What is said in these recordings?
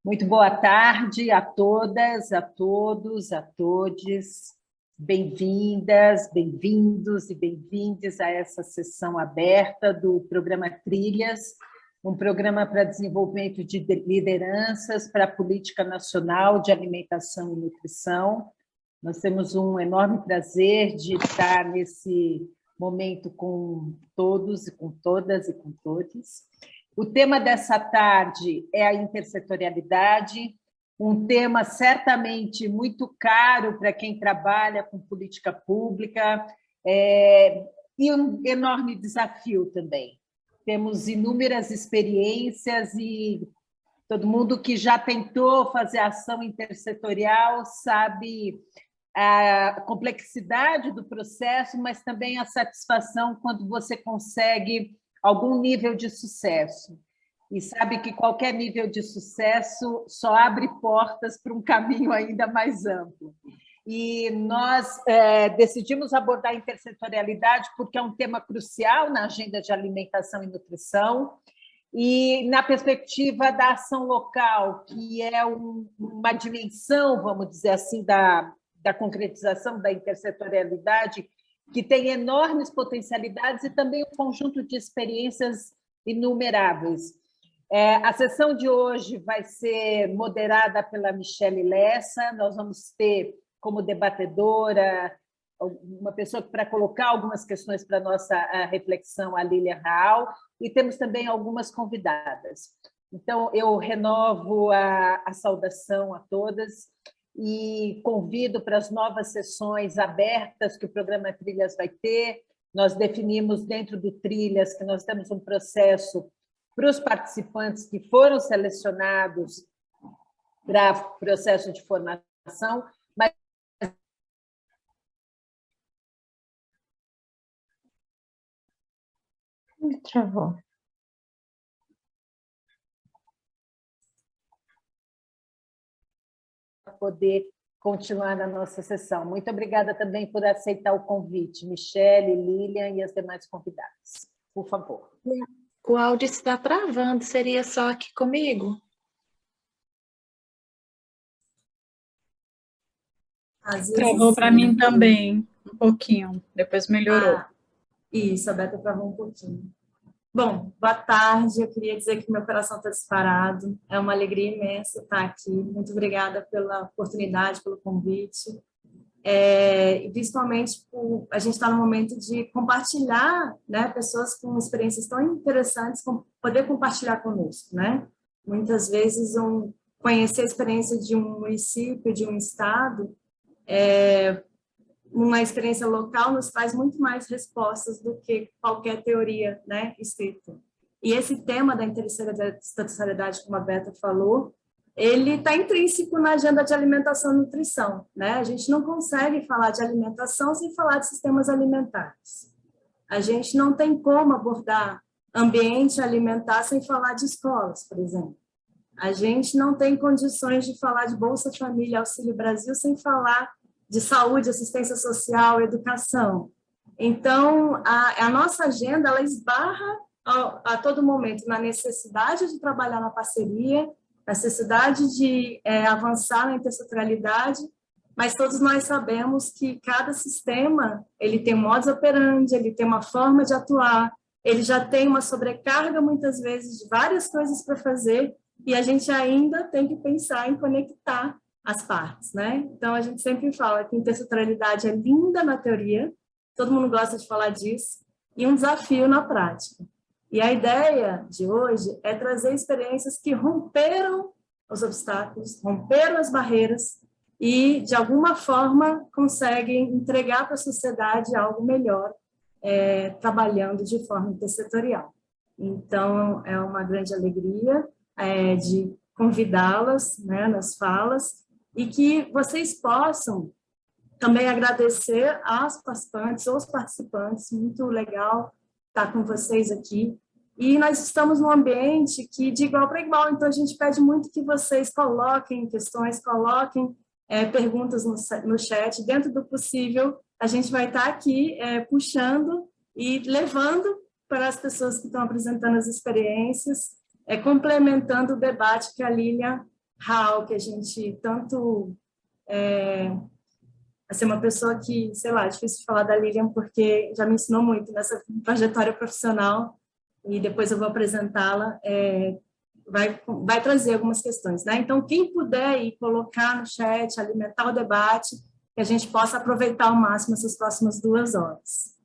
Muito boa tarde a todas, a todos, a todes. Bem-vindas, bem-vindos e bem-vindes a essa sessão aberta do programa Trilhas, um programa para desenvolvimento de lideranças para a política nacional de alimentação e nutrição. Nós temos um enorme prazer de estar nesse momento com todos e com todas e com todos. O tema dessa tarde é a intersetorialidade, um tema certamente muito caro para quem trabalha com política pública, e um enorme desafio também. Temos inúmeras experiências e todo mundo que já tentou fazer ação intersetorial sabe a complexidade do processo, mas também a satisfação quando você consegue algum nível de sucesso. E sabe que qualquer nível de sucesso só abre portas para um caminho ainda mais amplo. E nós decidimos abordar a intersetorialidade porque é um tema crucial na agenda de alimentação e nutrição, e na perspectiva da ação local, que é uma dimensão, vamos dizer assim, da concretização da intersetorialidade, que tem enormes potencialidades e também um conjunto de experiências inumeráveis. A sessão de hoje vai ser moderada pela Michele Lessa. Nós vamos ter como debatedora uma pessoa para colocar algumas questões para a nossa reflexão, a Lília Raal, e temos também algumas convidadas. Então, eu renovo a saudação a todas e convido para as novas sessões abertas que o programa Trilhas vai ter. Nós definimos dentro do Trilhas que nós temos um processo para os participantes que foram selecionados para o processo de formação, mas Me travou. poder continuar na nossa sessão. Muito obrigada também por aceitar o convite, Michele, Lilian e as demais convidadas. Por favor. O áudio está travando, seria só aqui comigo? Travou para mim também, um pouquinho, depois melhorou. Isso, a Beta travou um pouquinho. Bom, boa tarde, eu queria dizer que meu coração está disparado, é uma alegria imensa estar aqui, muito obrigada pela oportunidade, pelo convite, e principalmente por a gente estar no momento de compartilhar, né, pessoas com experiências tão interessantes, poder compartilhar conosco, né? Muitas vezes conhecer a experiência de um município, de um estado, uma experiência local nos traz muito mais respostas do que qualquer teoria, né, escrita. E esse tema da intersetorialidade, como a Beta falou, ele está intrínseco na agenda de alimentação e nutrição, né? A gente não consegue falar de alimentação sem falar de sistemas alimentares. A gente não tem como abordar ambiente alimentar sem falar de escolas, por exemplo. A gente não tem condições de falar de Bolsa Família, Auxílio Brasil sem falar de saúde, assistência social, educação. Então, a nossa agenda, ela esbarra a todo momento na necessidade de trabalhar na parceria, necessidade de avançar na intersetorialidade, mas todos nós sabemos que cada sistema, ele tem um modus operandi, ele tem uma forma de atuar, ele já tem uma sobrecarga, muitas vezes, de várias coisas para fazer, e a gente ainda tem que pensar em conectar as partes, né? Então, a gente sempre fala que intersetorialidade é linda na teoria, todo mundo gosta de falar disso, e um desafio na prática. E a ideia de hoje é trazer experiências que romperam os obstáculos, romperam as barreiras e, de alguma forma, conseguem entregar para a sociedade algo melhor, trabalhando de forma intersetorial. Então, é uma grande alegria de convidá-las, né, nas falas, e que vocês possam também agradecer às participantes, aos participantes, muito legal estar com vocês aqui. E nós estamos num ambiente que de igual para igual, então a gente pede muito que vocês coloquem questões, coloquem perguntas no chat, dentro do possível, a gente vai estar aqui puxando e levando para as pessoas que estão apresentando as experiências, complementando o debate que a Lília Hal, que a gente tanto... Assim, uma pessoa que, sei lá, é difícil de falar da Lilian, porque já me ensinou muito nessa trajetória profissional, e depois eu vou apresentá-la, vai trazer algumas questões, né? Então, quem puder aí colocar no chat, alimentar o debate, que a gente possa aproveitar ao máximo essas próximas 2 horas.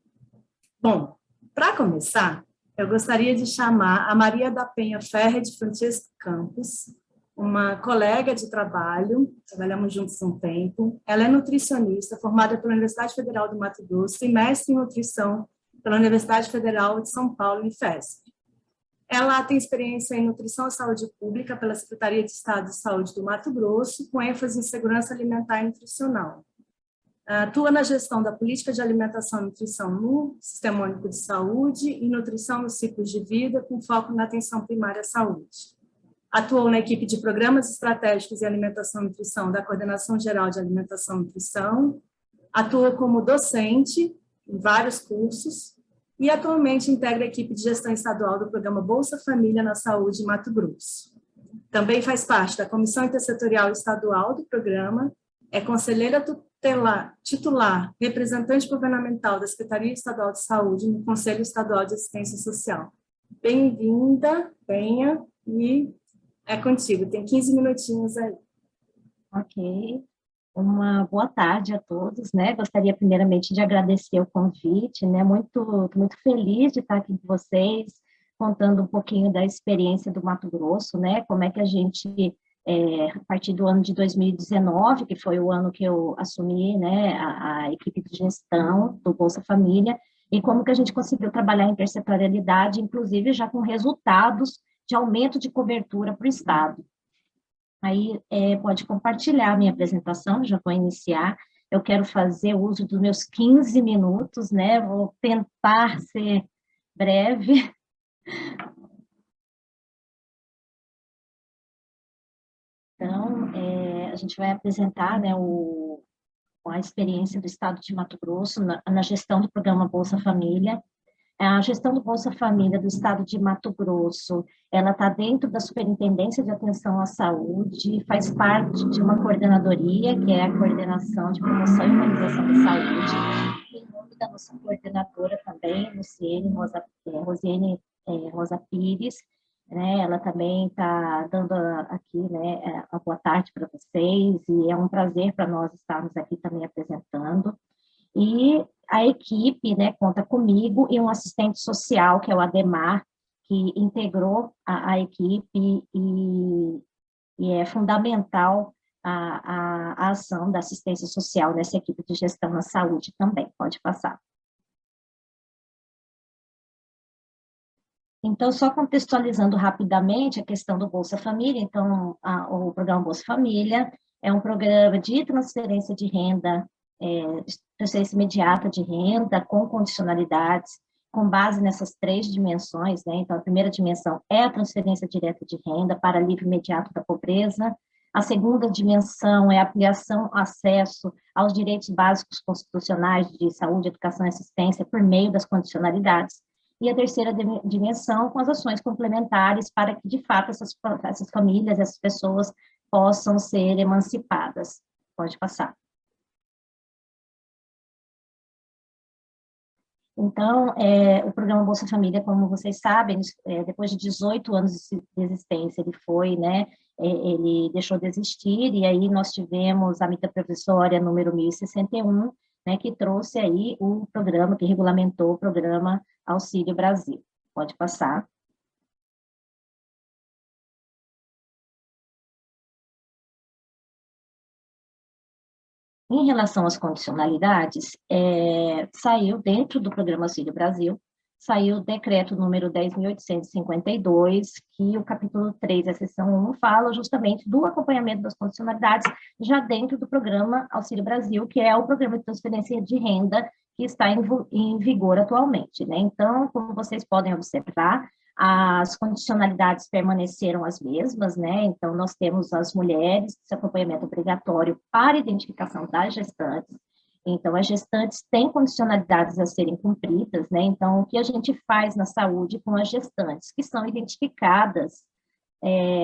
Bom, para começar, eu gostaria de chamar a Maria da Penha Ferre de Francisco Campos, uma colega de trabalho, trabalhamos juntos um tempo. Ela é nutricionista, formada pela Universidade Federal do Mato Grosso e mestre em nutrição pela Universidade Federal de São Paulo, Unifesp. Ela tem experiência em nutrição e saúde pública pela Secretaria de Estado de Saúde do Mato Grosso, com ênfase em segurança alimentar e nutricional. Atua na gestão da política de alimentação e nutrição no Sistema Único de Saúde e nutrição nos ciclos de vida, com foco na atenção primária à saúde. Atuou na equipe de programas estratégicos em alimentação e nutrição da Coordenação Geral de Alimentação e Nutrição, atua como docente em vários cursos e atualmente integra a equipe de gestão estadual do programa Bolsa Família na Saúde em Mato Grosso. Também faz parte da Comissão Intersetorial Estadual do programa, é conselheira titular, representante governamental da Secretaria Estadual de Saúde no Conselho Estadual de Assistência Social. Bem-vinda, Penha, e é contigo, tem 15 minutinhos aí. Ok, uma boa tarde a todos, né? Gostaria primeiramente de agradecer o convite, né? Muito feliz de estar aqui com vocês, contando um pouquinho da experiência do Mato Grosso, né? Como é que a gente, a partir do ano de 2019, que foi o ano que eu assumi, né, a equipe de gestão do Bolsa Família, e como que a gente conseguiu trabalhar a intersetorialidade, inclusive já com resultados de aumento de cobertura para o Estado. Aí, pode compartilhar a minha apresentação, já vou iniciar. Eu quero fazer uso dos meus 15 minutos, né? Vou tentar ser breve. Então, a gente vai apresentar, né, a experiência do Estado de Mato Grosso na gestão do programa Bolsa Família. A gestão do Bolsa Família do Estado de Mato Grosso, ela está dentro da Superintendência de Atenção à Saúde, faz parte de uma coordenadoria, que é a Coordenação de Promoção e Humanização da Saúde, em nome da nossa coordenadora também, Rosiane Rosa Pires, né? Ela também está dando aqui, né, a boa tarde para vocês, e é um prazer para nós estarmos aqui também apresentando. E a equipe, né, conta comigo e um assistente social, que é o Ademar, que integrou a equipe e é fundamental a ação da assistência social nessa equipe de gestão na saúde também. Pode passar. Então, só contextualizando rapidamente a questão do Bolsa Família, então, o programa Bolsa Família é um programa de transferência de renda, transferência imediata de renda, com condicionalidades, com base nessas 3 dimensões, né? Então, a primeira dimensão é a transferência direta de renda para alívio imediato da pobreza, a segunda dimensão é a ampliação, acesso aos direitos básicos constitucionais de saúde, educação e assistência por meio das condicionalidades, e a terceira dimensão com as ações complementares para que, de fato, essas famílias, essas pessoas possam ser emancipadas. Pode passar. Então, o programa Bolsa Família, como vocês sabem, depois de 18 anos de existência, ele foi, né, ele deixou de existir, e aí nós tivemos a medida provisória número 1061, né, que trouxe aí o programa, que regulamentou o programa Auxílio Brasil. Pode passar. Em relação às condicionalidades, saiu dentro do programa Auxílio Brasil, saiu o decreto número 10.852, que o capítulo 3, a seção 1, fala justamente do acompanhamento das condicionalidades já dentro do programa Auxílio Brasil, que é o programa de transferência de renda que está em vigor atualmente, né? Então, como vocês podem observar, as condicionalidades permaneceram as mesmas, né? Então, nós temos as mulheres, esse acompanhamento obrigatório para identificação das gestantes. Então, as gestantes têm condicionalidades a serem cumpridas, né? Então, o que a gente faz na saúde com as gestantes, que são identificadas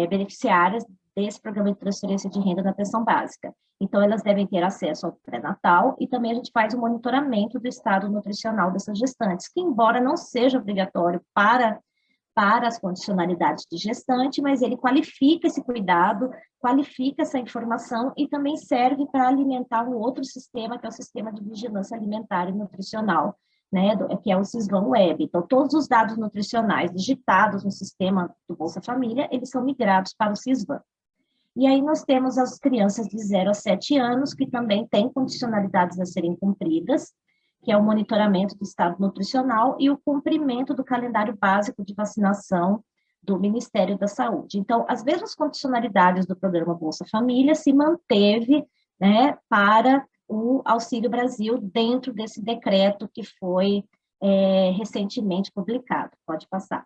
beneficiárias desse programa de transferência de renda da pensão básica. Então, elas devem ter acesso ao pré-natal e também a gente faz o monitoramento do estado nutricional dessas gestantes, que embora não seja obrigatório para as condicionalidades de gestante, mas ele qualifica esse cuidado, qualifica essa informação e também serve para alimentar um outro sistema, que é o Sistema de Vigilância Alimentar e Nutricional, né, que é o SISVAN Web. Então, todos os dados nutricionais digitados no sistema do Bolsa Família, eles são migrados para o SISVAN. E aí nós temos as crianças de 0 a 7 anos, que também têm condicionalidades a serem cumpridas, que é o monitoramento do estado nutricional e o cumprimento do calendário básico de vacinação do Ministério da Saúde. Então, as mesmas condicionalidades do programa Bolsa Família se manteve, né, para o Auxílio Brasil dentro desse decreto que foi recentemente publicado. Pode passar.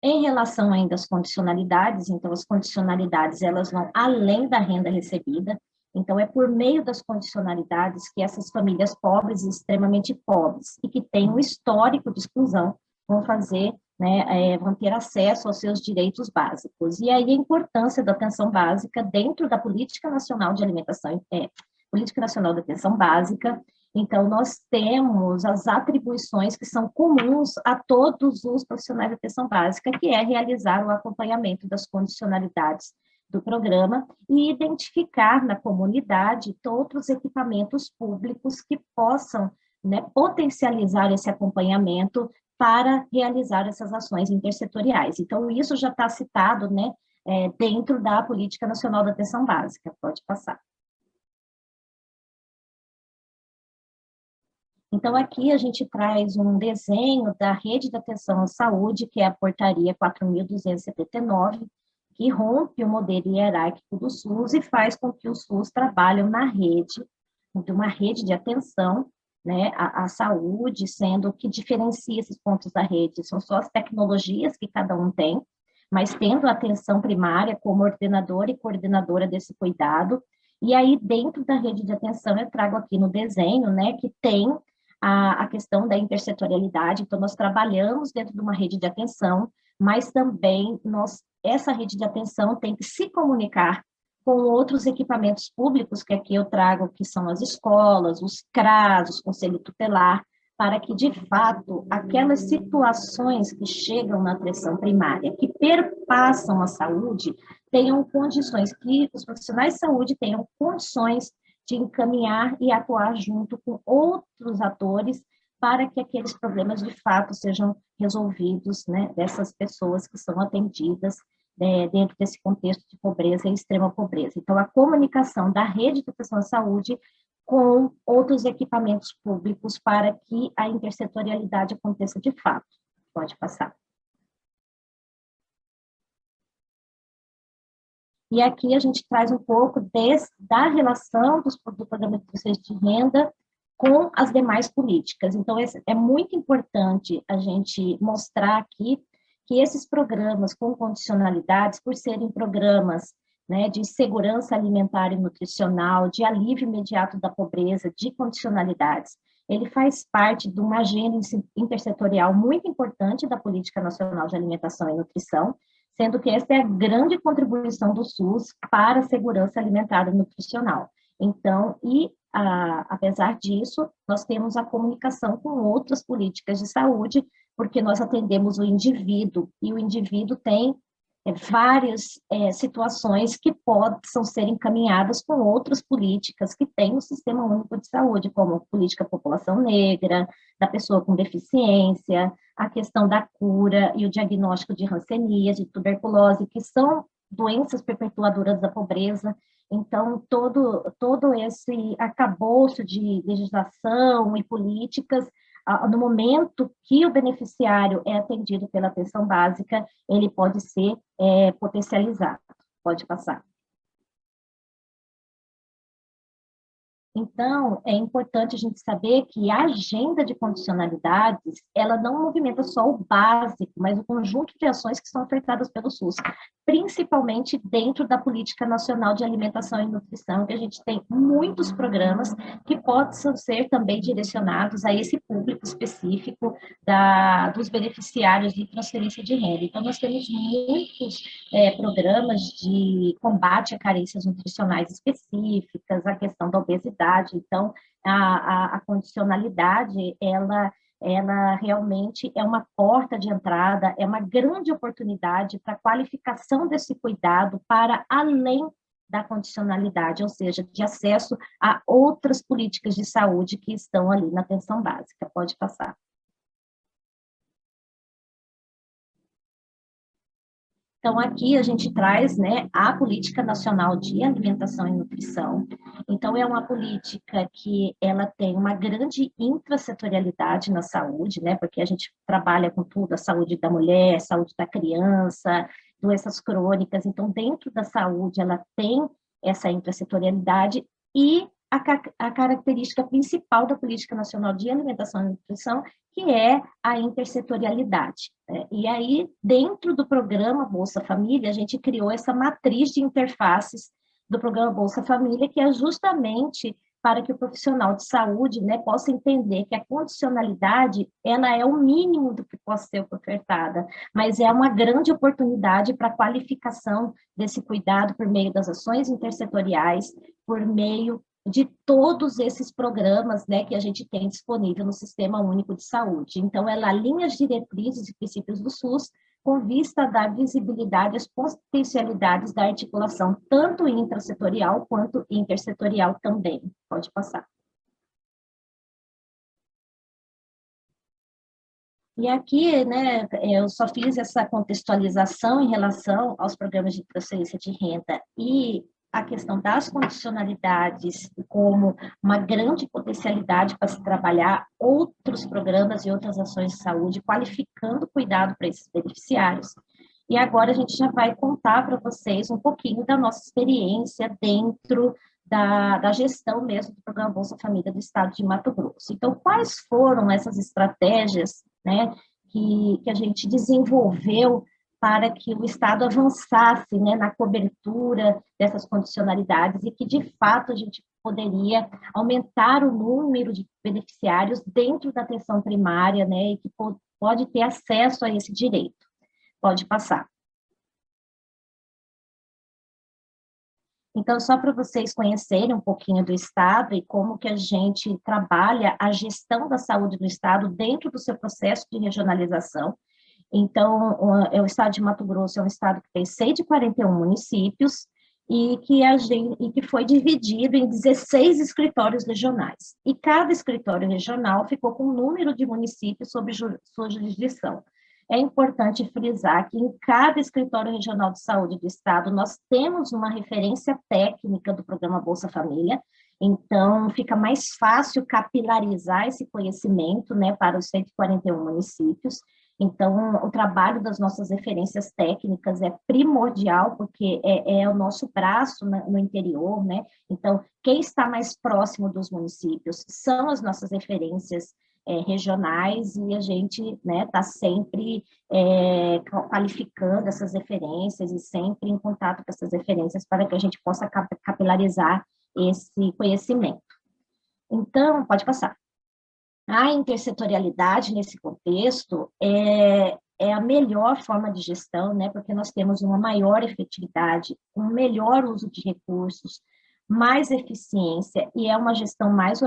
Em relação ainda às condicionalidades, então as condicionalidades elas vão além da renda recebida, então é por meio das condicionalidades que essas famílias pobres e extremamente pobres e que têm um histórico de exclusão vão fazer, né, vão ter acesso aos seus direitos básicos. E aí a importância da atenção básica dentro da Política Nacional de Alimentação, Política Nacional da Atenção Básica. Então, nós temos as atribuições que são comuns a todos os profissionais da atenção básica, que é realizar o acompanhamento das condicionalidades do programa e identificar na comunidade outros equipamentos públicos que possam, né, potencializar esse acompanhamento para realizar essas ações intersetoriais. Então, isso já está citado, né, dentro da Política Nacional da Atenção Básica. Pode passar. Então, aqui a gente traz um desenho da Rede de Atenção à Saúde, que é a Portaria 4.279, que rompe o modelo hierárquico do SUS e faz com que o SUS trabalhe na rede, de uma rede de atenção, né, à saúde, sendo que diferencia esses pontos da rede, são só as tecnologias que cada um tem, mas tendo a atenção primária como ordenadora e coordenadora desse cuidado. E aí, dentro da rede de atenção, eu trago aqui no desenho, né, que tem a questão da intersetorialidade. Então, nós trabalhamos dentro de uma rede de atenção, mas também essa rede de atenção tem que se comunicar com outros equipamentos públicos, que aqui eu trago, que são as escolas, os CRAS, os Conselho Tutelar, para que, de fato, aquelas situações que chegam na atenção primária, que perpassam a saúde, tenham condições, que os profissionais de saúde tenham condições de encaminhar e atuar junto com outros atores para que aqueles problemas, de fato, sejam resolvidos, né, dessas pessoas que são atendidas dentro desse contexto de pobreza e extrema pobreza. Então, a comunicação da rede de atenção à saúde com outros equipamentos públicos para que a intersetorialidade aconteça de fato. Pode passar. E aqui a gente traz um pouco da relação do programa de transferência de renda com as demais políticas. Então, é muito importante a gente mostrar aqui que esses programas com condicionalidades, por serem programas, né, de segurança alimentar e nutricional, de alívio imediato da pobreza, de condicionalidades, ele faz parte de uma agenda intersetorial muito importante da Política Nacional de Alimentação e Nutrição, sendo que essa é a grande contribuição do SUS para a segurança alimentar e nutricional. Então, apesar disso, nós temos a comunicação com outras políticas de saúde, porque nós atendemos o indivíduo, e o indivíduo tem várias situações que possam ser encaminhadas com outras políticas que tem no Sistema Único de Saúde, como política população negra, da pessoa com deficiência, a questão da cura e o diagnóstico de hanseníase, de tuberculose, que são doenças perpetuadoras da pobreza. Então, todo esse arcabouço de legislação e políticas, no momento que o beneficiário é atendido pela atenção básica, ele pode ser potencializado. Pode passar. Então, é importante a gente saber que a agenda de condicionalidades, ela não movimenta só o básico, mas o conjunto de ações que são ofertadas pelo SUS, principalmente dentro da Política Nacional de Alimentação e Nutrição, que a gente tem muitos programas que possam ser também direcionados a esse público específico dos beneficiários de transferência de renda. Então, nós temos muitos programas de combate a carências nutricionais específicas, a questão da obesidade. Então, a condicionalidade, ela realmente é uma porta de entrada, é uma grande oportunidade para a qualificação desse cuidado para além da condicionalidade, ou seja, de acesso a outras políticas de saúde que estão ali na atenção básica. Pode passar. Então, aqui a gente traz, né, a Política Nacional de Alimentação e Nutrição. Então, é uma política que ela tem uma grande intrassetorialidade na saúde, né, porque a gente trabalha com tudo, a saúde da mulher, saúde da criança, doenças crônicas. Então, dentro da saúde, ela tem essa intrassetorialidade e a característica principal da Política Nacional de Alimentação e Nutrição, que é a intersetorialidade. E aí, dentro do programa Bolsa Família, a gente criou essa matriz de interfaces do programa Bolsa Família, que é justamente para que o profissional de saúde, né, possa entender que a condicionalidade, ela é o mínimo do que pode ser ofertada, mas é uma grande oportunidade para a qualificação desse cuidado por meio das ações intersetoriais, por meio de todos esses programas, né, que a gente tem disponível no Sistema Único de Saúde. Então, ela alinha as diretrizes e princípios do SUS com vista a dar visibilidade às potencialidades da articulação, tanto intrasetorial quanto intersetorial também. Pode passar. E aqui, né, eu só fiz essa contextualização em relação aos programas de transferência de renda e a questão das condicionalidades como uma grande potencialidade para se trabalhar outros programas e outras ações de saúde, qualificando o cuidado para esses beneficiários. E agora a gente já vai contar para vocês um pouquinho da nossa experiência dentro da gestão mesmo do Programa Bolsa Família do Estado de Mato Grosso. Então, quais foram essas estratégias, né, que a gente desenvolveu para que o Estado avançasse, né, na cobertura dessas condicionalidades e que, de fato, a gente poderia aumentar o número de beneficiários dentro da atenção primária, né, e que pode ter acesso a esse direito. Pode passar. Então, só para vocês conhecerem um pouquinho do Estado e como que a gente trabalha a gestão da saúde do Estado dentro do seu processo de regionalização. Então, o Estado de Mato Grosso é um estado que tem 141 municípios e que foi dividido em 16 escritórios regionais. E cada escritório regional ficou com um número de municípios sob sua jurisdição. É importante frisar que em cada escritório regional de saúde do Estado, nós temos uma referência técnica do programa Bolsa Família, então fica mais fácil capilarizar esse conhecimento, né, para os 141 municípios. Então, o trabalho das nossas referências técnicas é primordial, porque é o nosso braço no interior, né? Então, quem está mais próximo dos municípios são as nossas referências regionais, e a gente, né, está sempre qualificando essas referências e sempre em contato com essas referências para que a gente possa capilarizar esse conhecimento. Então, pode passar. A intersetorialidade, nesse contexto, é a melhor forma de gestão, né, porque nós temos uma maior efetividade, um melhor uso de recursos, mais eficiência, e é uma gestão mais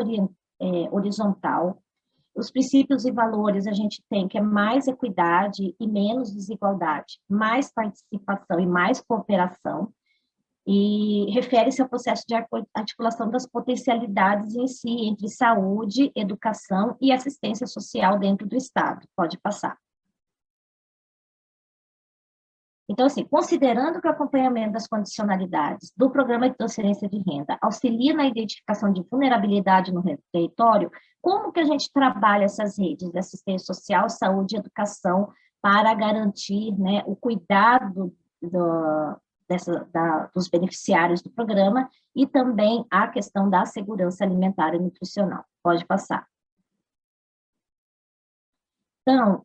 horizontal. Os princípios e valores a gente tem que é mais equidade e menos desigualdade, mais participação e mais cooperação, e refere-se ao processo de articulação das potencialidades em si, entre saúde, educação e assistência social dentro do Estado. Pode passar. Então, assim, considerando que o acompanhamento das condicionalidades do Programa de Transferência de Renda auxilia na identificação de vulnerabilidade no território, como que a gente trabalha essas redes de assistência social, saúde e educação para garantir, né, o cuidado dos beneficiários do programa, e também a questão da segurança alimentar e nutricional. Pode passar. Então,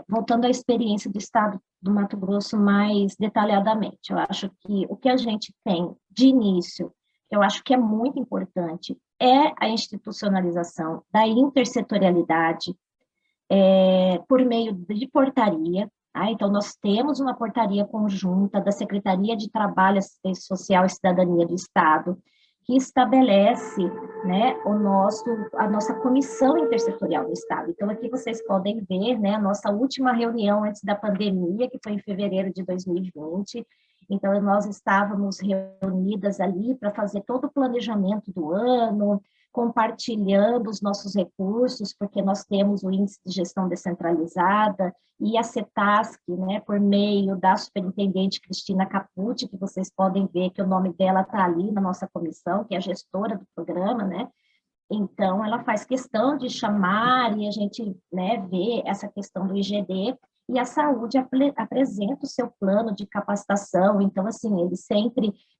voltando à experiência do Estado do Mato Grosso mais detalhadamente, eu acho que o que a gente tem de início, eu acho que é muito importante, é a institucionalização da intersetorialidade por meio de portaria. Tá? Então, nós temos uma portaria conjunta da Secretaria de Trabalho, Assistência Social e Cidadania do Estado, que estabelece, né, a nossa comissão intersetorial do Estado. Então, aqui vocês podem ver, né, a nossa última reunião antes da pandemia, que foi em fevereiro de 2020. Então, nós estávamos reunidas ali para fazer todo o planejamento do ano, compartilhando os nossos recursos, porque nós temos o Índice de Gestão Descentralizada e a CETASC, né, por meio da superintendente Cristina Capucci, que vocês podem ver que o nome dela está ali na nossa comissão, que é a gestora do programa, né? Então, ela faz questão de chamar e a gente, né, vê essa questão do IGD, e a saúde apresenta o seu plano de capacitação. Então, assim,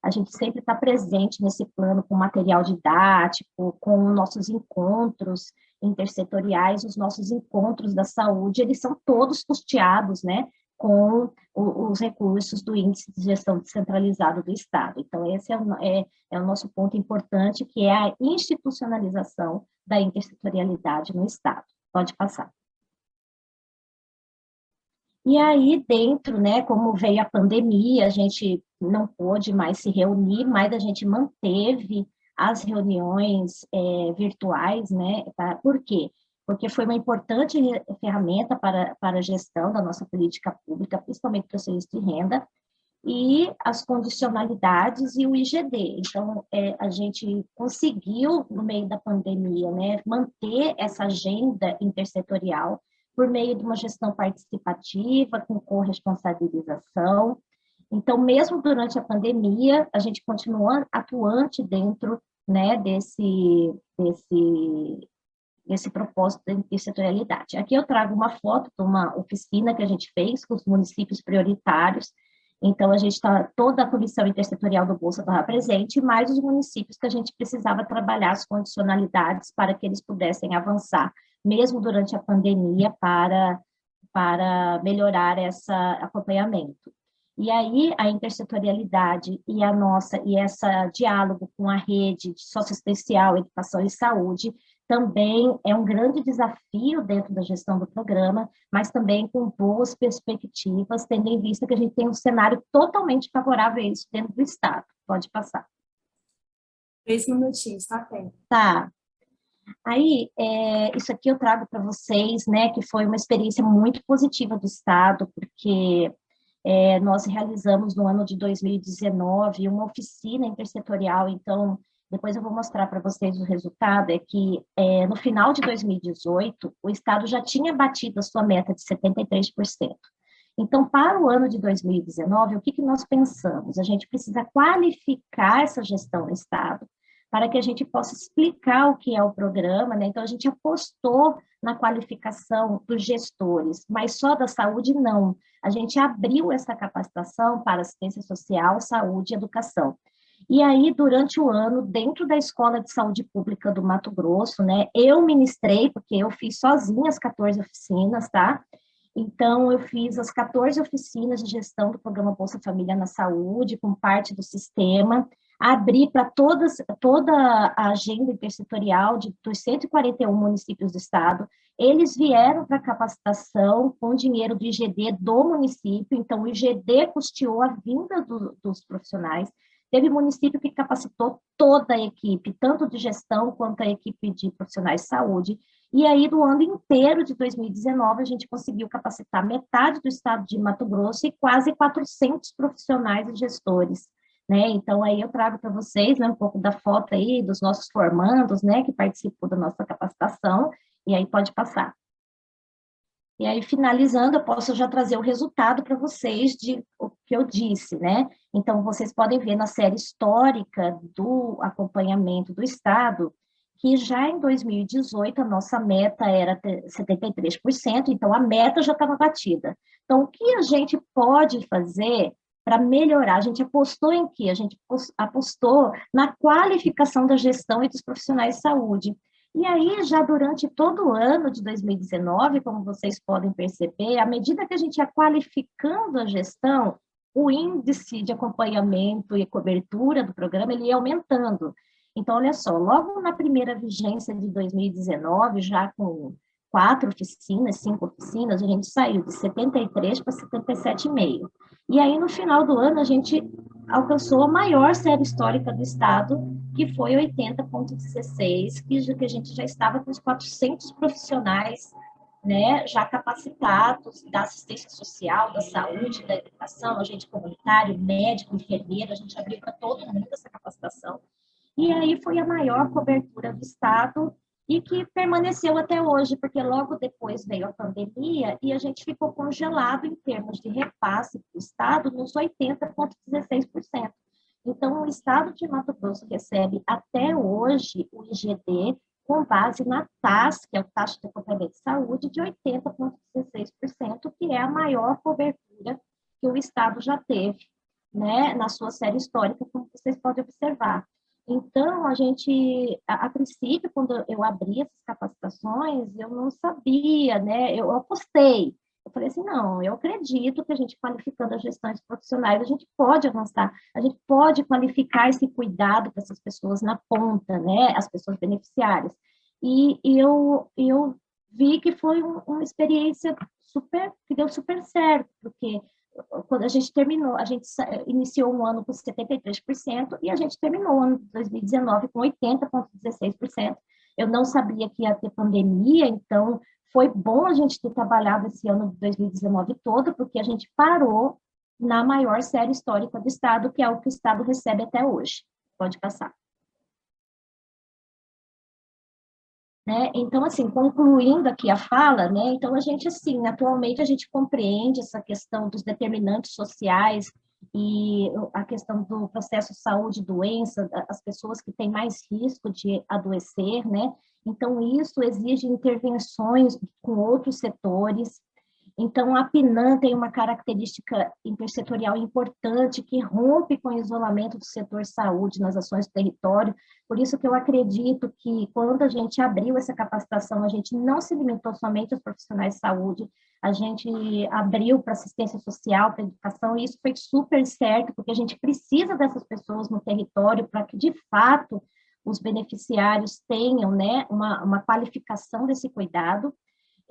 a gente sempre está presente nesse plano com material didático, com nossos encontros intersetoriais. Os nossos encontros da saúde, eles são todos custeados, né, com os recursos do Índice de Gestão Descentralizado do Estado. Então, esse é o nosso ponto importante, que é a institucionalização da intersetorialidade no Estado. Pode passar. E aí, dentro, né, como veio a pandemia, a gente não pôde mais se reunir, mas a gente manteve as reuniões virtuais, né? Por quê? Porque foi uma importante ferramenta para a gestão da nossa política pública, principalmente para o serviço de renda, e as condicionalidades e o IGD. Então, a gente conseguiu, no meio da pandemia, né, manter essa agenda intersetorial, por meio de uma gestão participativa, com corresponsabilização. Então, mesmo durante a pandemia, a gente continua atuante dentro, né, desse propósito da intersetorialidade. Aqui eu trago uma foto de uma oficina que a gente fez com os municípios prioritários. Então, a gente está, toda a comissão intersetorial do Bolsa estava presente, mais os municípios que a gente precisava trabalhar as condicionalidades para que eles pudessem avançar, mesmo durante a pandemia, para melhorar esse acompanhamento. E aí, a intersetorialidade e esse diálogo com a rede socioassistencial, educação e saúde, também é um grande desafio dentro da gestão do programa, mas também com boas perspectivas, tendo em vista que a gente tem um cenário totalmente favorável a isso dentro do Estado. Pode passar. 3 minutinhos, tá tempo. Tá. Aí, isso aqui eu trago para vocês, né, que foi uma experiência muito positiva do Estado, porque nós realizamos no ano de 2019 uma oficina intersetorial. Então, depois eu vou mostrar para vocês o resultado, é que no final de 2018, o Estado já tinha batido a sua meta de 73%. Então, para o ano de 2019, o que nós pensamos? A gente precisa qualificar essa gestão no Estado, para que a gente possa explicar o que é o programa, né? Então, a gente apostou na qualificação dos gestores, mas só da saúde, não. A gente abriu essa capacitação para assistência social, saúde e educação. E aí, durante o ano, dentro da Escola de Saúde Pública do Mato Grosso, né, eu ministrei, porque eu fiz sozinha as 14 oficinas, tá? Então, eu fiz as 14 oficinas de gestão do programa Bolsa Família na Saúde, com parte do sistema, abri para toda a agenda intersetorial dos 141 municípios do estado. Eles vieram para capacitação com dinheiro do IGD do município, então o IGD custeou a vinda dos profissionais. Teve município que capacitou toda a equipe, tanto de gestão quanto a equipe de profissionais de saúde. E aí, do ano inteiro de 2019, a gente conseguiu capacitar metade do estado de Mato Grosso e quase 400 profissionais e gestores, né? Então, aí eu trago para vocês, né, um pouco da foto aí dos nossos formandos, né, que participou da nossa capacitação, e aí pode passar. E aí, finalizando, eu posso já trazer o resultado para vocês de o que eu disse, né? Então, vocês podem ver na série histórica do acompanhamento do Estado, que já em 2018 a nossa meta era 73%, então a meta já estava batida. Então, o que a gente pode fazer para melhorar. A gente apostou em quê? A gente apostou na qualificação da gestão e dos profissionais de saúde. E aí, já durante todo o ano de 2019, como vocês podem perceber, à medida que a gente ia qualificando a gestão, o índice de acompanhamento e cobertura do programa, ele ia aumentando. Então, olha só, logo na primeira vigência de 2019, já com 5 oficinas, a gente saiu de 73 para 77,5. E aí, no final do ano, a gente alcançou a maior série histórica do Estado, que foi 80,16, que a gente já estava com os 400 profissionais, né, já capacitados da assistência social, da saúde, da educação, agente comunitário, médico, enfermeiro, a gente abriu para todo mundo essa capacitação. E aí foi a maior cobertura do Estado e que permaneceu até hoje, porque logo depois veio a pandemia e a gente ficou congelado em termos de repasse para o Estado nos 80,16%. Então, o Estado de Mato Grosso recebe até hoje o IGD com base na TAS, que é o taxa de acompanhamento de saúde, de 80,16%, que é a maior cobertura que o Estado já teve, né, na sua série histórica, como vocês podem observar. Então, a princípio, quando eu abri essas capacitações, eu não sabia, né, eu apostei. Eu falei assim, não, eu acredito que a gente qualificando as gestões profissionais, a gente pode avançar, a gente pode qualificar esse cuidado para essas pessoas na ponta, né, as pessoas beneficiárias. E eu vi que foi uma experiência que deu super certo, porque quando a gente iniciou um ano com 73% e a gente terminou o ano de 2019 com 80,16%. Eu não sabia que ia ter pandemia, então foi bom a gente ter trabalhado esse ano de 2019 todo, porque a gente parou na maior série histórica do Estado, que é o que o Estado recebe até hoje. Pode passar. Né? Então, assim, concluindo aqui a fala, né? Então, a gente, assim, atualmente a gente compreende essa questão dos determinantes sociais e a questão do processo saúde e doença, as pessoas que têm mais risco de adoecer, né? Então, isso exige intervenções com outros setores. Então, a PNAM tem uma característica intersetorial importante que rompe com o isolamento do setor saúde nas ações do território. Por isso que eu acredito que, quando a gente abriu essa capacitação, a gente não se limitou somente aos profissionais de saúde, a gente abriu para assistência social, para educação, e isso foi super certo, porque a gente precisa dessas pessoas no território para que, de fato, os beneficiários tenham, né, uma qualificação desse cuidado.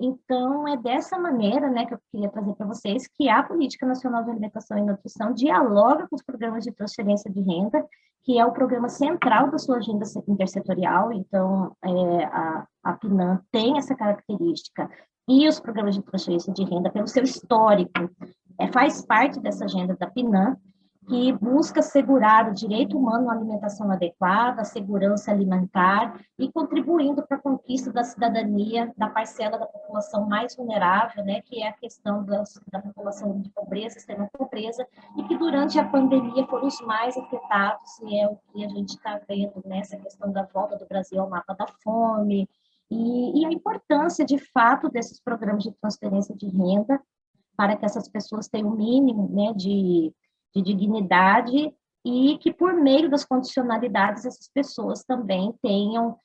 Então, é dessa maneira, né, que eu queria trazer para vocês que a Política Nacional de Alimentação e Nutrição dialoga com os programas de transferência de renda, que é o programa central da sua agenda intersetorial. Então, a PNAM tem essa característica, e os programas de transferência de renda, pelo seu histórico, faz parte dessa agenda da PNAM, que busca assegurar o direito humano à alimentação adequada, a segurança alimentar e contribuindo para a conquista da cidadania da parcela da população mais vulnerável, né, que é a questão da população de pobreza, extrema pobreza, e que durante a pandemia foram os mais afetados, e é o que a gente está vendo nessa questão da volta do Brasil ao mapa da fome, e a importância, de fato, desses programas de transferência de renda para que essas pessoas tenham o mínimo, né, de dignidade, e que, por meio das condicionalidades, essas pessoas também tenham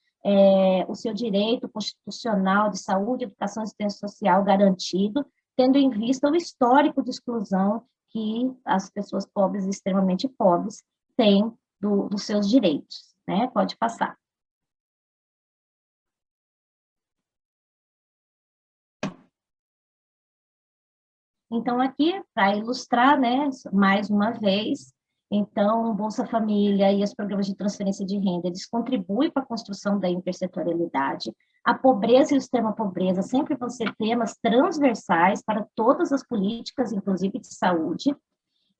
o seu direito constitucional de saúde, educação e assistência social garantido, tendo em vista o histórico de exclusão que as pessoas pobres e extremamente pobres têm dos seus direitos, né? Pode passar. Então, aqui, para ilustrar, né, mais uma vez, então, Bolsa Família e os programas de transferência de renda, eles contribuem para a construção da intersetorialidade. A pobreza e a extrema pobreza sempre vão ser temas transversais para todas as políticas, inclusive de saúde.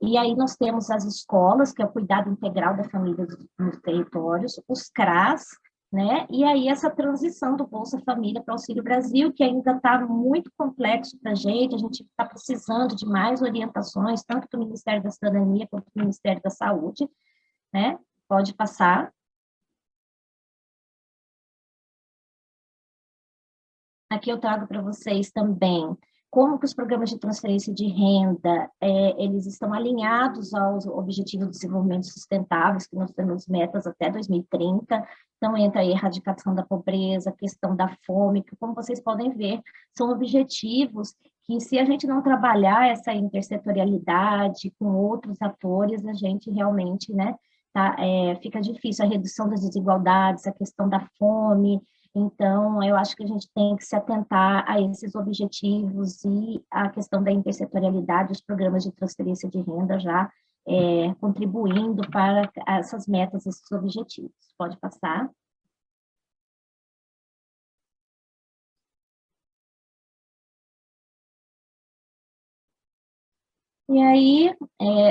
E aí nós temos as escolas, que é o cuidado integral da família nos territórios, os CRAS, né? E aí essa transição do Bolsa Família para o Auxílio Brasil, que ainda está muito complexo para a gente está precisando de mais orientações, tanto do Ministério da Cidadania quanto do Ministério da Saúde, né? Pode passar. Aqui eu trago para vocês também como que os programas de transferência de renda, eles estão alinhados aos Objetivos de Desenvolvimento Sustentáveis, que nós temos metas até 2030, então entra aí a erradicação da pobreza, a questão da fome, que como vocês podem ver, são objetivos que se a gente não trabalhar essa intersetorialidade com outros atores, a gente realmente, né, fica difícil a redução das desigualdades, a questão da fome. Então, eu acho que a gente tem que se atentar a esses objetivos e a questão da intersetorialidade, os programas de transferência de renda já contribuindo para essas metas, esses objetivos. Pode passar. E aí,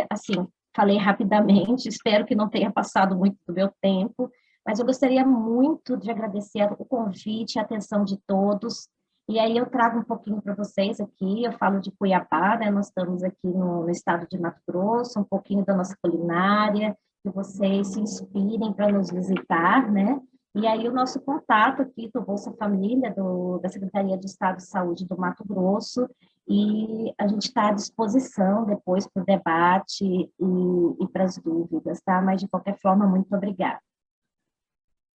assim, falei rapidamente, espero que não tenha passado muito do meu tempo, mas eu gostaria muito de agradecer o convite, a atenção de todos, e aí eu trago um pouquinho para vocês aqui, eu falo de Cuiabá, né? Nós estamos aqui no estado de Mato Grosso, um pouquinho da nossa culinária, que vocês se inspirem para nos visitar, né? E aí o nosso contato aqui do Bolsa Família, da Secretaria de Estado de Saúde do Mato Grosso, e a gente está à disposição depois para o debate e para as dúvidas, tá? Mas, de qualquer forma, muito obrigada.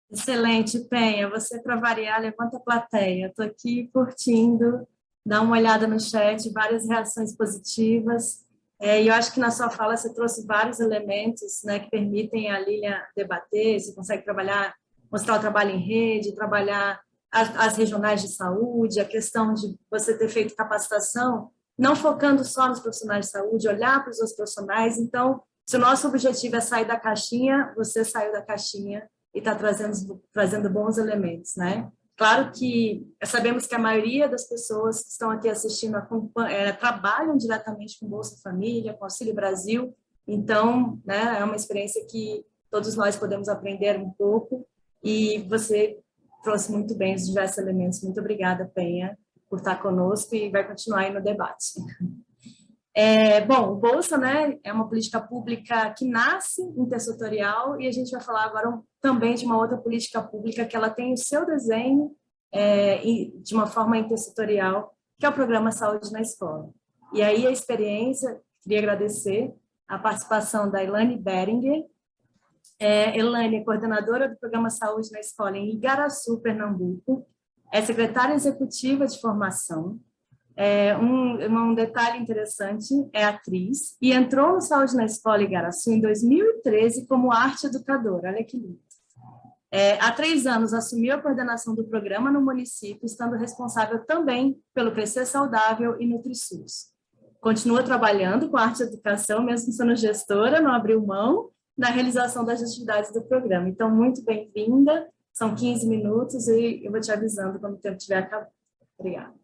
Excelente, Penha. Você, para variar, levanta a plateia. Estou aqui curtindo, dá uma olhada no chat, várias reações positivas. E eu acho que na sua fala você trouxe vários elementos, né, que permitem a Lilian debater, você consegue trabalhar, mostrar o trabalho em rede, trabalhar as regionais de saúde, a questão de você ter feito capacitação, não focando só nos profissionais de saúde, olhar para os outros profissionais. Então, se o nosso objetivo é sair da caixinha, você saiu da caixinha e está trazendo bons elementos, né? Claro que sabemos que a maioria das pessoas que estão aqui assistindo trabalham diretamente com Bolsa Família, com Auxílio Brasil, então, né, é uma experiência que todos nós podemos aprender um pouco, e você trouxe muito bem os diversos elementos. Muito obrigada, Penha, por estar conosco, e vai continuar aí no debate. Bom, o Bolsa, né, é uma política pública que nasce intersetorial, e a gente vai falar agora também de uma outra política pública que ela tem o seu desenho de uma forma intersetorial, que é o Programa Saúde na Escola. E aí a experiência, queria agradecer a participação da Elaine Beringer. Elaine é coordenadora do Programa Saúde na Escola em Igaraçu, Pernambuco, é secretária executiva de formação. Um detalhe interessante, é atriz, e entrou no Saúde na Escola Igaraçu em 2013 como arte educadora, olha que lindo. Há 3 anos assumiu a coordenação do programa no município, estando responsável também pelo PC Saudável e NutriSUS. Continua trabalhando com arte educação, mesmo sendo gestora, não abriu mão na realização das atividades do programa. Então, muito bem-vinda, são 15 minutos e eu vou te avisando quando o tempo estiver acabando. Obrigada.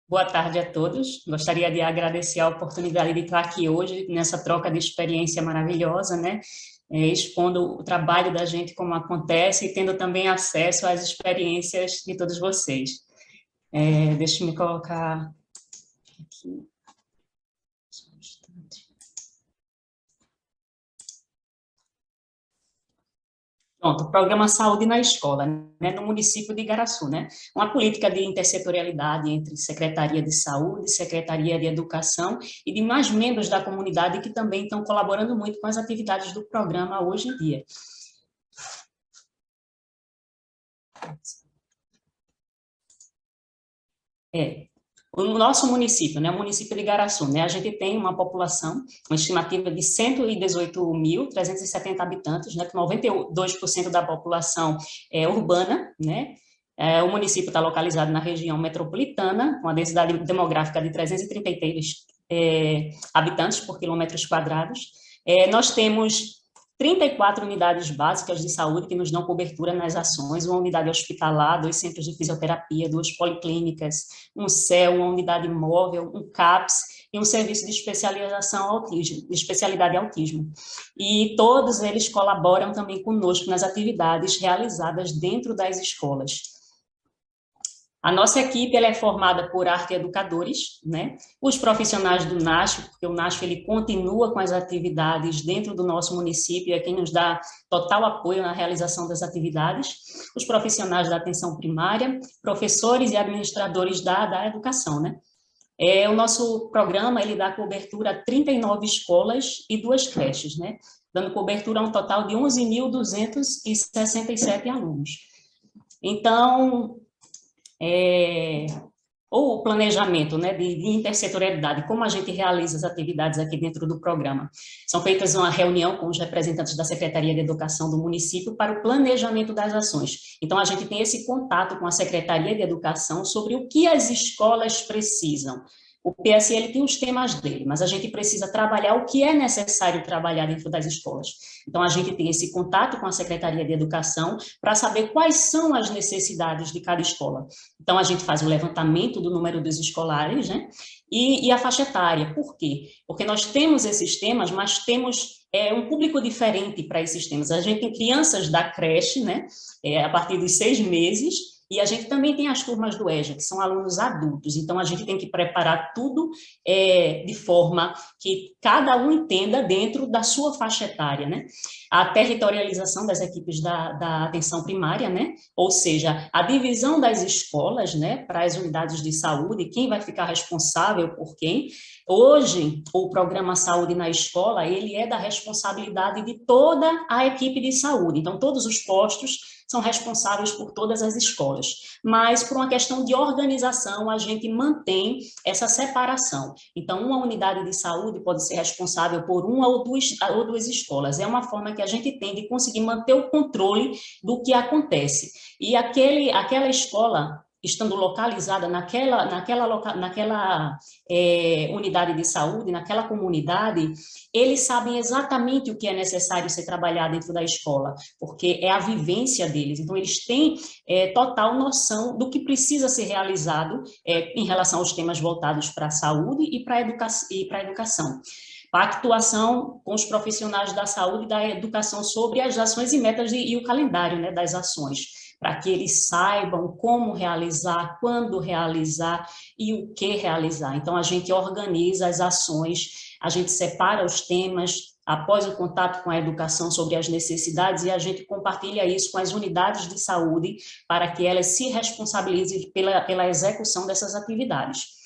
Boa tarde a todos. Gostaria de agradecer a oportunidade de estar aqui hoje, nessa troca de experiência maravilhosa, né? Expondo o trabalho da gente, como acontece, e tendo também acesso às experiências de todos vocês. Deixa eu me colocar aqui. Só um instante. Pronto, o Programa Saúde na Escola, né, no município de Igaraçu, né? Uma política de intersetorialidade entre Secretaria de Saúde, Secretaria de Educação e demais membros da comunidade que também estão colaborando muito com as atividades do programa hoje em dia. O nosso município, né, o município de Igaraçu, né, a gente tem uma população, uma estimativa de 118.370 habitantes, né, 92% da população é urbana, né, o município está localizado na região metropolitana, com a densidade demográfica de 333 habitantes por quilômetros quadrados. Nós temos 34 unidades básicas de saúde que nos dão cobertura nas ações, uma unidade hospitalar, 2 centros de fisioterapia, 2 policlínicas, um CEL, uma unidade móvel, um CAPS e um serviço de especialização autismo, de especialidade autismo. E todos eles colaboram também conosco nas atividades realizadas dentro das escolas. A nossa equipe ela é formada por arqueeducadores, né? Os profissionais do NASF, porque o NASF ele continua com as atividades dentro do nosso município, é quem nos dá total apoio na realização das atividades, os profissionais da atenção primária, professores e administradores da educação, né? O nosso programa ele dá cobertura a 39 escolas e 2 creches, né? Dando cobertura a um total de 11.267 alunos. Então, o planejamento, né, de intersetorialidade, como a gente realiza as atividades aqui dentro do programa. São feitas uma reunião com os representantes da Secretaria de Educação do município para o planejamento das ações. Então, a gente tem esse contato com a Secretaria de Educação sobre o que as escolas precisam. O PSL tem os temas dele, mas a gente precisa trabalhar o que é necessário trabalhar dentro das escolas. Então, a gente tem esse contato com a Secretaria de Educação para saber quais são as necessidades de cada escola. Então, a gente faz o levantamento do número dos escolares, né? E a faixa etária. Por quê? Porque nós temos esses temas, mas temos um público diferente para esses temas. A gente tem crianças da creche, né? A partir dos 6 meses, e a gente também tem as turmas do EJA, que são alunos adultos, então a gente tem que preparar tudo de forma que cada um entenda dentro da sua faixa etária, né? A territorialização das equipes da atenção primária, né? Ou seja, a divisão das escolas, né, para as unidades de saúde, quem vai ficar responsável por quem. Hoje, o programa Saúde na Escola, ele é da responsabilidade de toda a equipe de saúde, então todos os postos são responsáveis por todas as escolas, mas por uma questão de organização, a gente mantém essa separação. Então, uma unidade de saúde pode ser responsável por uma ou duas escolas, é uma forma que a gente tem de conseguir manter o controle do que acontece. E aquela escola, estando localizada naquela unidade de saúde, naquela comunidade, eles sabem exatamente o que é necessário ser trabalhado dentro da escola, porque é a vivência deles. Então, eles têm total noção do que precisa ser realizado em relação aos temas voltados para a saúde e para a educação. Pactuação com os profissionais da saúde e da educação sobre as ações e metas e o calendário, né, das ações, para que eles saibam como realizar, quando realizar e o que realizar. Então, a gente organiza as ações, a gente separa os temas, após o contato com a educação sobre as necessidades, e a gente compartilha isso com as unidades de saúde para que elas se responsabilizem pela execução dessas atividades.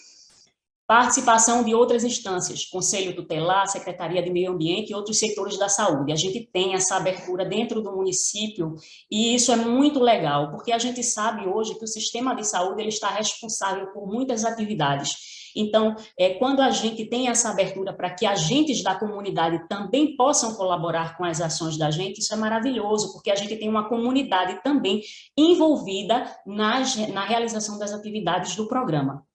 Participação de outras instâncias, Conselho Tutelar, Secretaria de Meio Ambiente e outros setores da saúde. A gente tem essa abertura dentro do município e isso é muito legal, porque a gente sabe hoje que o sistema de saúde ele está responsável por muitas atividades. Então, quando a gente tem essa abertura para que agentes da comunidade também possam colaborar com as ações da gente, isso é maravilhoso, porque a gente tem uma comunidade também envolvida na realização das atividades do programa.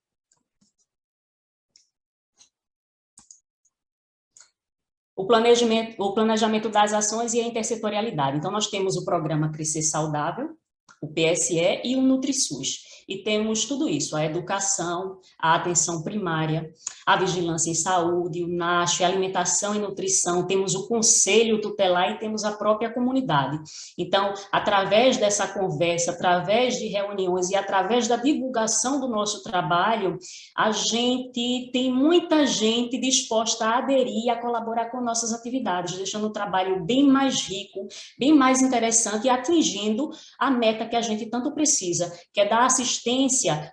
O planejamento das ações e a intersetorialidade. Então, nós temos o programa Crescer Saudável, o PSE e o NutriSUS. E temos tudo isso, a educação, a atenção primária, a vigilância em saúde, o NASF, a alimentação e nutrição, temos o conselho tutelar e temos a própria comunidade. Então, através dessa conversa, através de reuniões e através da divulgação do nosso trabalho, a gente tem muita gente disposta a aderir e a colaborar com nossas atividades, deixando o trabalho bem mais rico, bem mais interessante e atingindo a meta que a gente tanto precisa, que é dar assistência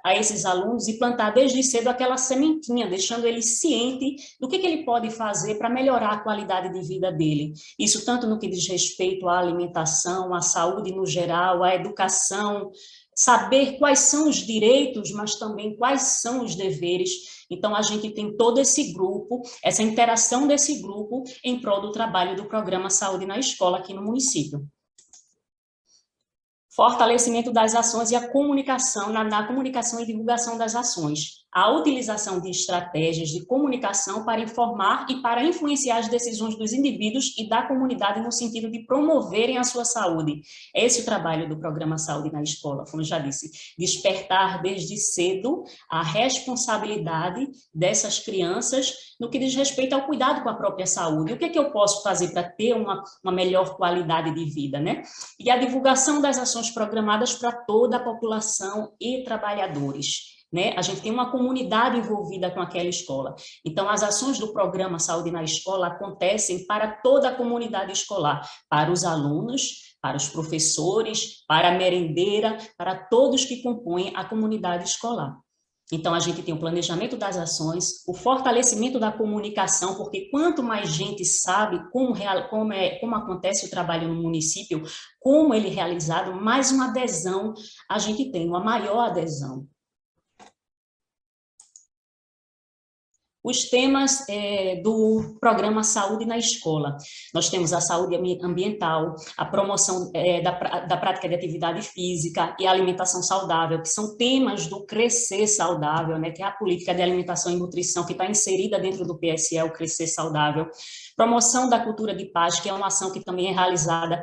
a esses alunos e plantar desde cedo aquela sementinha, deixando ele ciente do que ele pode fazer para melhorar a qualidade de vida dele. Isso tanto no que diz respeito à alimentação, à saúde no geral, à educação, saber quais são os direitos, mas também quais são os deveres. Então, a gente tem todo esse grupo, essa interação desse grupo em prol do trabalho do programa Saúde na Escola aqui no município. Fortalecimento das ações e a comunicação, na comunicação e divulgação das ações. a utilização de estratégias de comunicação para informar e para influenciar as decisões dos indivíduos e da comunidade no sentido de promoverem a sua saúde. Esse é o trabalho do Programa Saúde na Escola, como já disse, despertar desde cedo a responsabilidade dessas crianças no que diz respeito ao cuidado com a própria saúde. O que é que eu posso fazer para ter uma melhor qualidade de vida, né? E a divulgação das ações programadas para toda a população e trabalhadores, né? A gente tem uma comunidade envolvida com aquela escola. Então, as ações do Programa Saúde na Escola acontecem para toda a comunidade escolar, para os alunos, para os professores, para a merendeira, para todos que compõem a comunidade escolar. Então, a gente tem o planejamento das ações, o fortalecimento da comunicação, porque quanto mais gente sabe como acontece o trabalho no município, como ele é realizado, mais uma adesão a gente tem, uma maior adesão. Os temas do Programa Saúde na Escola. Nós temos a saúde ambiental, a promoção da prática de atividade física e a alimentação saudável, que são temas do Crescer Saudável, né, que é a política de alimentação e nutrição que está inserida dentro do PSE, o Crescer Saudável. Promoção da cultura de paz, que é uma ação que também é realizada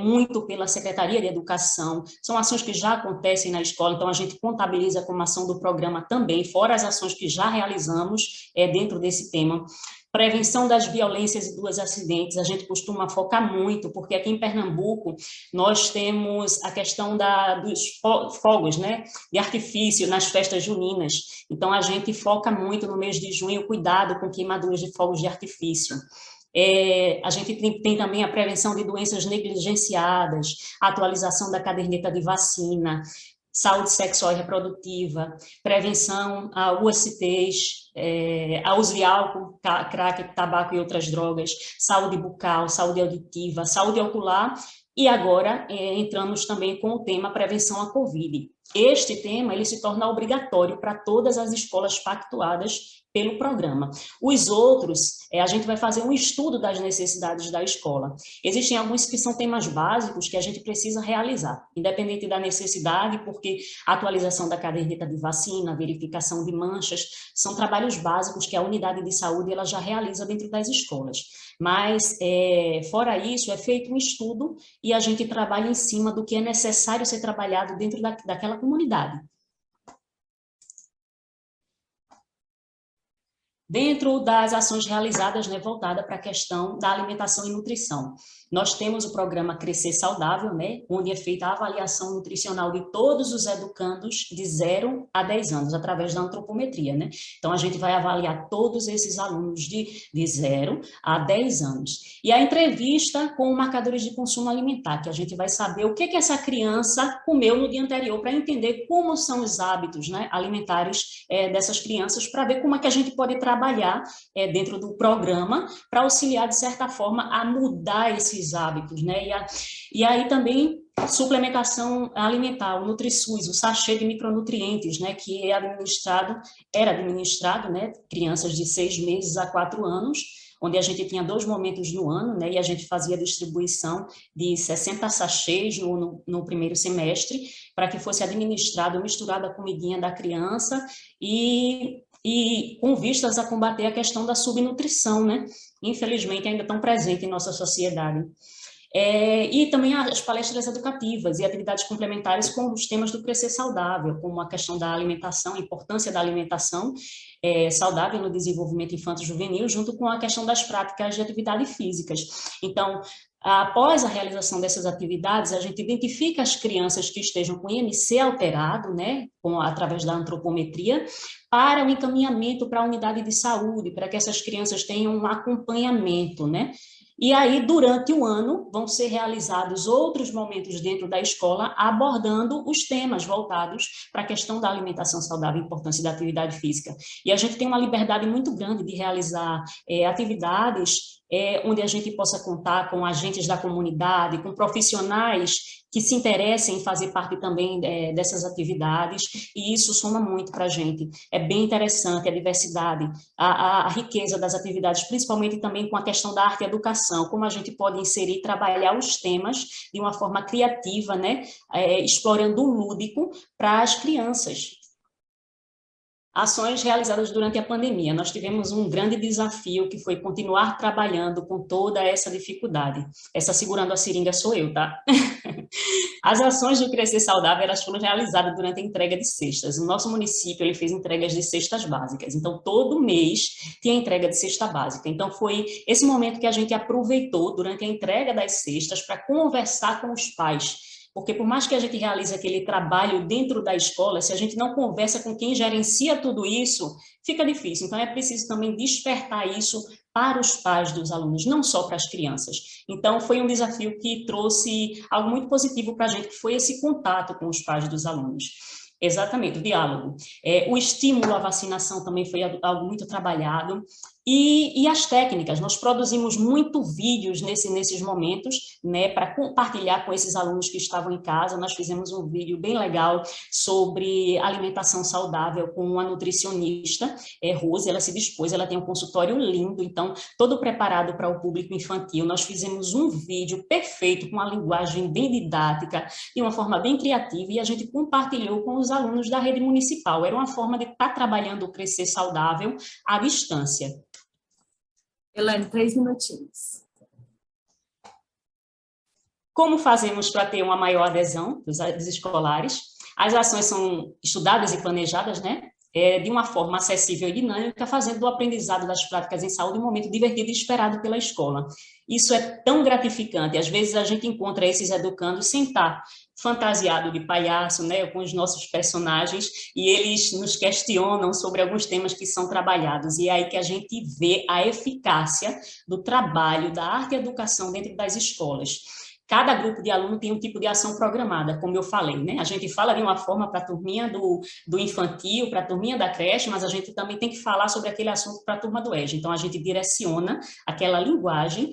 muito pela Secretaria de Educação. São ações que já acontecem na escola, então a gente contabiliza como ação do programa também, fora as ações que já realizamos dentro desse tema. Prevenção das violências e dos acidentes, a gente costuma focar muito, porque aqui em Pernambuco nós temos a questão dos fogos, né, de artifício nas festas juninas. Então, a gente foca muito no mês de junho o cuidado com queimaduras de fogos de artifício. A gente tem também a prevenção de doenças negligenciadas, a atualização da caderneta de vacina, saúde sexual e reprodutiva, prevenção a USTs, a uso de álcool, crack, tabaco e outras drogas, saúde bucal, saúde auditiva, saúde ocular, e agora entramos também com o tema prevenção à Covid. Este tema ele se torna obrigatório para todas as escolas pactuadas pelo programa. Os outros, a gente vai fazer um estudo das necessidades da escola. Existem alguns que são temas básicos que a gente precisa realizar, independente da necessidade, porque a atualização da caderneta de vacina, verificação de manchas, são trabalhos básicos que a unidade de saúde ela já realiza dentro das escolas. Mas, fora isso, é feito um estudo e a gente trabalha em cima do que é necessário ser trabalhado dentro daquela comunidade. Dentro das ações realizadas, né, voltada para a questão da alimentação e nutrição. Nós temos o programa Crescer Saudável, né, onde é feita a avaliação nutricional de todos os educandos de 0 a 10 anos, através da antropometria, né? Então, a gente vai avaliar todos esses alunos de 0 a 10 anos. E a entrevista com marcadores de consumo alimentar, que a gente vai saber o que essa criança comeu no dia anterior, para entender como são os hábitos, né, alimentares dessas crianças, para ver como é que a gente pode trabalhar dentro do programa, para auxiliar, de certa forma, a mudar esses hábitos, né? E aí também suplementação alimentar, o NutriSUS, o sachê de micronutrientes, né, que era administrado, né, crianças de 6 meses a 4 anos, onde a gente tinha 2 momentos no ano, né, e a gente fazia a distribuição de 60 sachês no primeiro semestre, para que fosse administrado, misturado a comidinha da criança e com vistas a combater a questão da subnutrição, né? Infelizmente ainda tão presente em nossa sociedade. E também as palestras educativas e atividades complementares com os temas do Crescer Saudável, como a questão da alimentação, a importância da alimentação saudável no desenvolvimento infanto-juvenil, junto com a questão das práticas de atividade físicas. Então, após a realização dessas atividades, a gente identifica as crianças que estejam com IMC alterado, né, através da antropometria, para o encaminhamento para a unidade de saúde, para que essas crianças tenham um acompanhamento, né? E aí, durante o ano, vão ser realizados outros momentos dentro da escola, abordando os temas voltados para a questão da alimentação saudável e importância da atividade física. E a gente tem uma liberdade muito grande de realizar atividades onde a gente possa contar com agentes da comunidade, com profissionais que se interessem em fazer parte também dessas atividades, e isso soma muito para a gente. É bem interessante a diversidade, a riqueza das atividades, principalmente também com a questão da arte e educação, como a gente pode inserir e trabalhar os temas de uma forma criativa, né, explorando o lúdico para as crianças. Ações realizadas durante a pandemia. Nós tivemos um grande desafio, que foi continuar trabalhando com toda essa dificuldade. Essa segurando a seringa sou eu, tá? As ações do Crescer Saudável, elas foram realizadas durante a entrega de cestas. O nosso município, ele fez entregas de cestas básicas. Então, todo mês tinha entrega de cesta básica. Então, foi esse momento que a gente aproveitou durante a entrega das cestas para conversar com os pais. Porque por mais que a gente realize aquele trabalho dentro da escola, se a gente não conversa com quem gerencia tudo isso, fica difícil. Então, é preciso também despertar isso para os pais dos alunos, não só para as crianças. Então, foi um desafio que trouxe algo muito positivo para a gente, que foi esse contato com os pais dos alunos. Exatamente, o diálogo. O estímulo à vacinação também foi algo muito trabalhado. E as técnicas, nós produzimos muito vídeos nesses momentos, né, para compartilhar com esses alunos que estavam em casa. Nós fizemos um vídeo bem legal sobre alimentação saudável com uma nutricionista, Rose, ela se dispôs, ela tem um consultório lindo, então, todo preparado para o público infantil. Nós fizemos um vídeo perfeito, com uma linguagem bem didática, de uma forma bem criativa, e a gente compartilhou com os alunos da rede municipal. Era uma forma de estar trabalhando o Crescer Saudável à distância. Elaine, 3 minutinhos. Como fazemos para ter uma maior adesão dos escolares? As ações são estudadas e planejadas, né? De uma forma acessível e dinâmica, fazendo do aprendizado das práticas em saúde um momento divertido e esperado pela escola. Isso é tão gratificante. Às vezes a gente encontra esses educandos sem estar fantasiado de palhaço, né, com os nossos personagens, e eles nos questionam sobre alguns temas que são trabalhados, e é aí que a gente vê a eficácia do trabalho da arte e educação dentro das escolas. Cada grupo de aluno tem um tipo de ação programada, como eu falei, né? A gente fala de uma forma para a turminha do infantil, para a turminha da creche, mas a gente também tem que falar sobre aquele assunto para a turma do EJA. Então, a gente direciona aquela linguagem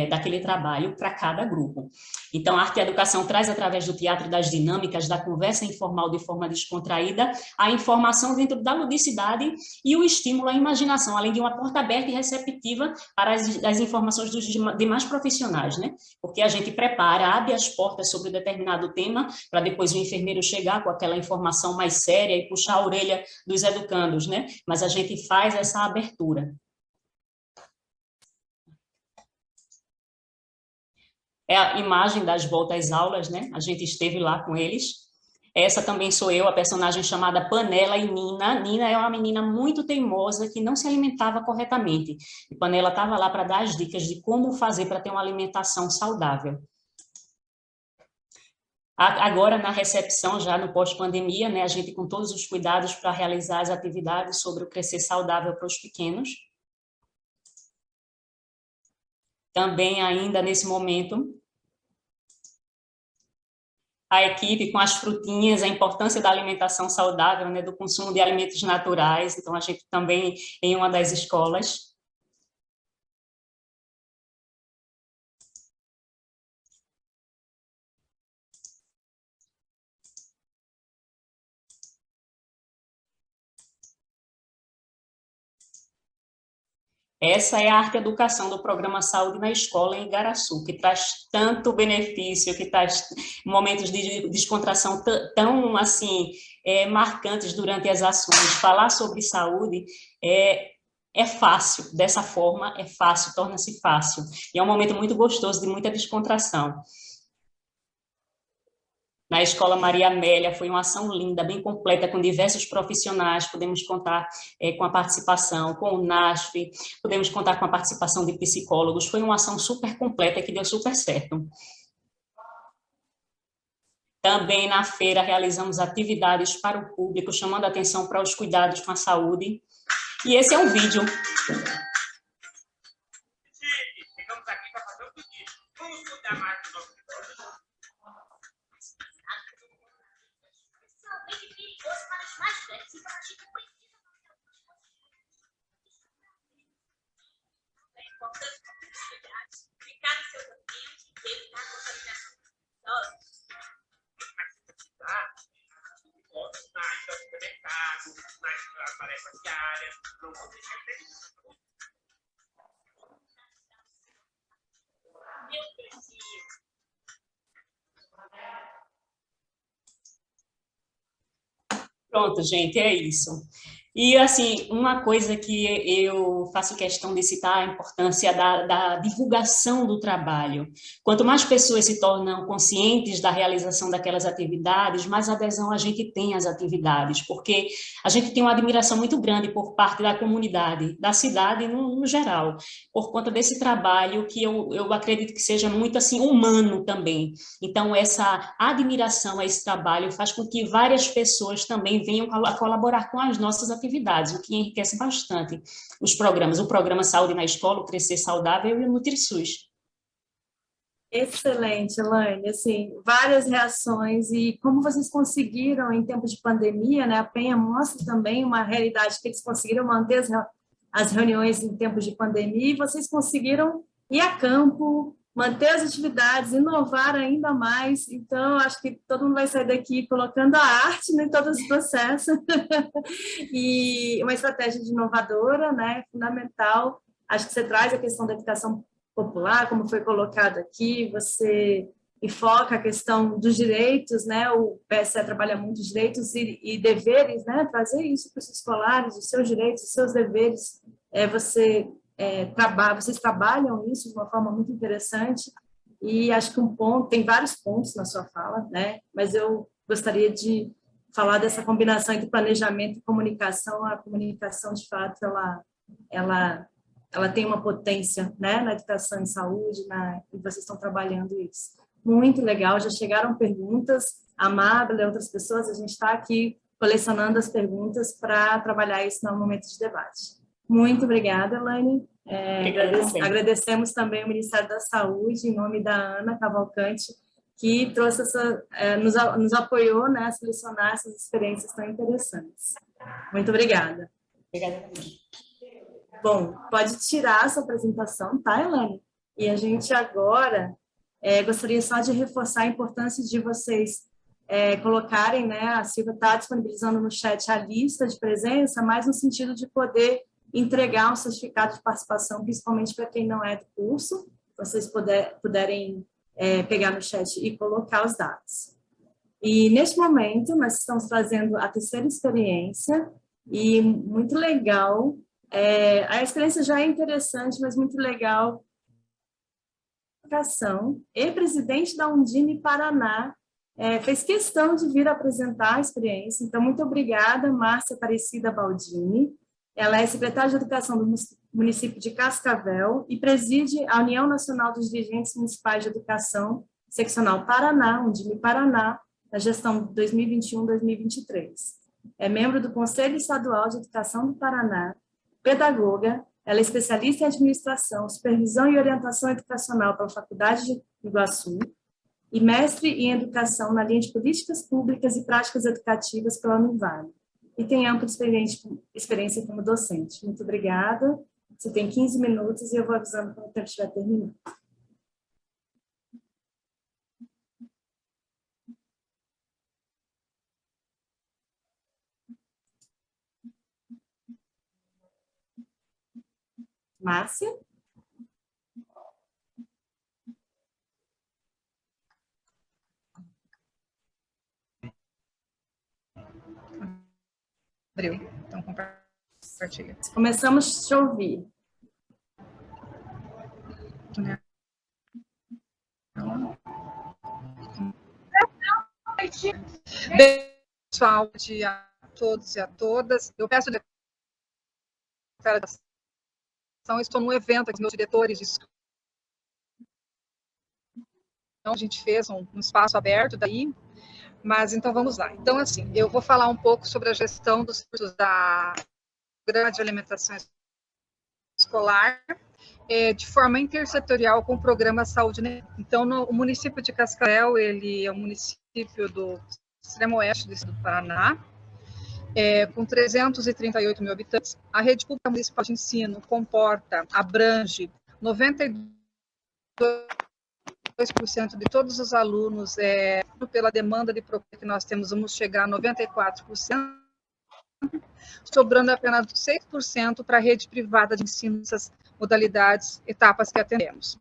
daquele trabalho para cada grupo. Então, a arte e a educação traz, através do teatro, das dinâmicas, da conversa informal de forma descontraída, a informação dentro da ludicidade e o estímulo à imaginação, além de uma porta aberta e receptiva para as informações dos demais profissionais, né? Porque a gente prepara, abre as portas sobre determinado tema, para depois o enfermeiro chegar com aquela informação mais séria e puxar a orelha dos educandos, né? Mas a gente faz essa abertura. É a imagem das voltas às aulas, né? A gente esteve lá com eles. Essa também sou eu, a personagem chamada Panela e Nina. Nina é uma menina muito teimosa que não se alimentava corretamente. E Panela estava lá para dar as dicas de como fazer para ter uma alimentação saudável. Agora, na recepção, já no pós-pandemia, né, a gente com todos os cuidados para realizar as atividades sobre o Crescer Saudável para os pequenos. Também, ainda nesse momento, a equipe com as frutinhas, a importância da alimentação saudável, né, do consumo de alimentos naturais. Então, a gente também, em uma das escolas. Essa é a arte educação do programa Saúde na Escola em Igaraçu, que traz tanto benefício, que traz momentos de descontração tão assim, marcantes durante as ações. Falar sobre saúde é fácil, dessa forma é fácil, torna-se fácil. E é um momento muito gostoso, de muita descontração. Na Escola Maria Amélia, foi uma ação linda, bem completa, com diversos profissionais. Podemos contar com a participação, com o NASF, podemos contar com a participação de psicólogos. Foi uma ação super completa que deu super certo. Também na feira realizamos atividades para o público, chamando a atenção para os cuidados com a saúde. E esse é um vídeo. Chegamos aqui para fazer o pedido. Vamos cuidar mais dos nossos idosos. É importante ficar no seu ambiente e evitar a contaminação Na supermercado, nas tarefas diárias, não vou deixar de ter isso. Meu preciso. Pronto, gente, é isso. E, assim, uma coisa que eu faço questão de citar a importância da divulgação do trabalho. Quanto mais pessoas se tornam conscientes da realização daquelas atividades, mais adesão a gente tem às atividades, porque a gente tem uma admiração muito grande por parte da comunidade, da cidade no geral, por conta desse trabalho que eu acredito que seja muito, assim, humano também. Então, essa admiração a esse trabalho faz com que várias pessoas também venham a colaborar com as nossas atividades, o que enriquece bastante os programas. O programa Saúde na Escola, o Crescer Saudável e o NutriSUS. Excelente, Elaine, assim, várias reações e como vocês conseguiram em tempo de pandemia, né? A Penha mostra também uma realidade que eles conseguiram manter as reuniões em tempos de pandemia e vocês conseguiram ir a campo, manter as atividades, inovar ainda mais. Então, acho que todo mundo vai sair daqui colocando a arte em todo esse processo. E uma estratégia inovadora, né? Fundamental. Acho que você traz a questão da educação popular, como foi colocado aqui, você enfoca a questão dos direitos, né? O PSE trabalha muito direitos e deveres, né? Trazer isso para os escolares, os seus direitos, os seus deveres. Vocês trabalham isso de uma forma muito interessante e acho que tem vários pontos na sua fala, né? Mas eu gostaria de falar dessa combinação entre planejamento e comunicação. A comunicação, de fato, ela tem uma potência, né, na educação em saúde, e vocês estão trabalhando isso. Muito legal, já chegaram perguntas, Amável e outras pessoas, a gente está aqui colecionando as perguntas para trabalhar isso no momento de debate. Muito obrigada, Elaine. Agradecemos também o Ministério da Saúde, em nome da Ana Cavalcante, que trouxe nos apoiou, né, a selecionar essas experiências tão interessantes. Muito obrigada. Obrigada. Bom, pode tirar a sua apresentação, tá, Elaine? E a gente agora gostaria só de reforçar a importância de vocês colocarem, né, a Silvia está disponibilizando no chat a lista de presença, mas no sentido de poder entregar um certificado de participação, principalmente para quem não é do curso, vocês puderem pegar no chat e colocar os dados. E, neste momento, nós estamos trazendo a terceira experiência, e muito legal. A experiência já é interessante, mas muito legal. E presidente da Undime Paraná fez questão de vir apresentar a experiência. Então, muito obrigada, Márcia Aparecida Baldini. Ela é secretária de Educação do município de Cascavel e preside a União Nacional dos Dirigentes Municipais de Educação, Seccional Paraná, Undime Paraná, na gestão 2021-2023. É membro do Conselho Estadual de Educação do Paraná, pedagoga, ela é especialista em administração, supervisão e orientação educacional pela Faculdade de Iguaçu e mestre em educação na linha de políticas públicas e práticas educativas pela Univale. E tem ampla experiência como docente. Muito obrigada. Você tem 15 minutos e eu vou avisando quando o tempo estiver terminando. Márcia? Abriu, então compartilha. Começamos a te ouvir. Bem, pessoal, a todos e a todas. Eu peço declaração. Estou num evento aqui, meus diretores de escola. Então, a gente fez um espaço aberto daí, mas então vamos lá. Então, assim, eu vou falar um pouco sobre a gestão dos cursos da Programa de Alimentação Escolar, de forma intersetorial com o Programa Saúde. Então, o município de Cascavel, ele é um município do extremo oeste do estado do Paraná, com 338 mil habitantes. A rede pública municipal de ensino abrange 92% de todos os alunos, pela demanda de procura que nós temos, vamos chegar a 94%, sobrando apenas 6% para a rede privada de ensino, essas modalidades, etapas que atendemos.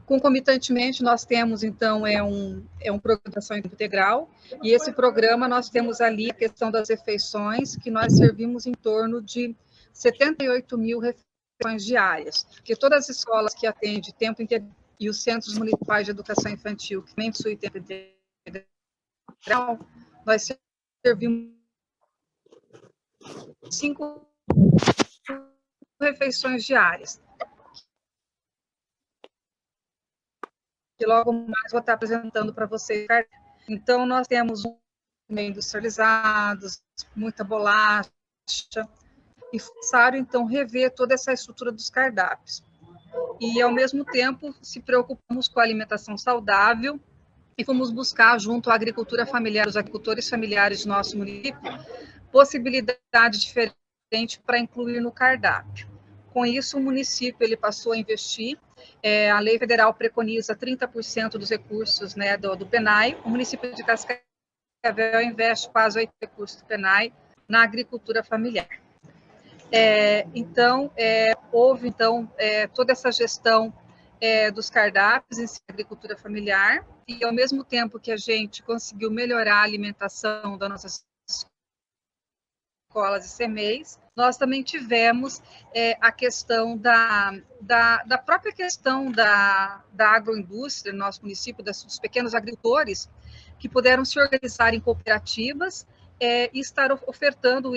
Concomitantemente, nós temos, então, um programa de ação integral, e esse programa nós temos ali a questão das refeições, que nós servimos em torno de 78 mil refeições diárias, porque todas as escolas que atendem tempo integral e os centros municipais de educação infantil, que também possuem tempo integral, nós servimos 5 refeições diárias. Que logo mais vou estar apresentando para vocês. Então, nós temos meio industrializados, muita bolacha, e é necessário, então, rever toda essa estrutura dos cardápios. E, ao mesmo tempo, se preocupamos com a alimentação saudável e fomos buscar, junto à agricultura familiar, os agricultores familiares do nosso município, possibilidade diferente para incluir no cardápio. Com isso, o município ele passou a investir. A lei federal preconiza 30% dos recursos, né, do PENAI. O município de Cascavel investe quase 80% dos recursos do PENAI na agricultura familiar. Então, houve então toda essa gestão dos cardápios em agricultura familiar, e ao mesmo tempo que a gente conseguiu melhorar a alimentação das nossas escolas e CMEs, nós também tivemos a questão da própria questão da agroindústria no nosso município, dos pequenos agricultores, que puderam se organizar em cooperativas e estar ofertando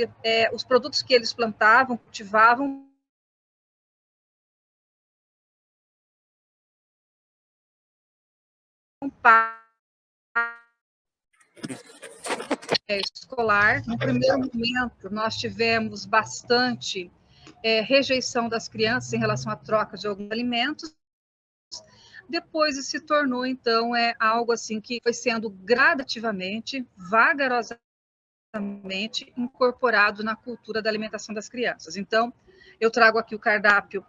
os produtos que eles plantavam, cultivavam, para escolar. No primeiro momento, nós tivemos bastante rejeição das crianças em relação à troca de alguns alimentos. Depois se tornou, então, algo assim que foi sendo gradativamente, vagarosamente incorporado na cultura da alimentação das crianças. Então, eu trago aqui o cardápio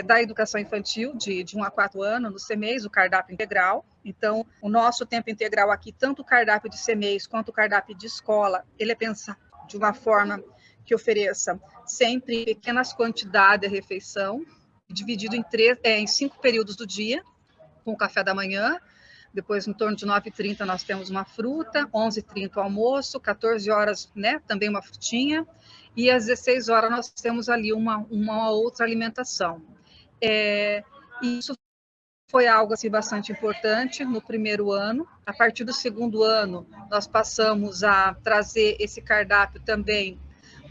da educação infantil, de 1 a 4 anos, no CMEs, o cardápio integral. Então, o nosso tempo integral aqui, tanto o cardápio de CMEs quanto o cardápio de escola, ele é pensado de uma forma que ofereça sempre pequenas quantidades de refeição, dividido em 5 períodos do dia, com o café da manhã. Depois, em torno de 9h30, nós temos uma fruta, 11h30 o almoço, 14 horas, né, também uma frutinha, e às 16 horas nós temos ali uma outra alimentação. E isso foi algo assim, bastante importante no primeiro ano. A partir do segundo ano, nós passamos a trazer esse cardápio também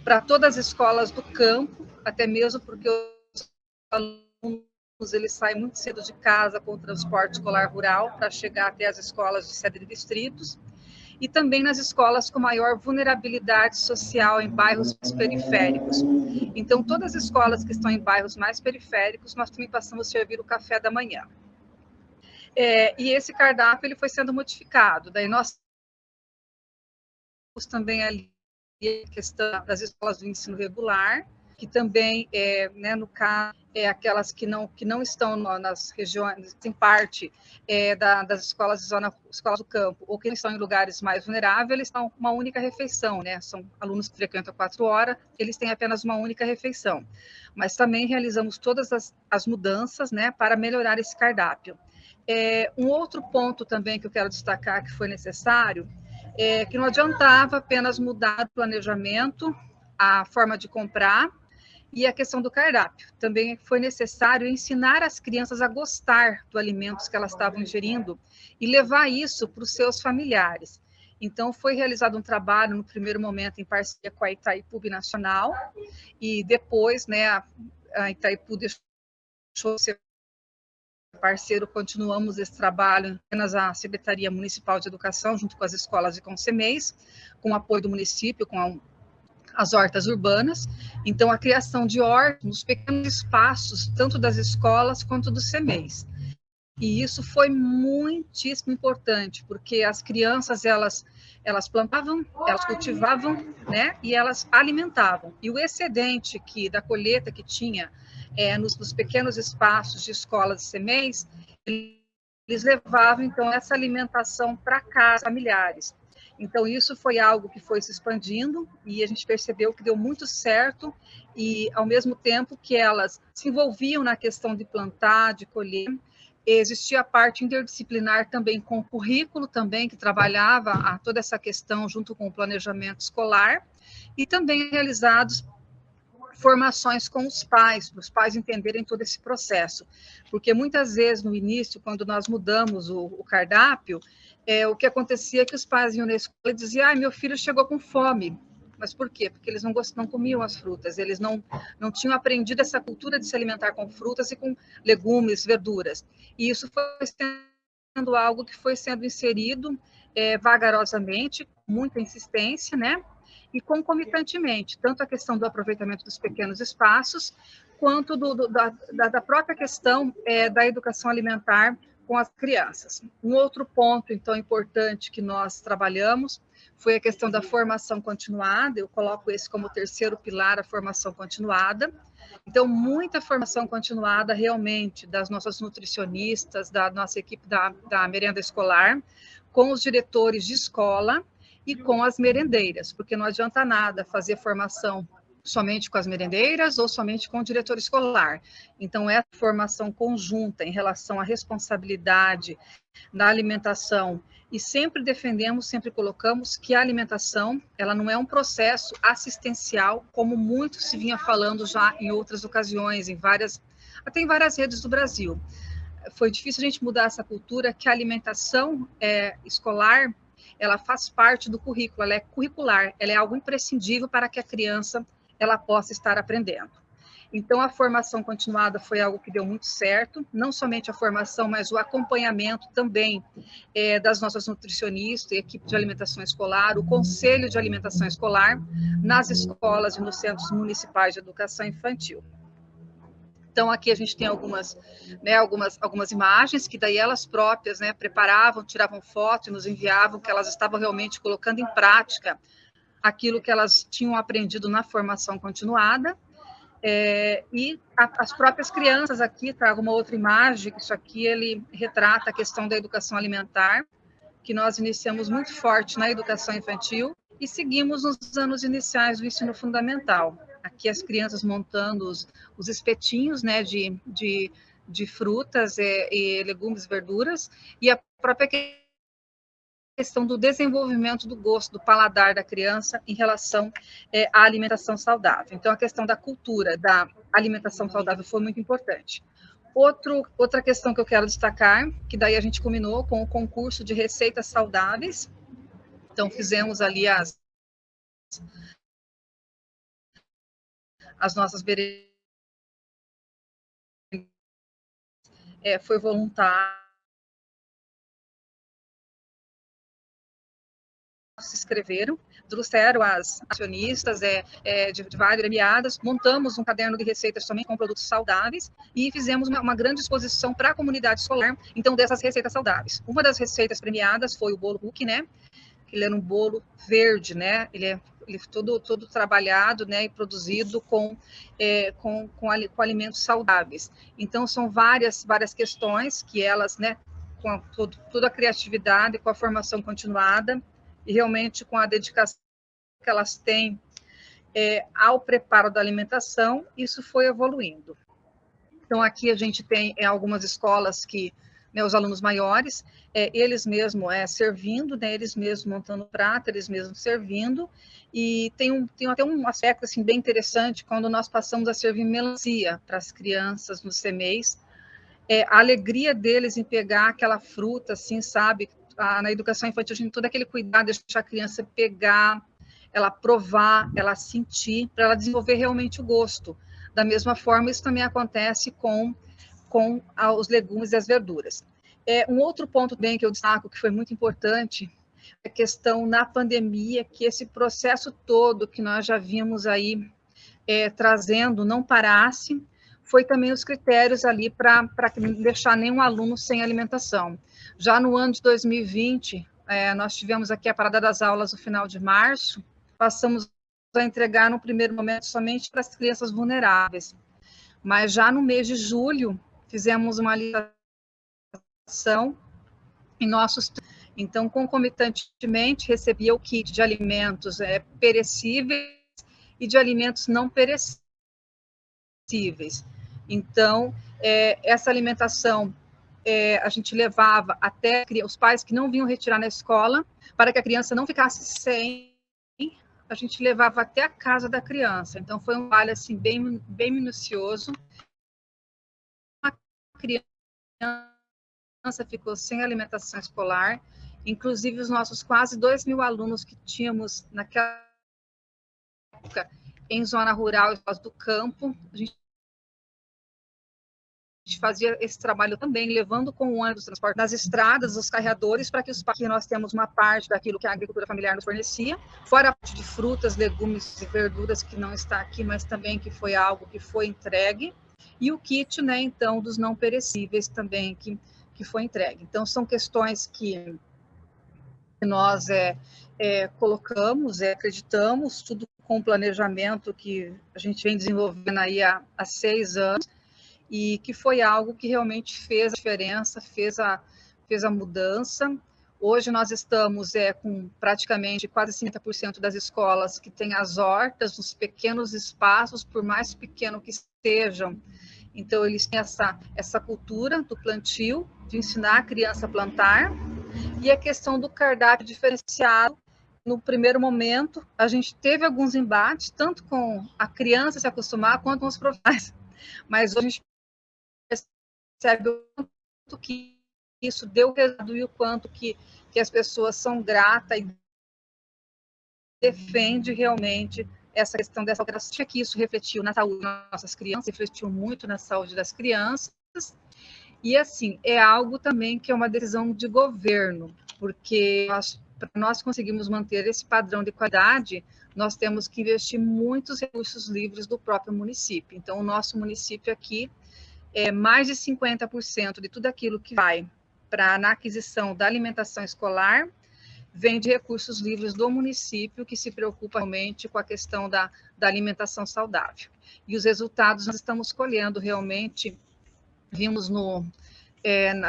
para todas as escolas do campo, até mesmo porque os alunos eles saem muito cedo de casa com o transporte escolar rural para chegar até as escolas de sede de distritos, e também nas escolas com maior vulnerabilidade social em bairros periféricos. Então, todas as escolas que estão em bairros mais periféricos, nós também passamos a servir o café da manhã. E esse cardápio ele foi sendo modificado. Daí nós temos também ali a questão das escolas do ensino regular, que também, né, no caso, aquelas que não estão nas regiões, em parte das escolas de zona, escolas do campo, ou que estão em lugares mais vulneráveis, eles estão com uma única refeição, né? São alunos que frequentam 4 horas, eles têm apenas uma única refeição. Mas também realizamos todas as mudanças, né, para melhorar esse cardápio. Um outro ponto também que eu quero destacar que foi necessário, que não adiantava apenas mudar o planejamento, a forma de comprar, e a questão do cardápio. Também foi necessário ensinar as crianças a gostar dos alimentos que elas estavam ingerindo e levar isso para os seus familiares. Então, foi realizado um trabalho, no primeiro momento, em parceria com a Itaipu Binacional, e depois, né, a Itaipu deixou de ser parceiro, continuamos esse trabalho, apenas a Secretaria Municipal de Educação, junto com as escolas e com os CMEs, com o apoio do município, com as hortas urbanas. Então, a criação de hortas nos pequenos espaços, tanto das escolas quanto dos CMEs. E isso foi muitíssimo importante, porque as crianças, elas plantavam, elas cultivavam, né, e elas alimentavam. E o excedente da colheita que tinha nos pequenos espaços de escolas e CMEs, eles levavam, então, essa alimentação para casa, familiares. Então, isso foi algo que foi se expandindo e a gente percebeu que deu muito certo e, ao mesmo tempo que elas se envolviam na questão de plantar, de colher, existia a parte interdisciplinar também com o currículo também, que trabalhava toda essa questão junto com o planejamento escolar, e também realizados formações com os pais, para os pais entenderem todo esse processo. Porque muitas vezes, no início, quando nós mudamos o cardápio, o que acontecia é que os pais iam na escola e diziam, meu filho chegou com fome. Mas por quê? Porque eles não comiam as frutas, eles não tinham aprendido essa cultura de se alimentar com frutas e com legumes, verduras. E isso foi sendo algo que foi sendo inserido vagarosamente, com muita insistência, né? E concomitantemente, tanto a questão do aproveitamento dos pequenos espaços, quanto da própria questão da educação alimentar com as crianças. Um outro ponto, então, importante que nós trabalhamos foi a questão da formação continuada, eu coloco esse como terceiro pilar, a formação continuada. Então, muita formação continuada realmente das nossas nutricionistas, da nossa equipe da merenda escolar, com os diretores de escola e com as merendeiras, porque não adianta nada fazer formação somente com as merendeiras ou somente com o diretor escolar. Então, é a formação conjunta em relação à responsabilidade da alimentação, e sempre defendemos, sempre colocamos que a alimentação, ela não é um processo assistencial, como muito se vinha falando já em outras ocasiões, até em várias redes do Brasil. Foi difícil a gente mudar essa cultura que a alimentação escolar, ela faz parte do currículo, ela é curricular, ela é algo imprescindível para que a criança ela possa estar aprendendo. Então, a formação continuada foi algo que deu muito certo, não somente a formação, mas o acompanhamento também das nossas nutricionistas, equipe de alimentação escolar, o Conselho de Alimentação Escolar, nas escolas e nos centros municipais de educação infantil. Então, aqui a gente tem algumas imagens que daí elas próprias preparavam, tiravam foto e nos enviavam, que elas estavam realmente colocando em prática aquilo que elas tinham aprendido na formação continuada. E as próprias crianças aqui, trago uma outra imagem, que isso aqui ele retrata a questão da educação alimentar, que nós iniciamos muito forte na educação infantil e seguimos nos anos iniciais do ensino fundamental. Aqui as crianças montando os espetinhos de frutas e legumes, verduras, e a própria questão do desenvolvimento do gosto, do paladar da criança em relação à alimentação saudável. Então, a questão da cultura da alimentação saudável foi muito importante. Outra questão que eu quero destacar, que daí a gente combinou com o concurso de receitas saudáveis. Então, fizemos ali as nossas berenjenas, foi voluntário, se inscreveram, trouxeram as acionistas de várias gremiadas, montamos um caderno de receitas somente com produtos saudáveis e fizemos uma grande exposição para a comunidade escolar, então, dessas receitas saudáveis. Uma das receitas premiadas foi o bolo Huck, ele era um bolo verde, ele é todo trabalhado, e produzido com alimentos saudáveis. Então, são várias questões que elas, com toda a criatividade, com a formação continuada, e realmente com a dedicação que elas têm ao preparo da alimentação, isso foi evoluindo. Então, aqui a gente tem algumas escolas que, os alunos maiores, eles mesmos servindo, eles mesmos montando prato, eles mesmos servindo, e tem até um aspecto assim, bem interessante, quando nós passamos a servir melancia para as crianças nos CMEs, a alegria deles em pegar aquela fruta, assim, sabe? Na educação infantil, a gente tem todo aquele cuidado de deixar a criança pegar, ela provar, ela sentir, para ela desenvolver realmente o gosto. Da mesma forma, isso também acontece com os legumes e as verduras. Um outro ponto bem que eu destaco, que foi muito importante, é a questão na pandemia, que esse processo todo que nós já vimos aí trazendo não parasse, foi também os critérios ali para não deixar nenhum aluno sem alimentação. Já no ano de 2020, nós tivemos aqui a parada das aulas no final de março, passamos a entregar no primeiro momento somente para as crianças vulneráveis, mas já no mês de julho, fizemos uma licitação em nossos... Então, concomitantemente, recebia o kit de alimentos perecíveis e de alimentos não perecíveis. Então, essa alimentação a gente levava até os pais que não vinham retirar na escola, para que a criança não ficasse sem, a gente levava até a casa da criança. Então, foi um trabalho assim, bem minucioso. A criança ficou sem alimentação escolar, inclusive os nossos quase 2.000 alunos que tínhamos naquela época em zona rural e do campo, a gente fazia esse trabalho também, levando com o ônibus transporte nas estradas, os carreadores, para que nós temos uma parte daquilo que a agricultura familiar nos fornecia, fora a parte de frutas, legumes e verduras, que não está aqui, mas também que foi algo que foi entregue, e o kit, né, então, dos não perecíveis também, que foi entregue. Então, são questões que nós colocamos, acreditamos, tudo com o planejamento que a gente vem desenvolvendo aí há 6 anos, e que foi algo que realmente fez a diferença, fez a mudança. Hoje nós estamos com praticamente quase 50% das escolas que têm as hortas, nos pequenos espaços, por mais pequeno que estejam. Então, eles têm essa cultura do plantio, de ensinar a criança a plantar, e a questão do cardápio diferenciado. No primeiro momento, a gente teve alguns embates, tanto com a criança se acostumar, quanto com os profissionais. Mas hoje a gente percebe o quanto que isso deu resultado e o quanto que as pessoas são gratas e defendem realmente essa questão dessa alteração, que isso refletiu na saúde das nossas crianças, refletiu muito na saúde das crianças. E, assim, é algo também que é uma decisão de governo, porque para nós conseguirmos manter esse padrão de qualidade, nós temos que investir muitos recursos livres do próprio município. Então, o nosso município aqui, mais de 50% de tudo aquilo que vai na aquisição da alimentação escolar vem de recursos livres do município, que se preocupa realmente com a questão da alimentação saudável. E os resultados nós estamos colhendo realmente, vimos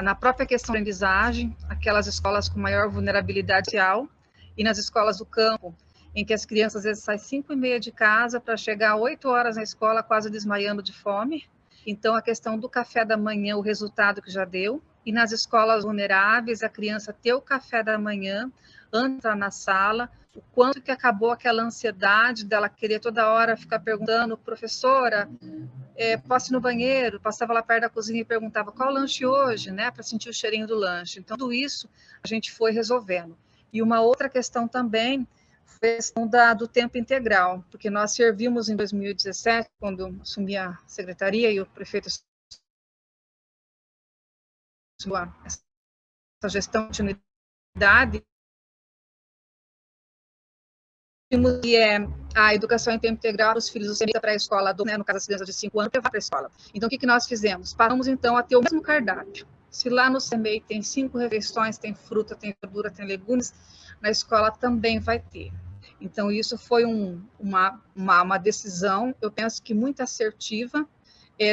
na própria questão da aprendizagem, aquelas escolas com maior vulnerabilidade social, e nas escolas do campo, em que as crianças às vezes saem 5h30 de casa para chegar 8 horas na escola quase desmaiando de fome. Então, a questão do café da manhã, o resultado que já deu, e nas escolas vulneráveis, a criança ter o café da manhã, entrar na sala, o quanto que acabou aquela ansiedade dela querer toda hora ficar perguntando, professora, posso ir no banheiro? Passava lá perto da cozinha e perguntava qual o lanche hoje, né, para sentir o cheirinho do lanche. Então, tudo isso a gente foi resolvendo. E uma outra questão também foi a questão do tempo integral, porque nós servimos em 2017, quando assumi a secretaria e o prefeito essa gestão de continuidade, que a educação em tempo integral os filhos do para a escola, no caso das crianças de 5 anos, levar para a escola. Então, o que nós fizemos? Passamos, então, a ter o mesmo cardápio. Se lá no CEMEI tem 5 refeições, tem fruta, tem verdura, tem legumes, na escola também vai ter. Então, isso foi uma decisão, eu penso que muito assertiva,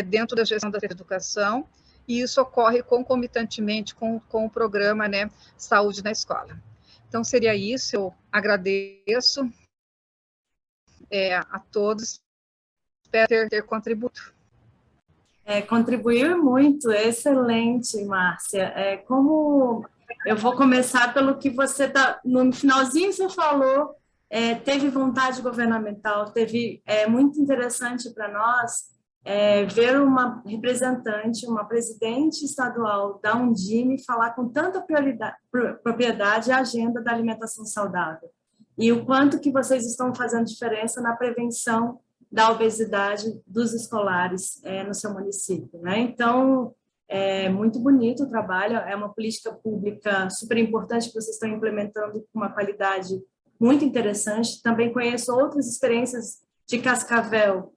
dentro da gestão da educação, e isso ocorre concomitantemente com o programa, né, Saúde na Escola. Então, seria isso, eu agradeço a todos, espero ter contribuído. Contribuiu muito, excelente, Márcia. Como eu vou começar pelo que você no finalzinho você falou, teve vontade governamental, muito interessante para nós ver uma representante, uma presidente estadual da Undime falar com tanta propriedade a agenda da alimentação saudável e o quanto que vocês estão fazendo diferença na prevenção da obesidade dos escolares no seu município, né? Então, é muito bonito o trabalho, é uma política pública super importante que vocês estão implementando com uma qualidade muito interessante. Também conheço outras experiências de Cascavel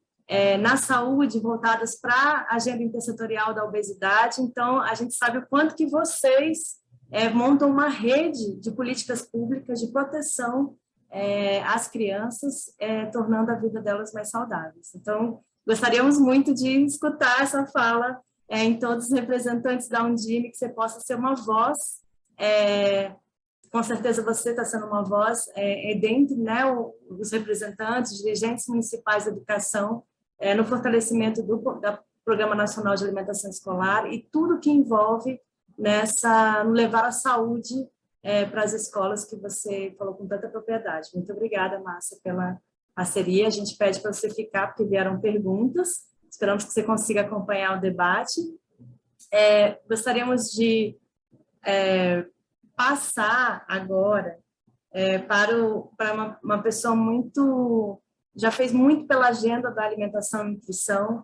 na saúde voltadas para a agenda intersetorial da obesidade. Então, a gente sabe o quanto que vocês montam uma rede de políticas públicas de proteção às crianças, tornando a vida delas mais saudáveis. Então, gostaríamos muito de escutar essa fala em todos os representantes da Undime, que você possa ser uma voz. Com certeza você está sendo uma voz dentre, né, os representantes, dirigentes municipais de educação, no fortalecimento do Programa Nacional de Alimentação Escolar e tudo que envolve no levar a saúde para as escolas que você falou com tanta propriedade. Muito obrigada, Márcia, pela parceria. A gente pede para você ficar, porque vieram perguntas. Esperamos que você consiga acompanhar o debate. Gostaríamos de passar agora para uma pessoa já fez muito pela agenda da alimentação e nutrição,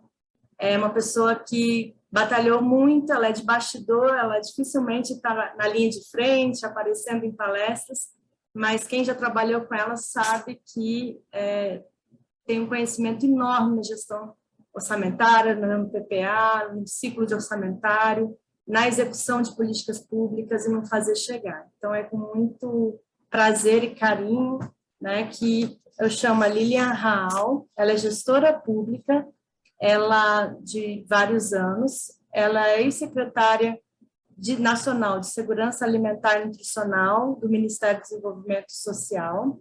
é uma pessoa que batalhou muito, ela é de bastidor, ela dificilmente está na linha de frente, aparecendo em palestras, mas quem já trabalhou com ela sabe que tem um conhecimento enorme na gestão orçamentária, no PPA, no ciclo de orçamentário, na execução de políticas públicas e no fazer chegar. Então, é com muito prazer e carinho, né, que eu chamo a Lilian Raal. Ela é gestora pública, ela de vários anos, ela é ex-secretária nacional de Segurança Alimentar e Nutricional do Ministério do Desenvolvimento Social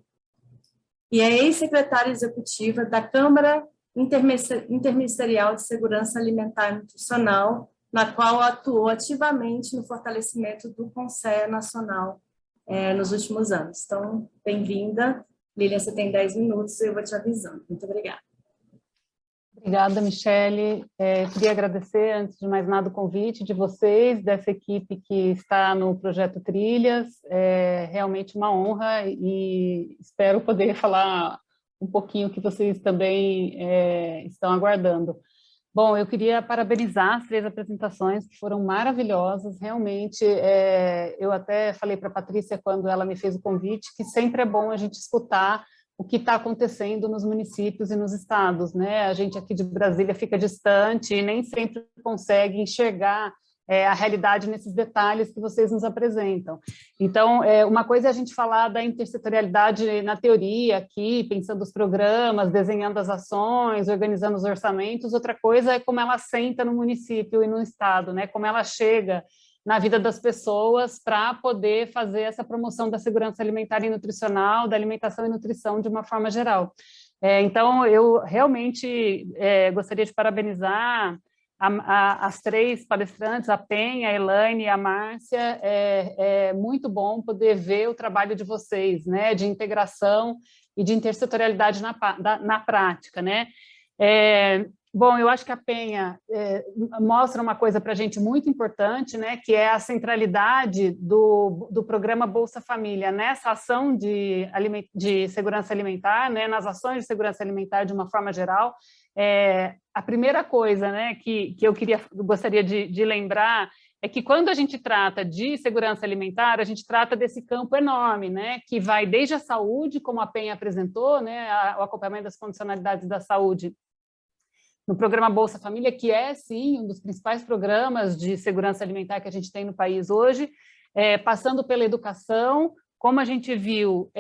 e é ex-secretária executiva da Câmara Interministerial de Segurança Alimentar e Nutricional, na qual atuou ativamente no fortalecimento do Conselho Nacional nos últimos anos. Então, bem-vinda. Lilian, você tem 10 minutos e eu vou te avisando. Muito obrigada. Obrigada, Michele. Queria agradecer, antes de mais nada, o convite de vocês, dessa equipe que está no Projeto Trilhas. É realmente uma honra e espero poder falar um pouquinho que vocês também estão aguardando. Bom, eu queria parabenizar as 3 apresentações, que foram maravilhosas, realmente. Eu até falei para a Patrícia, quando ela me fez o convite, que sempre é bom a gente escutar o que está acontecendo nos municípios e nos estados, né? A gente aqui de Brasília fica distante e nem sempre consegue enxergar a realidade nesses detalhes que vocês nos apresentam. Então, uma coisa é a gente falar da intersetorialidade na teoria aqui, pensando os programas, desenhando as ações, organizando os orçamentos, outra coisa é como ela assenta no município e no estado, né? Como ela chega na vida das pessoas para poder fazer essa promoção da segurança alimentar e nutricional, da alimentação e nutrição de uma forma geral. Então, eu realmente gostaria de parabenizar as 3 palestrantes, a Penha, a Elaine e a Márcia. É muito bom poder ver o trabalho de vocês, né, de integração e de intersetorialidade na prática, né? Bom, eu acho que a Penha mostra uma coisa para a gente muito importante, né, que é a centralidade do programa Bolsa Família nessa ação de segurança alimentar, né, nas ações de segurança alimentar de uma forma geral. A primeira coisa, né, que eu gostaria de lembrar é que quando a gente trata de segurança alimentar, a gente trata desse campo enorme, né, que vai desde a saúde, como a Penha apresentou, né, o acompanhamento das condicionalidades da saúde, no programa Bolsa Família, que é, sim, um dos principais programas de segurança alimentar que a gente tem no país hoje, passando pela educação, como a gente viu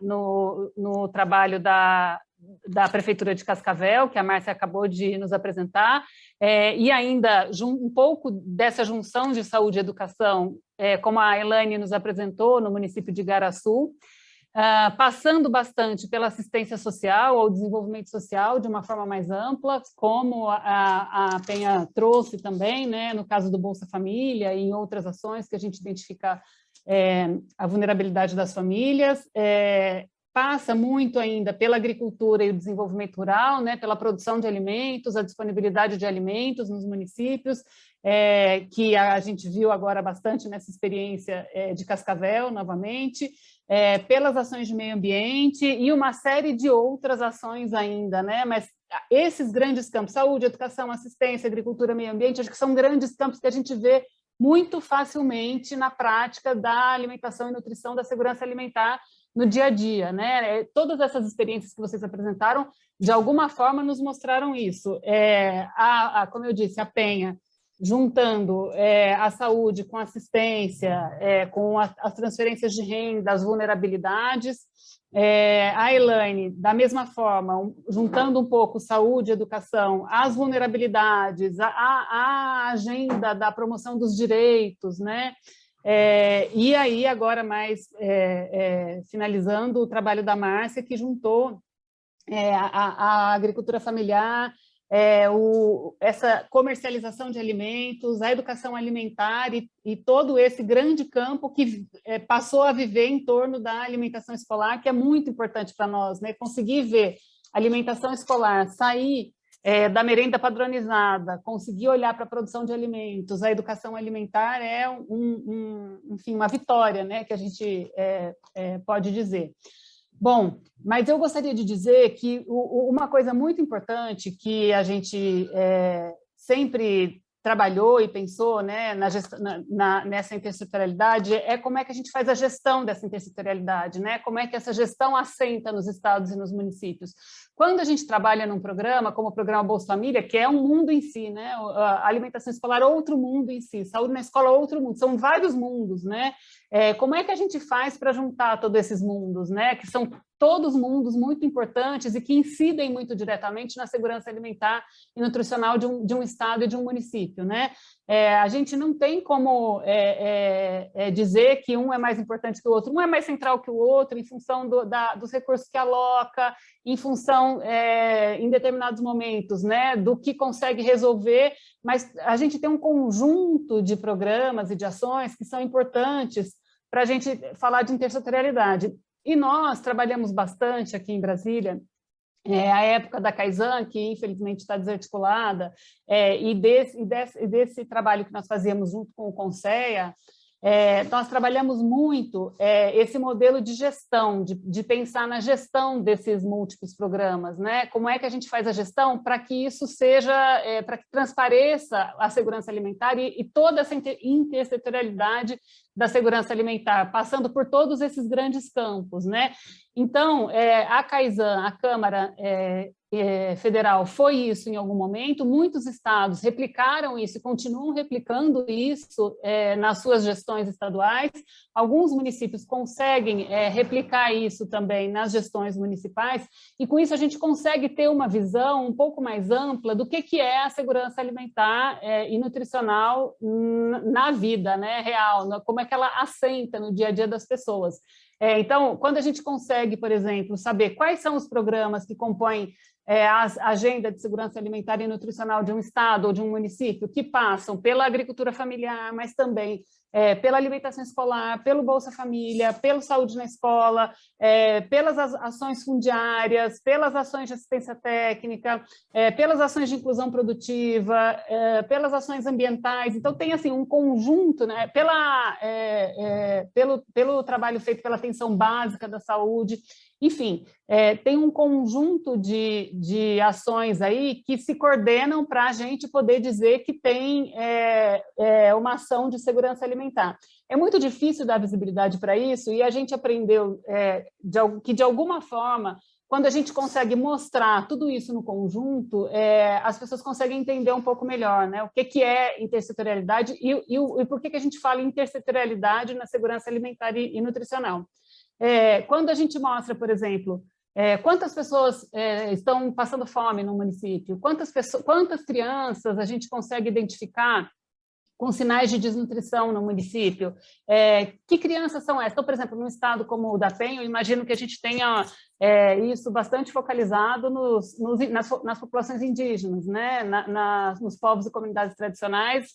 no trabalho da Prefeitura de Cascavel, que a Márcia acabou de nos apresentar, e ainda um pouco dessa junção de saúde e educação, como a Elaine nos apresentou no município de Igaraçu, passando bastante pela assistência social ou desenvolvimento social de uma forma mais ampla, como a Penha trouxe também, né, no caso do Bolsa Família e em outras ações que a gente identifica a vulnerabilidade das famílias, passa muito ainda pela agricultura e o desenvolvimento rural, né, pela produção de alimentos, a disponibilidade de alimentos nos municípios, que a gente viu agora bastante nessa experiência de Cascavel, novamente, pelas ações de meio ambiente e uma série de outras ações ainda, né? Mas esses grandes campos, saúde, educação, assistência, agricultura, meio ambiente, acho que são grandes campos que a gente vê muito facilmente na prática da alimentação e nutrição, da segurança alimentar no dia a dia, né? Todas essas experiências que vocês apresentaram, de alguma forma, nos mostraram isso. Como eu disse, a Penha, juntando a saúde com a assistência, com as transferências de renda, as vulnerabilidades. A Elaine, da mesma forma, juntando um pouco saúde, educação, as vulnerabilidades, a agenda da promoção dos direitos, né? E aí, agora mais finalizando o trabalho da Márcia, que juntou a agricultura familiar, essa comercialização de alimentos, a educação alimentar e todo esse grande campo que passou a viver em torno da alimentação escolar, que é muito importante para nós, né? Conseguir ver a alimentação escolar sair da merenda padronizada, conseguir olhar para a produção de alimentos, a educação alimentar é enfim, uma vitória, né, que a gente pode dizer. Bom, mas eu gostaria de dizer que uma coisa muito importante que a gente sempre trabalhou e pensou, né, nessa intersetorialidade é como é que a gente faz a gestão dessa intersetorialidade, né? Como é que essa gestão assenta nos estados e nos municípios. Quando a gente trabalha num programa, como o programa Bolsa Família, que é um mundo em si, né? A alimentação escolar é outro mundo em si, saúde na escola é outro mundo, são vários mundos, né? Como é que a gente faz para juntar todos esses mundos, né? Que são todos mundos muito importantes e que incidem muito diretamente na segurança alimentar e nutricional de um estado e de um município, né? A gente não tem como dizer que um é mais importante que o outro, um é mais central que o outro em função dos recursos que aloca, em função, em determinados momentos, né, do que consegue resolver, mas a gente tem um conjunto de programas e de ações que são importantes para a gente falar de intersetorialidade. E nós trabalhamos bastante aqui em Brasília, a época da Kaizen, que infelizmente está desarticulada, e desse trabalho que nós fazíamos junto com o Conceia, nós trabalhamos muito esse modelo de gestão, de pensar na gestão desses múltiplos programas, né? Como é que a gente faz a gestão para que isso seja, para que transpareça a segurança alimentar e toda essa intersetorialidade da segurança alimentar, passando por todos esses grandes campos, né? Então, a Kaizen, a Câmara Federal, foi isso em algum momento, muitos estados replicaram isso e continuam replicando isso nas suas gestões estaduais, alguns municípios conseguem replicar isso também nas gestões municipais, e com isso a gente consegue ter uma visão um pouco mais ampla do que é a segurança alimentar e nutricional na vida, né, real, como é que ela assenta no dia a dia das pessoas. Então, quando a gente consegue, por exemplo, saber quais são os programas que compõem a agenda de segurança alimentar e nutricional de um estado ou de um município, que passam pela agricultura familiar, mas também pela alimentação escolar, pelo Bolsa Família, pelo Saúde na Escola, pelas ações fundiárias, pelas ações de assistência técnica, pelas ações de inclusão produtiva, pelas ações ambientais. Então, tem assim, um conjunto, né, pelo trabalho feito pela atenção básica da saúde. Enfim, tem um conjunto de ações aí que se coordenam para a gente poder dizer que tem uma ação de segurança alimentar. É muito difícil dar visibilidade para isso e a gente aprendeu que, de alguma forma, quando a gente consegue mostrar tudo isso no conjunto, as pessoas conseguem entender um pouco melhor, né, o que é intersetorialidade e por que a gente fala em intersetorialidade na segurança alimentar e nutricional. Quando a gente mostra, por exemplo, quantas pessoas estão passando fome no município, quantas crianças a gente consegue identificar com sinais de desnutrição no município, que crianças são essas? Então, por exemplo, num estado como o da Penha, eu imagino que a gente tenha isso bastante focalizado nas populações indígenas, né? Nos povos e comunidades tradicionais,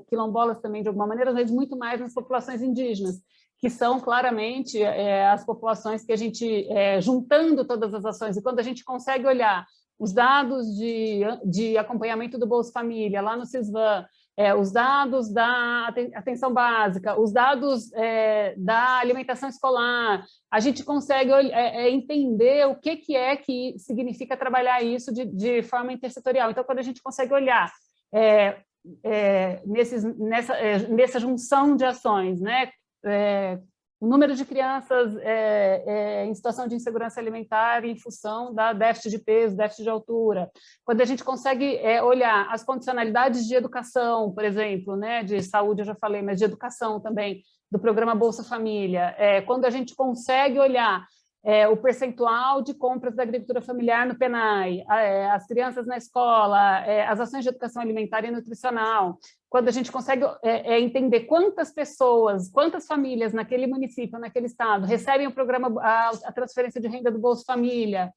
quilombolas também de alguma maneira, mas muito mais nas populações indígenas, que são claramente as populações que a gente, juntando todas as ações, e quando a gente consegue olhar os dados de acompanhamento do Bolsa Família, lá no Cisvan, os dados da atenção básica, os dados da alimentação escolar, a gente consegue entender o que significa trabalhar isso de forma intersetorial. Então, quando a gente consegue olhar nessa junção de ações, né, o número de crianças em situação de insegurança alimentar em função da déficit de peso, déficit de altura. Quando a gente consegue olhar as condicionalidades de educação, por exemplo, né, de saúde eu já falei, mas de educação também, do programa Bolsa Família, quando a gente consegue olhar o percentual de compras da agricultura familiar no PENAI, as crianças na escola, as ações de educação alimentar e nutricional, quando a gente consegue entender quantas pessoas, quantas famílias naquele município, naquele estado, recebem o programa, a transferência de renda do Bolsa Família,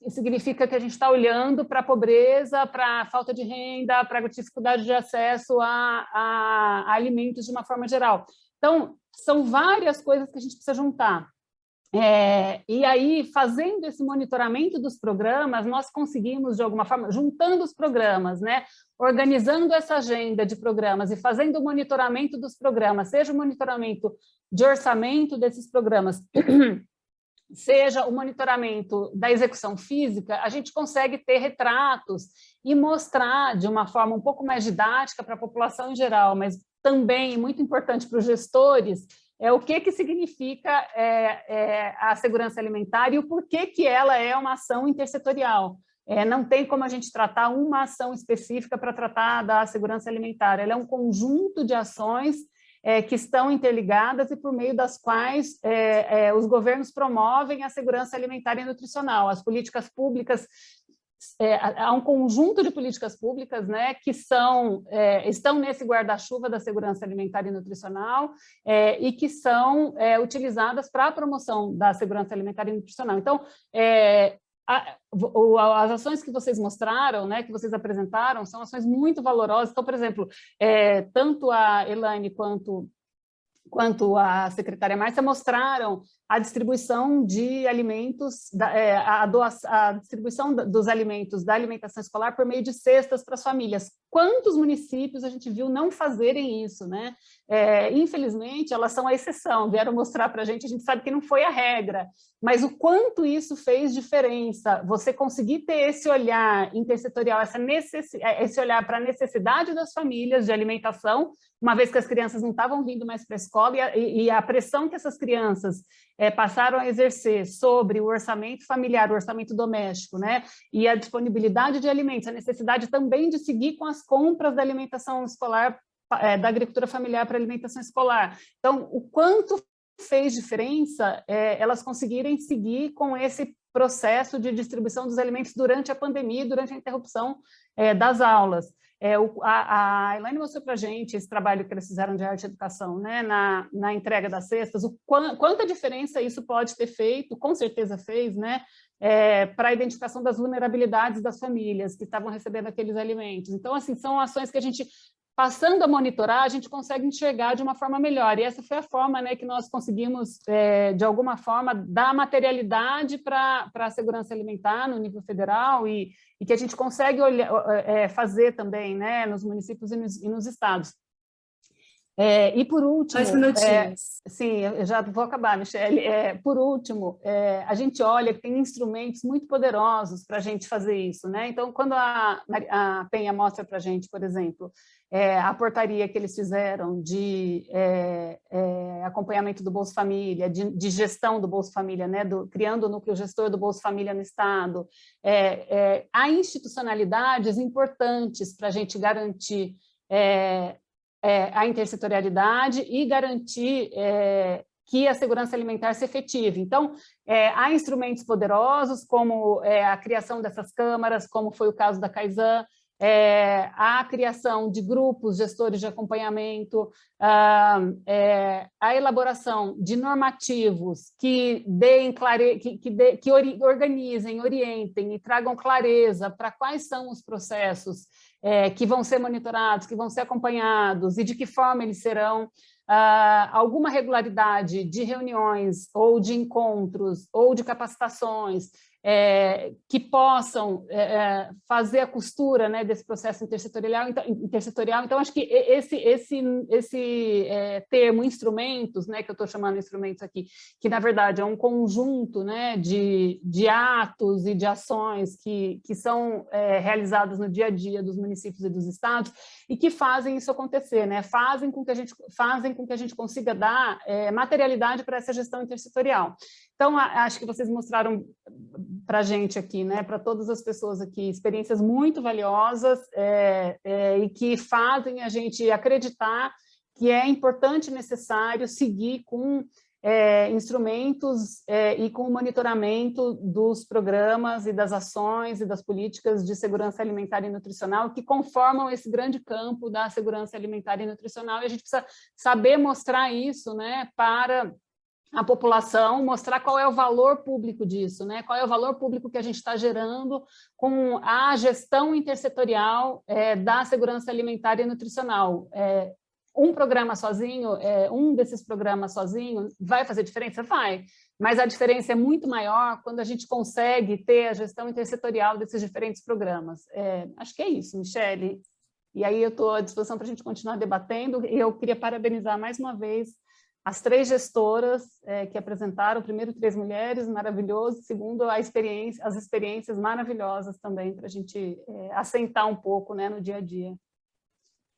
significa que a gente está olhando para a pobreza, para a falta de renda, para a dificuldade de acesso a alimentos de uma forma geral. Então, são várias coisas que a gente precisa juntar. E aí, fazendo esse monitoramento dos programas, nós conseguimos, de alguma forma, juntando os programas, né, organizando essa agenda de programas e fazendo o monitoramento dos programas, seja o monitoramento de orçamento desses programas, seja o monitoramento da execução física, a gente consegue ter retratos e mostrar de uma forma um pouco mais didática para a população em geral, mas também muito importante para os gestores, o que significa a segurança alimentar e o porquê que ela é uma ação intersetorial. Não tem como a gente tratar uma ação específica para tratar da segurança alimentar, ela é um conjunto de ações que estão interligadas e por meio das quais os governos promovem a segurança alimentar e nutricional. As políticas públicas, há um conjunto de políticas públicas, né, que estão nesse guarda-chuva da segurança alimentar e nutricional e que são utilizadas para a promoção da segurança alimentar e nutricional. Então, as ações que vocês mostraram, né, que vocês apresentaram, são ações muito valorosas. Então, por exemplo, tanto a Elaine quanto a secretária Márcia mostraram a distribuição de alimentos, a distribuição dos alimentos da alimentação escolar por meio de cestas para as famílias. Quantos municípios a gente viu não fazerem isso, né? Infelizmente, elas são a exceção, vieram mostrar para a gente sabe que não foi a regra, mas o quanto isso fez diferença, você conseguir ter esse olhar intersetorial, esse olhar para a necessidade das famílias de alimentação, uma vez que as crianças não estavam vindo mais para a escola, e a pressão que essas crianças passaram a exercer sobre o orçamento familiar, o orçamento doméstico, né, e a disponibilidade de alimentos, a necessidade também de seguir com as compras da alimentação escolar, da agricultura familiar para a alimentação escolar. Então, o quanto fez diferença elas conseguirem seguir com esse processo de distribuição dos alimentos durante a pandemia, durante a interrupção das aulas. A Elaine mostrou para a gente esse trabalho que eles fizeram de arte e educação, né, na entrega das cestas, quanta diferença isso pode ter feito, com certeza fez, né, para a identificação das vulnerabilidades das famílias que estavam recebendo aqueles alimentos. Então, assim, são ações que a gente, passando a monitorar, a gente consegue enxergar de uma forma melhor, e essa foi a forma, né, que nós conseguimos, de alguma forma, dar materialidade para a segurança alimentar no nível federal e que a gente consegue fazer também, né, nos municípios e nos estados. E por último... 2 minutinhos. Sim, eu já vou acabar, Michele. Por último, a gente olha que tem instrumentos muito poderosos para a gente fazer isso, né? Então, quando a Penha mostra para a gente, por exemplo, a portaria que eles fizeram de acompanhamento do Bolsa Família, de gestão do Bolsa Família, né, criando o núcleo gestor do Bolsa Família no Estado, há institucionalidades importantes para a gente garantir a intersetorialidade e garantir que a segurança alimentar se efetive. Então, há instrumentos poderosos, como a criação dessas câmaras, como foi o caso da Kaizen, a criação de grupos gestores de acompanhamento, a elaboração de normativos que organizem, orientem e tragam clareza para quais são os processos que vão ser monitorados, que vão ser acompanhados e de que forma eles serão, alguma regularidade de reuniões ou de encontros ou de capacitações que possam fazer a costura, né, desse processo intersetorial. Então, acho que esse termo instrumentos, né, que eu estou chamando instrumentos aqui, que na verdade é um conjunto, né, de atos e de ações que são realizados no dia a dia dos municípios e dos estados e que fazem isso acontecer, né, fazem com que a gente consiga dar materialidade para essa gestão intersetorial. Então, acho que vocês mostraram para a gente aqui, né, para todas as pessoas aqui, experiências muito valiosas e que fazem a gente acreditar que é importante e necessário seguir com instrumentos e com o monitoramento dos programas e das ações e das políticas de segurança alimentar e nutricional que conformam esse grande campo da segurança alimentar e nutricional, e a gente precisa saber mostrar isso, né, para a população, mostrar qual é o valor público disso, né? Qual é o valor público que a gente está gerando com a gestão intersetorial da segurança alimentar e nutricional. Um programa sozinho, um desses programas sozinho, vai fazer diferença? Vai, mas a diferença é muito maior quando a gente consegue ter a gestão intersetorial desses diferentes programas. Acho que é isso, Michele. E aí eu estou à disposição para a gente continuar debatendo, e eu queria parabenizar mais uma vez as 3 gestoras que apresentaram, primeiro 3 mulheres, maravilhoso, segundo as experiências maravilhosas também, para a gente assentar um pouco, né, no dia a dia.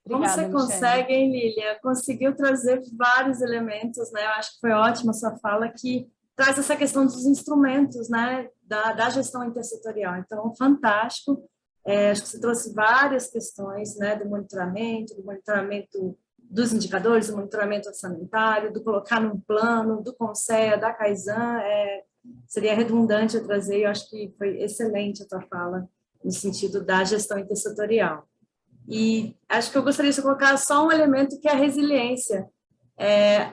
Obrigada, Como você Michele. consegue, hein, Lília? Conseguiu trazer vários elementos, né? Eu acho que foi ótima a sua fala, que traz essa questão dos instrumentos, né, da gestão intersetorial. Então, fantástico. Acho que você trouxe várias questões, né, do monitoramento dos indicadores, do monitoramento orçamentário, do colocar num plano, do CONSEA, da Kaizen. Seria redundante eu trazer, eu acho que foi excelente a tua fala, no sentido da gestão intersetorial. E acho que eu gostaria de colocar só um elemento que é a resiliência.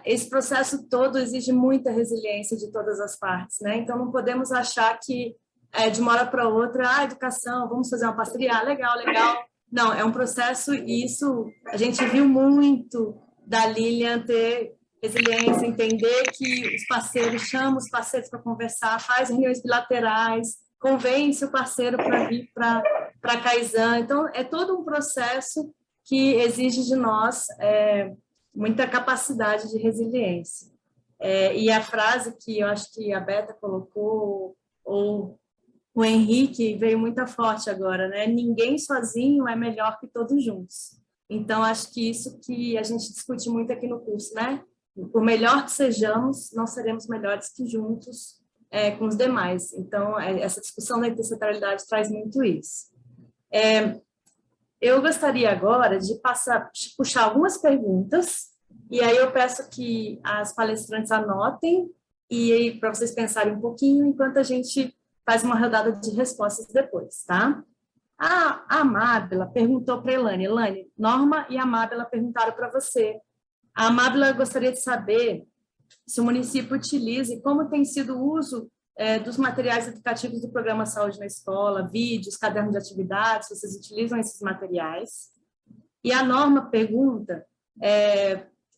Esse processo todo exige muita resiliência de todas as partes, né? Então, não podemos achar que de uma hora para outra, educação, vamos fazer uma parceria, legal. Não, é um processo, e isso a gente viu muito da Lilian ter resiliência, entender que os parceiros, chama os parceiros para conversar, faz reuniões bilaterais, convence o parceiro para vir para a Kaizen. Então, é todo um processo que exige de nós muita capacidade de resiliência. E a frase que eu acho que a Beta colocou, ou o Henrique, veio muito forte agora, né? Ninguém sozinho é melhor que todos juntos. Então, acho que isso que a gente discute muito aqui no curso, né? Por melhor que sejamos, não seremos melhores que juntos com os demais. Então, essa discussão da intersetorialidade traz muito isso. Eu gostaria agora de puxar algumas perguntas, e aí eu peço que as palestrantes anotem, e aí para vocês pensarem um pouquinho, enquanto a gente faz uma rodada de respostas depois, tá? A Amábila perguntou para a Elane. Elane, Norma e a Amábila perguntaram para você. A Amábila gostaria de saber se o município utiliza e como tem sido o uso dos materiais educativos do Programa Saúde na Escola, vídeos, cadernos de atividades, vocês utilizam esses materiais? E a Norma pergunta,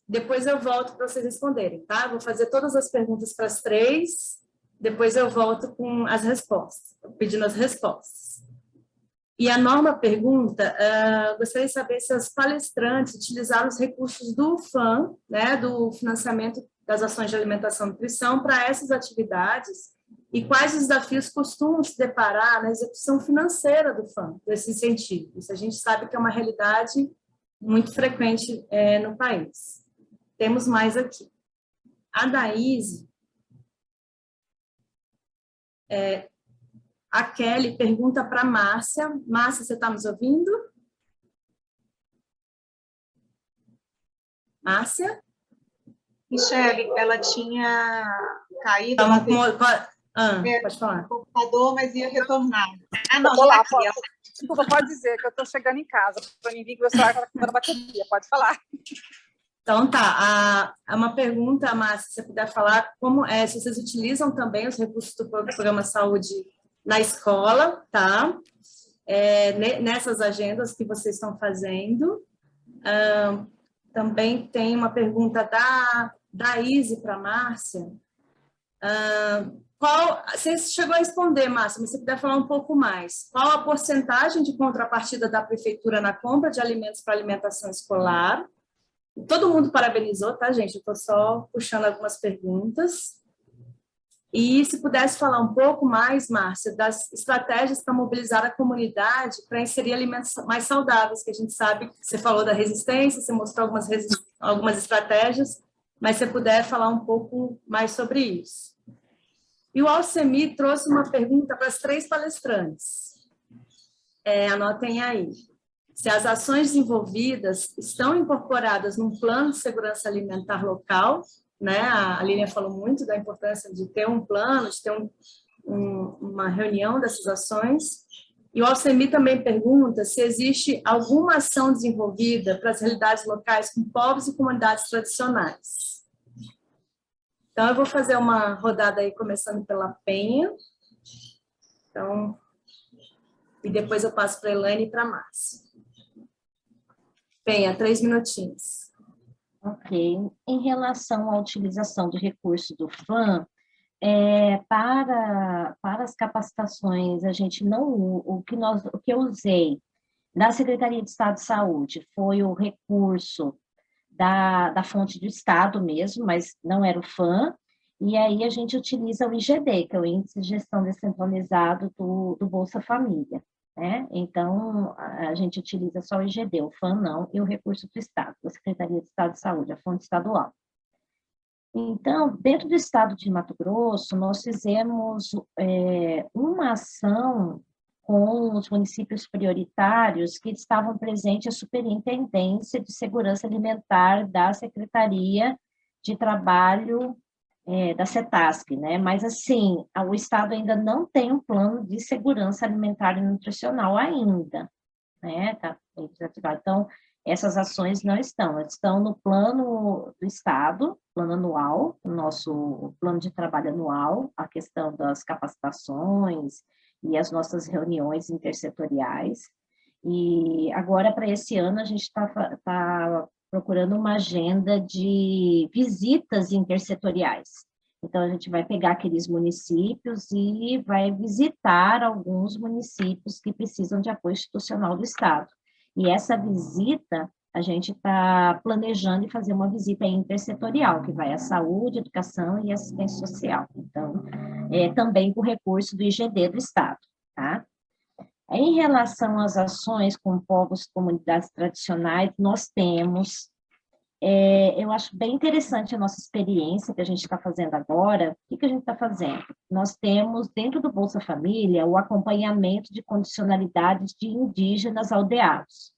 depois eu volto para vocês responderem, tá? Vou fazer todas as perguntas para as 3, depois eu volto com as respostas, pedindo as respostas. E a Norma pergunta, gostaria de saber se as palestrantes utilizaram os recursos do FAM, né, do financiamento das ações de alimentação e nutrição, para essas atividades, e quais os desafios costumam se deparar na execução financeira do FAM, desse incentivo. Isso a gente sabe que é uma realidade muito frequente no país. Temos mais aqui. A Daíse, a Kelly pergunta para a Márcia. Márcia, você está nos ouvindo? Márcia? Michele, ela tinha caído. Pode falar. No computador, mas ia retornar. Não, lá, desculpa, pode dizer que eu estou chegando em casa, para mim vir que o celular está ficando bateria, pode falar. Então, tá. Uma pergunta, Márcia, se você puder falar, se vocês utilizam também os recursos do Programa Saúde na escola, tá? Nessas agendas que vocês estão fazendo. Também tem uma pergunta da Izzy para a Márcia. Você chegou a responder, Márcia, mas se puder falar um pouco mais. Qual a porcentagem de contrapartida da prefeitura na compra de alimentos para alimentação escolar? Todo mundo parabenizou, tá, gente? Eu estou só puxando algumas perguntas. E se pudesse falar um pouco mais, Márcia, das estratégias para mobilizar a comunidade para inserir alimentos mais saudáveis, que a gente sabe que você falou da resistência, você mostrou algumas estratégias, mas se você puder falar um pouco mais sobre isso. E o Alcemir trouxe uma pergunta para as 3 palestrantes. Anotem aí. Se as ações desenvolvidas estão incorporadas num plano de segurança alimentar local, né? A Lilian falou muito da importância de ter um plano, de ter uma reunião dessas ações. E o Alcemir também pergunta se existe alguma ação desenvolvida para as realidades locais com povos e comunidades tradicionais. Então, eu vou fazer uma rodada aí, começando pela Penha. Então, e depois eu passo para a Elaine e para a Márcia. Penha, 3 minutinhos. Ok. Em relação à utilização do recurso do FAM, para as capacitações, a gente não, o que eu usei da Secretaria de Estado de Saúde foi o recurso da fonte do Estado mesmo, mas não era o FAM, e aí a gente utiliza o IGD, que é o Índice de Gestão Descentralizado do Bolsa Família, né? Então, a gente utiliza só o IGD, o FAM não, e o recurso do Estado, da Secretaria de Estado de Saúde, a fonte estadual. Então, dentro do Estado de Mato Grosso, nós fizemos uma ação com os municípios prioritários que estavam presentes a Superintendência de Segurança Alimentar da Secretaria de Trabalho da CETASC, né? Mas, assim, o Estado ainda não tem um plano de segurança alimentar e nutricional ainda, né? Então, essas ações não estão no plano do Estado, plano anual, o nosso plano de trabalho anual, a questão das capacitações e as nossas reuniões intersetoriais. E agora, para esse ano, a gente está procurando uma agenda de visitas intersetoriais. Então, a gente vai pegar aqueles municípios e vai visitar alguns municípios que precisam de apoio institucional do Estado. E essa visita, a gente está planejando fazer uma visita intersetorial, que vai à saúde, educação e assistência social. Então, também com recurso do IGD do Estado, tá? Em relação às ações com povos e comunidades tradicionais, nós temos, eu acho bem interessante a nossa experiência que a gente está fazendo agora. O que a gente está fazendo? Nós temos, dentro do Bolsa Família, o acompanhamento de condicionalidades de indígenas aldeados.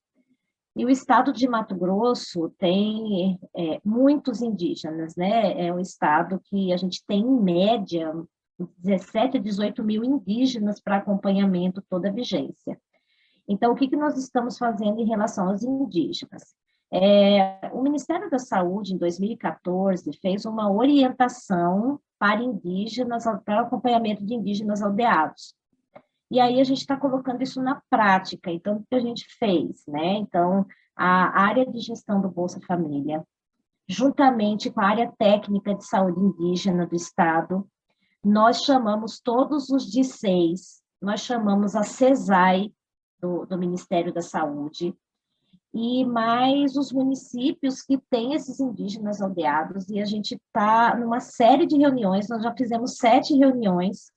E o estado de Mato Grosso tem muitos indígenas, né? É um estado que a gente tem, em média, 17 a 18 mil indígenas para acompanhamento toda a vigência. Então, o que nós estamos fazendo em relação aos indígenas? O Ministério da Saúde, em 2014, fez uma orientação para indígenas, para o acompanhamento de indígenas aldeados. E aí a gente está colocando isso na prática. Então, o que a gente fez, né? Então, a área de gestão do Bolsa Família, juntamente com a área técnica de saúde indígena do Estado, nós chamamos todos os DICEIs, nós chamamos a CESAI do Ministério da Saúde, e mais os municípios que têm esses indígenas aldeados, e a gente está numa série de reuniões, nós já fizemos 7 reuniões,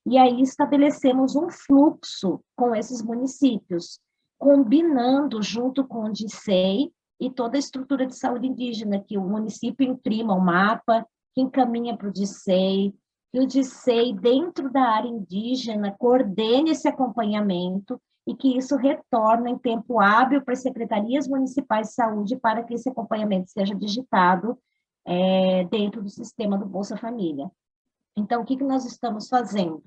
e aí estabelecemos um fluxo com esses municípios, combinando junto com o DICEI e toda a estrutura de saúde indígena, que o município imprima o mapa, que encaminha para o DICEI, que o DICEI, dentro da área indígena, coordene esse acompanhamento e que isso retorne em tempo hábil para as secretarias municipais de saúde para que esse acompanhamento seja digitado dentro do sistema do Bolsa Família. Então, o que nós estamos fazendo?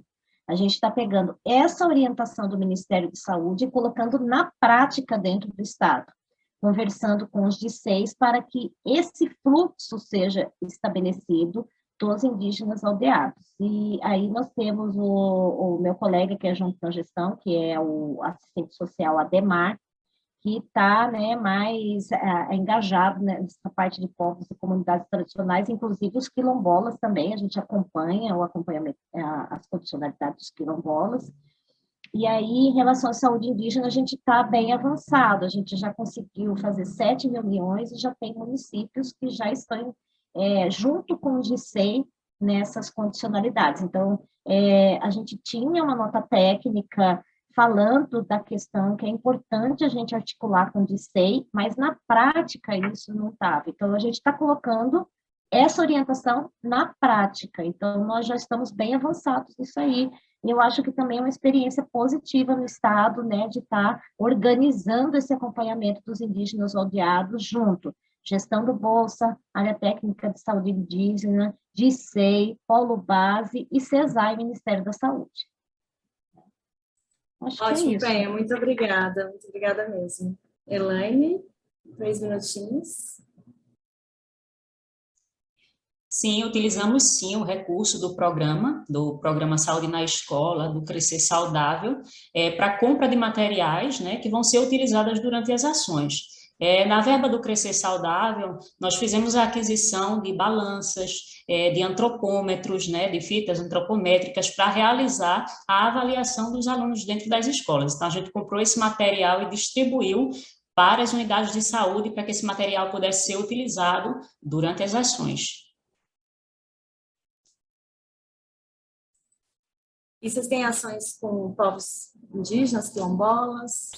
A gente está pegando essa orientação do Ministério de Saúde e colocando na prática dentro do Estado, conversando com os DICEIs para que esse fluxo seja estabelecido dos indígenas aldeados. E aí nós temos o meu colega, que é junto com a gestão, que é o assistente social Ademar, que está, né, mais engajado nessa parte de povos e comunidades tradicionais, inclusive os quilombolas também, a gente acompanha o acompanhamento, as condicionalidades dos quilombolas. E aí, em relação à saúde indígena, a gente está bem avançado, a gente já conseguiu fazer 7 reuniões e já tem municípios que já estão junto com o DICEI nessas condicionalidades. Então, a gente tinha uma nota técnica falando da questão que é importante a gente articular com o DICEI, mas na prática isso não estava. Então, a gente está colocando essa orientação na prática. Então, nós já estamos bem avançados nisso aí. E eu acho que também é uma experiência positiva no Estado, né, de estar organizando esse acompanhamento dos indígenas aldeados junto. Gestão do Bolsa, área técnica de saúde indígena, DICEI, Polo Base e CESAI, Ministério da Saúde. Acho Ótimo, que é isso. Penha, muito obrigada mesmo. Elaine, 3 minutinhos. Sim, utilizamos sim o recurso do Programa Saúde na Escola, do Crescer Saudável, para compra de materiais, né, que vão ser utilizados durante as ações. Na verba do Crescer Saudável, nós fizemos a aquisição de balanças, de antropômetros, né, de fitas antropométricas, para realizar a avaliação dos alunos dentro das escolas. Então, a gente comprou esse material e distribuiu para as unidades de saúde, para que esse material pudesse ser utilizado durante as ações. E vocês têm ações com povos indígenas, quilombolas?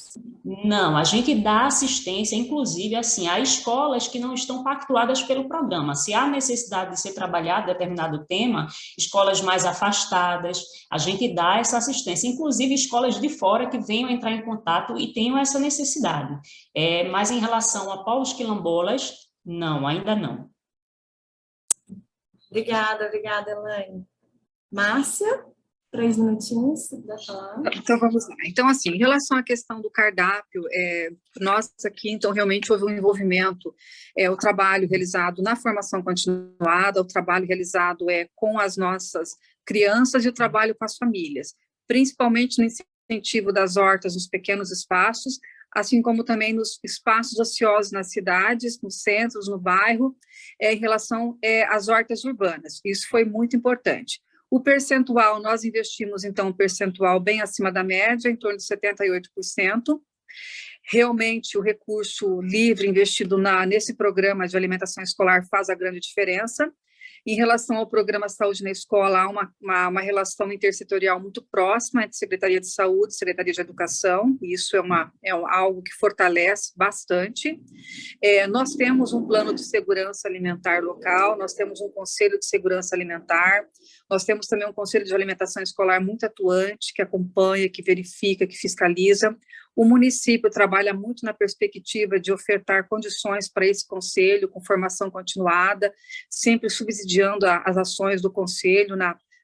Não, a gente dá assistência, inclusive, assim, a escolas que não estão pactuadas pelo programa. Se há necessidade de ser trabalhado determinado tema, escolas mais afastadas, a gente dá essa assistência, inclusive escolas de fora que venham entrar em contato e tenham essa necessidade. Mas em relação a povos quilombolas, não, ainda não. Obrigada, Elaine. Márcia? 3 minutinhos, se puder falar. Então, vamos lá. Então, assim, em relação à questão do cardápio, nós aqui, então, realmente houve um envolvimento, o trabalho realizado na formação continuada, o trabalho realizado com as nossas crianças e o trabalho com as famílias, principalmente no incentivo das hortas nos pequenos espaços, assim como também nos espaços ociosos nas cidades, nos centros, no bairro, em relação às hortas urbanas. Isso foi muito importante. O percentual, nós investimos, então, um percentual bem acima da média, em torno de 78%. Realmente, o recurso livre investido nesse programa de alimentação escolar faz a grande diferença. Em relação ao programa Saúde na Escola, há uma relação intersetorial muito próxima entre Secretaria de Saúde e Secretaria de Educação, e isso é algo que fortalece bastante. Nós temos um plano de segurança alimentar local, nós temos um conselho de segurança alimentar, nós temos também um conselho de alimentação escolar muito atuante, que acompanha, que verifica, que fiscaliza. O município trabalha muito na perspectiva de ofertar condições para esse conselho, com formação continuada, sempre subsidiando as ações do conselho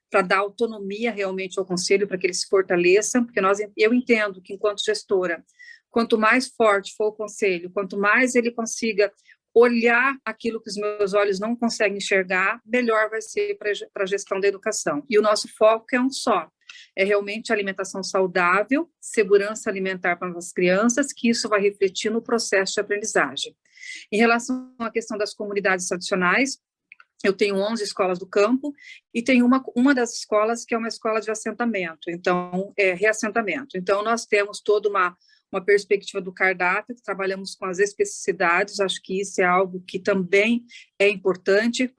para dar autonomia realmente ao conselho, para que ele se fortaleça, porque eu entendo que, enquanto gestora, quanto mais forte for o conselho, quanto mais ele consiga olhar aquilo que os meus olhos não conseguem enxergar, melhor vai ser para a gestão da educação. E o nosso foco é um só, é realmente alimentação saudável, segurança alimentar para as crianças, que isso vai refletir no processo de aprendizagem. Em relação à questão das comunidades tradicionais, eu tenho 11 escolas do campo e tenho uma das escolas que é uma escola de assentamento, então, reassentamento. Então, nós temos toda uma perspectiva do cardápio, que trabalhamos com as especificidades, acho que isso é algo que também é importante.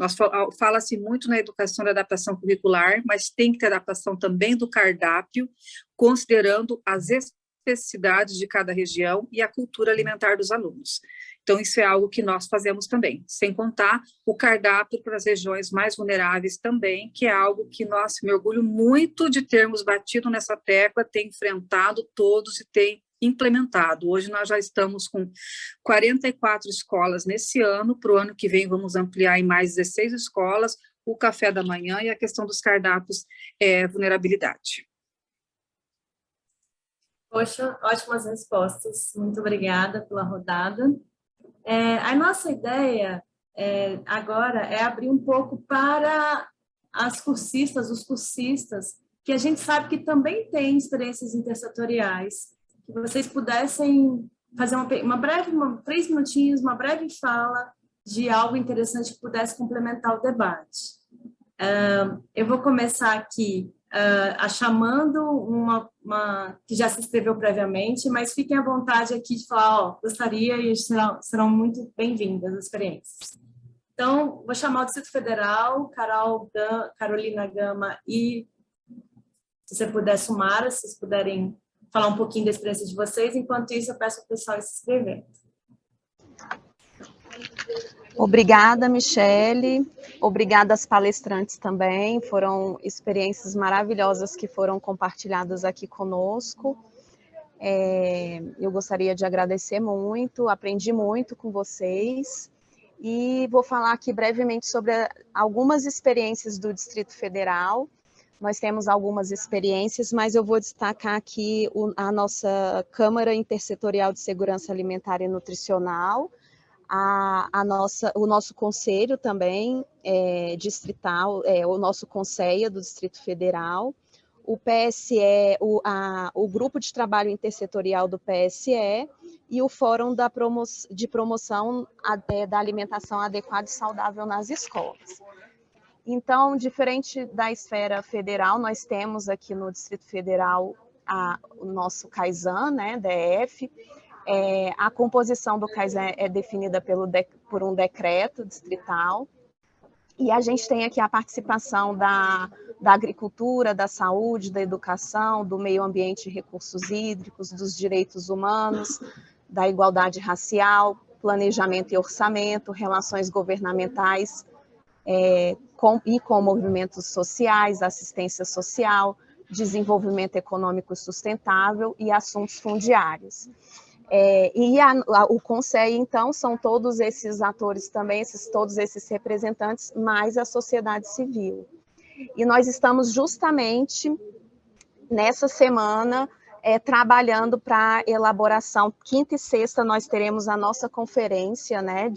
Fala-se muito na educação da adaptação curricular, mas tem que ter adaptação também do cardápio, considerando as especificidades de cada região e a cultura alimentar dos alunos. Então, isso é algo que nós fazemos também, sem contar o cardápio para as regiões mais vulneráveis também, que é algo que, nossa, me orgulho muito de termos batido nessa tecla, ter enfrentado todos e ter implementado. Hoje nós já estamos com 44 escolas nesse ano, para o ano que vem vamos ampliar em mais 16 escolas, o café da manhã e a questão dos cardápios vulnerabilidade. Poxa, ótimas respostas, muito obrigada pela rodada. A nossa ideia agora é abrir um pouco para as cursistas, os cursistas, que a gente sabe que também têm experiências intersetoriais, que vocês pudessem fazer uma breve, 3 minutinhos, uma breve fala de algo interessante que pudesse complementar o debate. Eu vou começar aqui chamando uma que já se inscreveu previamente, mas fiquem à vontade aqui de falar, gostaria, e serão muito bem-vindas as experiências. Então, vou chamar o Distrito Federal, Carolina Gama e, se você puder somar, se vocês puderem falar um pouquinho da experiência de vocês, enquanto isso eu peço ao pessoal se inscrever. Obrigada, Michele, obrigada às palestrantes também, foram experiências maravilhosas que foram compartilhadas aqui conosco. Eu gostaria de agradecer muito, aprendi muito com vocês, e vou falar aqui brevemente sobre algumas experiências do Distrito Federal. Nós temos algumas experiências, mas eu vou destacar aqui a nossa Câmara Intersetorial de Segurança Alimentar e Nutricional, o nosso conselho também distrital, o nosso conselho do Distrito Federal, o PSE, o Grupo de Trabalho Intersetorial do PSE e o Fórum de Promoção da Alimentação Adequada e Saudável nas Escolas. Então, diferente da esfera federal, nós temos aqui no Distrito Federal o nosso CAISAN, né, DF. A composição do CAISAN é definida por um decreto distrital, e a gente tem aqui a participação da agricultura, da saúde, da educação, do meio ambiente e recursos hídricos, dos direitos humanos, da igualdade racial, planejamento e orçamento, relações governamentais com movimentos sociais, assistência social, desenvolvimento econômico sustentável e assuntos fundiários. O Conselho, então, são todos esses atores também, todos esses representantes, mais a sociedade civil. E nós estamos justamente nessa semana trabalhando para a elaboração. Quinta e sexta nós teremos a nossa conferência, né,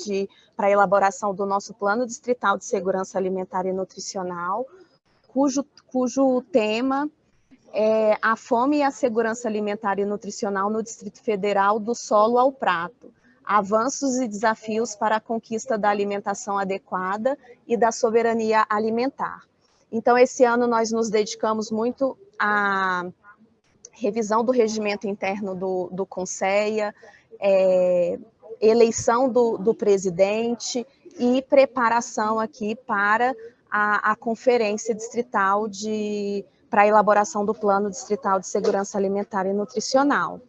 para a elaboração do nosso Plano Distrital de Segurança Alimentar e Nutricional, cujo tema a fome e a segurança alimentar e nutricional no Distrito Federal, do solo ao prato, avanços e desafios para a conquista da alimentação adequada e da soberania alimentar. Então, esse ano nós nos dedicamos muito à revisão do regimento interno do Conselho, eleição do presidente e preparação aqui para a conferência distrital para a elaboração do Plano Distrital de Segurança Alimentar e Nutricional.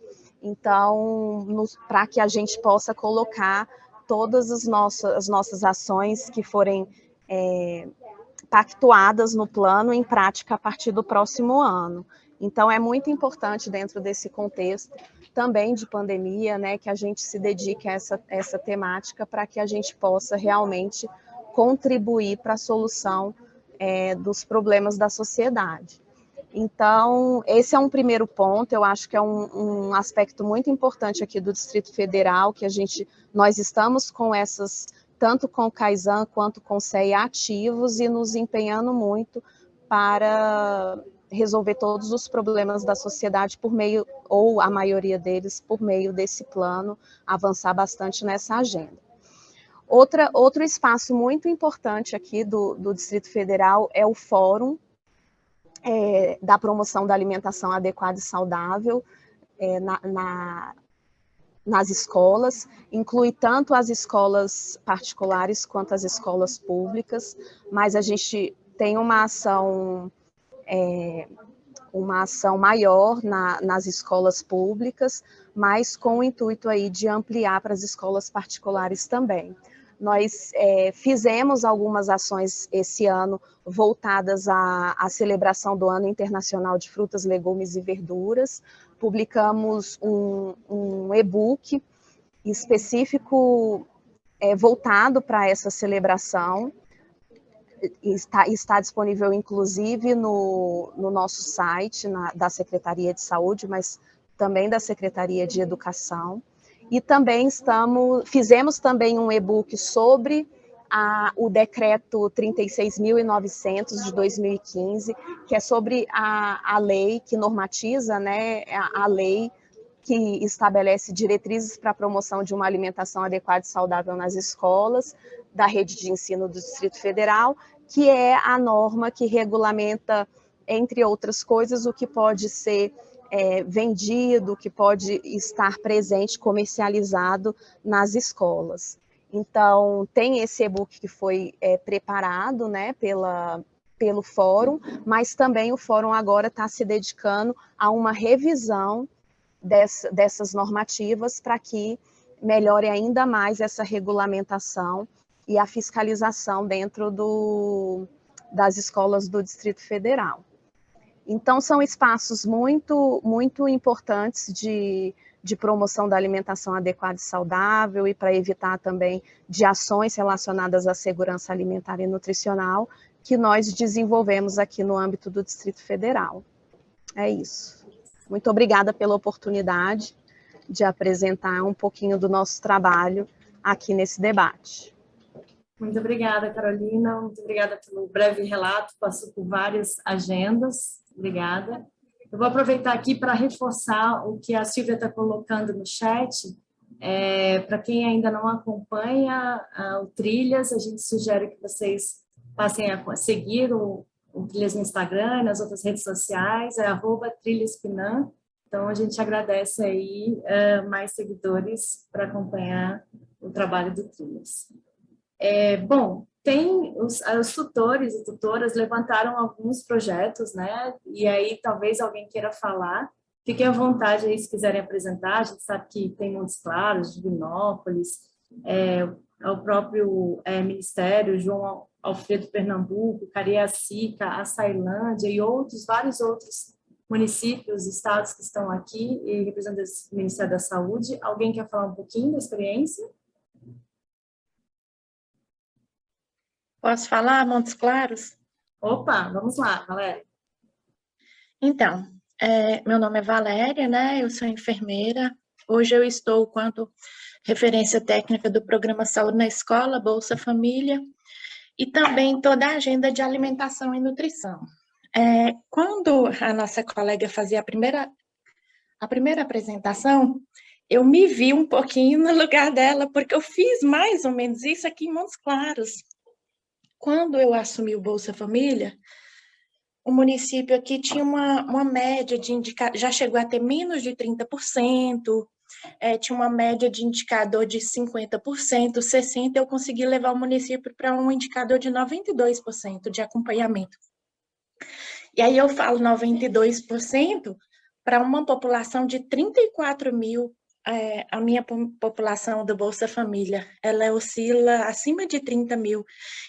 Então, para que a gente possa colocar todas as nossas ações que forem pactuadas no plano em prática a partir do próximo ano. Então, é muito importante, dentro desse contexto também de pandemia, né, que a gente se dedique a essa temática para que a gente possa realmente contribuir para a solução dos problemas da sociedade. Então, esse é um primeiro ponto, eu acho que é um aspecto muito importante aqui do Distrito Federal, que nós estamos com tanto com o CAISAN quanto com o CEI ativos e nos empenhando muito para resolver todos os problemas da sociedade por meio, ou a maioria deles, por meio desse plano, avançar bastante nessa agenda. Outro espaço muito importante aqui do Distrito Federal é o Fórum da Promoção da Alimentação Adequada e Saudável nas escolas, inclui tanto as escolas particulares quanto as escolas públicas, mas a gente tem uma ação maior nas escolas públicas, mas com o intuito aí de ampliar para as escolas particulares também. Nós fizemos algumas ações esse ano voltadas à celebração do Ano Internacional de Frutas, Legumes e Verduras. Publicamos um e-book específico voltado para essa celebração. Está disponível, inclusive, no nosso site, da Secretaria de Saúde, mas também da Secretaria de Educação. E também fizemos também um e-book sobre o decreto 36.900 de 2015, que é sobre a lei que normatiza, né, a lei que estabelece diretrizes para a promoção de uma alimentação adequada e saudável nas escolas da rede de ensino do Distrito Federal, que é a norma que regulamenta, entre outras coisas, o que pode ser vendido, que pode estar presente, comercializado nas escolas. Então, tem esse e-book que foi preparado, né, pelo fórum, mas também o fórum agora está se dedicando a uma revisão dessas normativas para que melhore ainda mais essa regulamentação e a fiscalização dentro das escolas do Distrito Federal. Então, são espaços muito, muito importantes de promoção da alimentação adequada e saudável e para evitar também de ações relacionadas à segurança alimentar e nutricional que nós desenvolvemos aqui no âmbito do Distrito Federal. É isso. Muito obrigada pela oportunidade de apresentar um pouquinho do nosso trabalho aqui nesse debate. Muito obrigada, Carolina. Muito obrigada pelo breve relato. Passou por várias agendas. Obrigada. Eu vou aproveitar aqui para reforçar o que a Silvia está colocando no chat. Para quem ainda não acompanha o Trilhas, a gente sugere que vocês passem a seguir o Trilhas no Instagram e nas outras redes sociais, @trilhaspinam. Então, a gente agradece aí mais seguidores para acompanhar o trabalho do Trilhas. Bom, tem os tutores e tutoras levantaram alguns projetos, né? E aí talvez alguém queira falar. Fiquem à vontade aí se quiserem apresentar. A gente sabe que tem Montes Claros, Divinópolis, o próprio Ministério, João Alfredo Pernambuco, Cariacica, Açailândia e vários outros municípios, estados que estão aqui e representantes do Ministério da Saúde. Alguém quer falar um pouquinho da experiência? Posso falar, Montes Claros? Opa, vamos lá, Valéria. Então, meu nome é Valéria, né? Eu sou enfermeira. Hoje eu estou quanto referência técnica do Programa Saúde na Escola, Bolsa Família, e também toda a agenda de alimentação e nutrição. Quando a nossa colega fazia a primeira apresentação, eu me vi um pouquinho no lugar dela, porque eu fiz mais ou menos isso aqui em Montes Claros. Quando eu assumi o Bolsa Família, o município aqui tinha uma média de indicador, já chegou a ter menos de 30%, tinha uma média de indicador de 50%, 60%, eu consegui levar o município para um indicador de 92% de acompanhamento. E aí eu falo 92% para uma população de 34 mil, a minha população do Bolsa Família, ela oscila acima de 30 mil.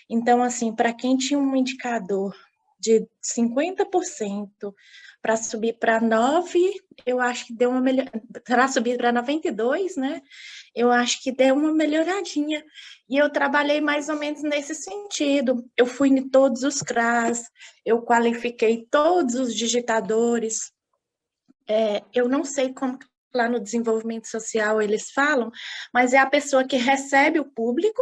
Então, assim, para quem tinha um indicador de 50%, para subir para 9%, eu acho que deu uma melhor. Para subir para 92%, né? Eu acho que deu uma melhoradinha. E eu trabalhei mais ou menos nesse sentido. Eu fui em todos os CRAS, eu qualifiquei todos os digitadores. Eu não sei como lá no desenvolvimento social eles falam, mas é a pessoa que recebe o público,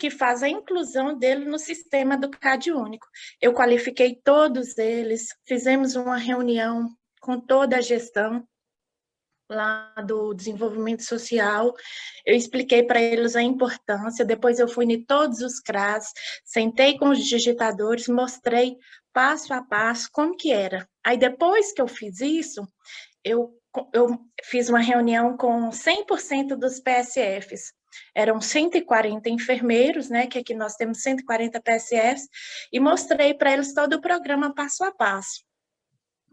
que faz a inclusão dele no sistema do CAD único. Eu qualifiquei todos eles, fizemos uma reunião com toda a gestão lá do desenvolvimento social, eu expliquei para eles a importância, depois eu fui em todos os CRAS, sentei com os digitadores, mostrei passo a passo como que era. Aí depois que eu fiz isso, eu fiz uma reunião com 100% dos PSFs. Eram 140 enfermeiros, né, que aqui nós temos 140 PSFs, e mostrei para eles todo o programa passo a passo.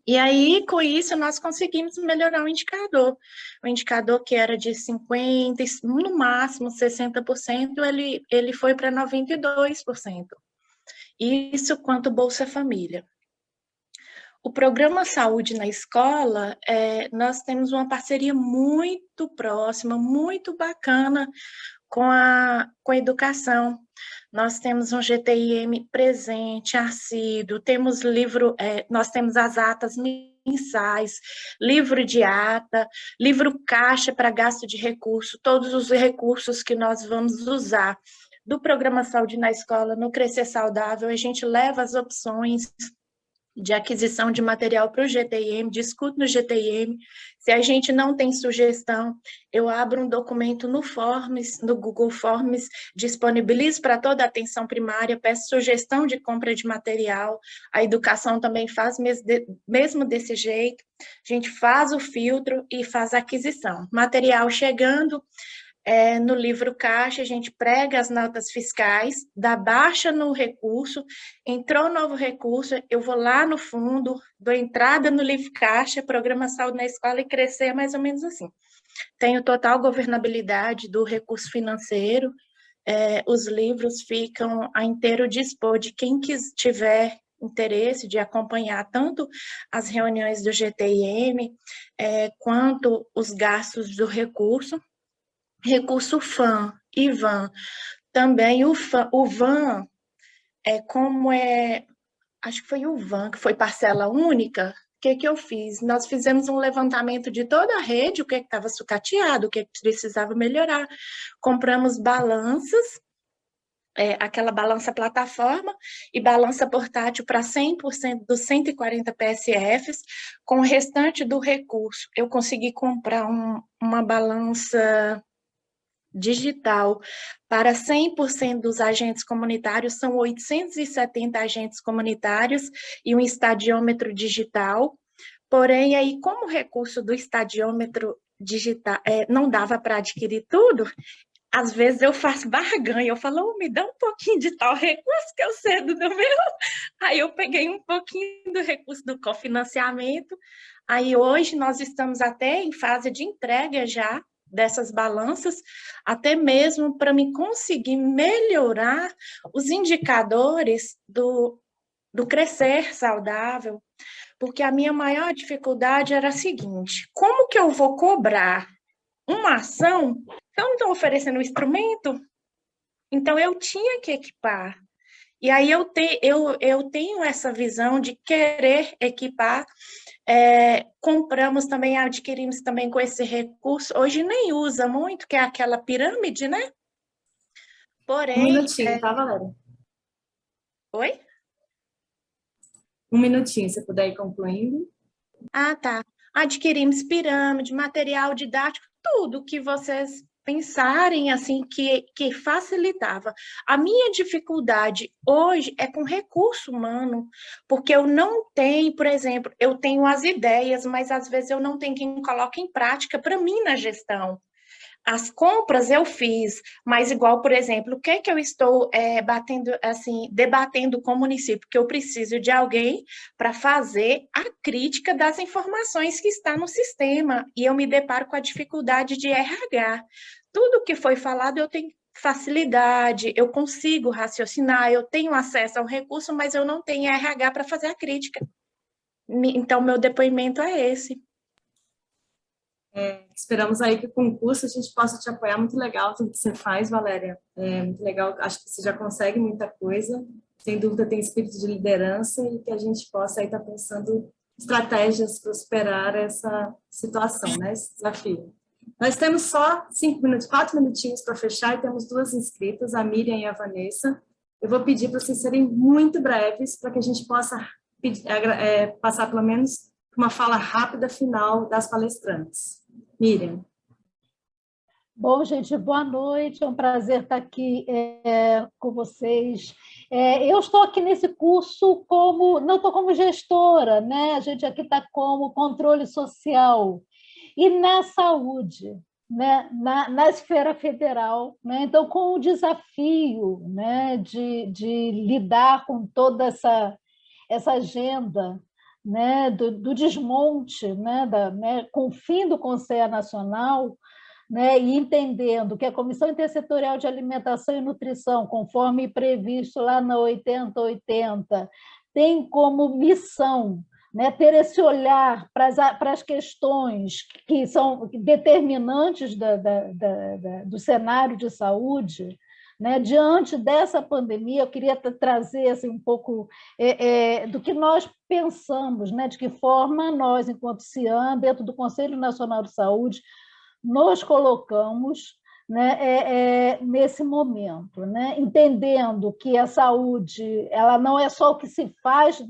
E aí, com isso, nós conseguimos melhorar o indicador. O indicador que era de 50%, no máximo 60%, ele foi para 92%. Isso quanto Bolsa Família. O Programa Saúde na Escola, nós temos uma parceria muito próxima, muito bacana com a educação. Nós temos um GTIM presente, assíduo, temos nós temos as atas mensais, livro de ata, livro caixa para gasto de recurso, todos os recursos que nós vamos usar do Programa Saúde na Escola, no Crescer Saudável, a gente leva as opções de aquisição de material para o GTIM, discuto no GTIM. Se a gente não tem sugestão, eu abro um documento no Google Forms, disponibilizo para toda a atenção primária, peço sugestão de compra de material, a educação também faz mesmo desse jeito, a gente faz o filtro e faz a aquisição. Material chegando, no livro caixa, a gente prega as notas fiscais, dá baixa no recurso, entrou novo recurso, eu vou lá no fundo, dou entrada no livro caixa, Programa Saúde na Escola e Crescer, mais ou menos assim. Tenho total governabilidade do recurso financeiro, os livros ficam a inteiro dispor de quem tiver interesse de acompanhar tanto as reuniões do GTIM, quanto os gastos do recurso FAM e VAN. Também o VAN, acho que foi o VAN, que foi parcela única, que eu fiz? Nós fizemos um levantamento de toda a rede, o que estava sucateado, o que precisava melhorar. Compramos balanças, aquela balança plataforma e balança portátil para 100% dos 140 PSFs. Com o restante do recurso, eu consegui comprar uma balança digital para 100% dos agentes comunitários, são 870 agentes comunitários e um estadiômetro digital. Porém, aí, como o recurso do estadiômetro digital não dava para adquirir tudo, às vezes eu faço barganha, eu falo, me dá um pouquinho de tal recurso que eu cedo do meu. Aí eu peguei um pouquinho do recurso do cofinanciamento. Aí hoje nós estamos até em fase de entrega já dessas balanças, até mesmo para me conseguir melhorar os indicadores do crescer saudável, porque a minha maior dificuldade era a seguinte: como que eu vou cobrar uma ação se eu não estou oferecendo o instrumento? Então, eu tinha que equipar. E aí eu tenho essa visão de querer equipar. Compramos também, adquirimos também com esse recurso. Hoje nem usa muito, que é aquela pirâmide, né? Porém... Um minutinho, tá, Valéria? Oi? Um minutinho, se puder ir concluindo. Ah, tá. Adquirimos pirâmide, material didático, tudo que vocês pensarem assim que facilitava. A minha dificuldade hoje é com recurso humano, porque eu não tenho, por exemplo, eu tenho as ideias, mas às vezes eu não tenho quem coloque em prática para mim na gestão. As compras eu fiz, mas igual, por exemplo, o que eu estou debatendo com o município? Que eu preciso de alguém para fazer a crítica das informações que está no sistema, e eu me deparo com a dificuldade de RH. Tudo que foi falado eu tenho facilidade, eu consigo raciocinar, eu tenho acesso ao recurso, mas eu não tenho RH para fazer a crítica. Então, meu depoimento é esse. Esperamos aí que com o curso a gente possa te apoiar. Muito legal tudo que você faz, Valéria. Muito legal, acho que você já consegue muita coisa. Sem dúvida tem espírito de liderança e que a gente possa aí estar pensando estratégias para superar essa situação, né? Esse desafio. Nós temos só 4 minutinhos para fechar e temos 2 inscritas, a Miriam e a Vanessa. Eu vou pedir para vocês serem muito breves para que a gente possa passar pelo menos uma fala rápida final das palestrantes. Miriam. Bom, gente, boa noite, é um prazer estar aqui com vocês. Eu estou aqui nesse curso não estou como gestora, né? A gente aqui está como controle social e na saúde, né? Na esfera federal, né? Então, com o desafio, né? de lidar com toda essa agenda, né, do desmonte, né, com o fim do Conselho Nacional, né, e entendendo que a Comissão Intersetorial de Alimentação e Nutrição, conforme previsto lá na 8080, tem como missão, né, ter esse olhar para as questões que são determinantes do cenário de saúde, né? Diante dessa pandemia, eu queria trazer assim, um pouco do que nós pensamos, né? De que forma nós, enquanto CIAN, dentro do Conselho Nacional de Saúde, nos colocamos, né, nesse momento, né? Entendendo que a saúde ela não é só o que se faz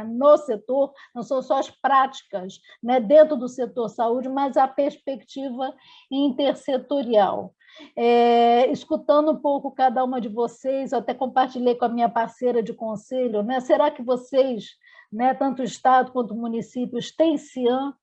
no setor, não são só as práticas, né, dentro do setor saúde, mas a perspectiva intersetorial. Escutando um pouco cada uma de vocês, eu até compartilhei com a minha parceira de conselho, né? Será que vocês, né, tanto o Estado quanto municípios, têm CIAN?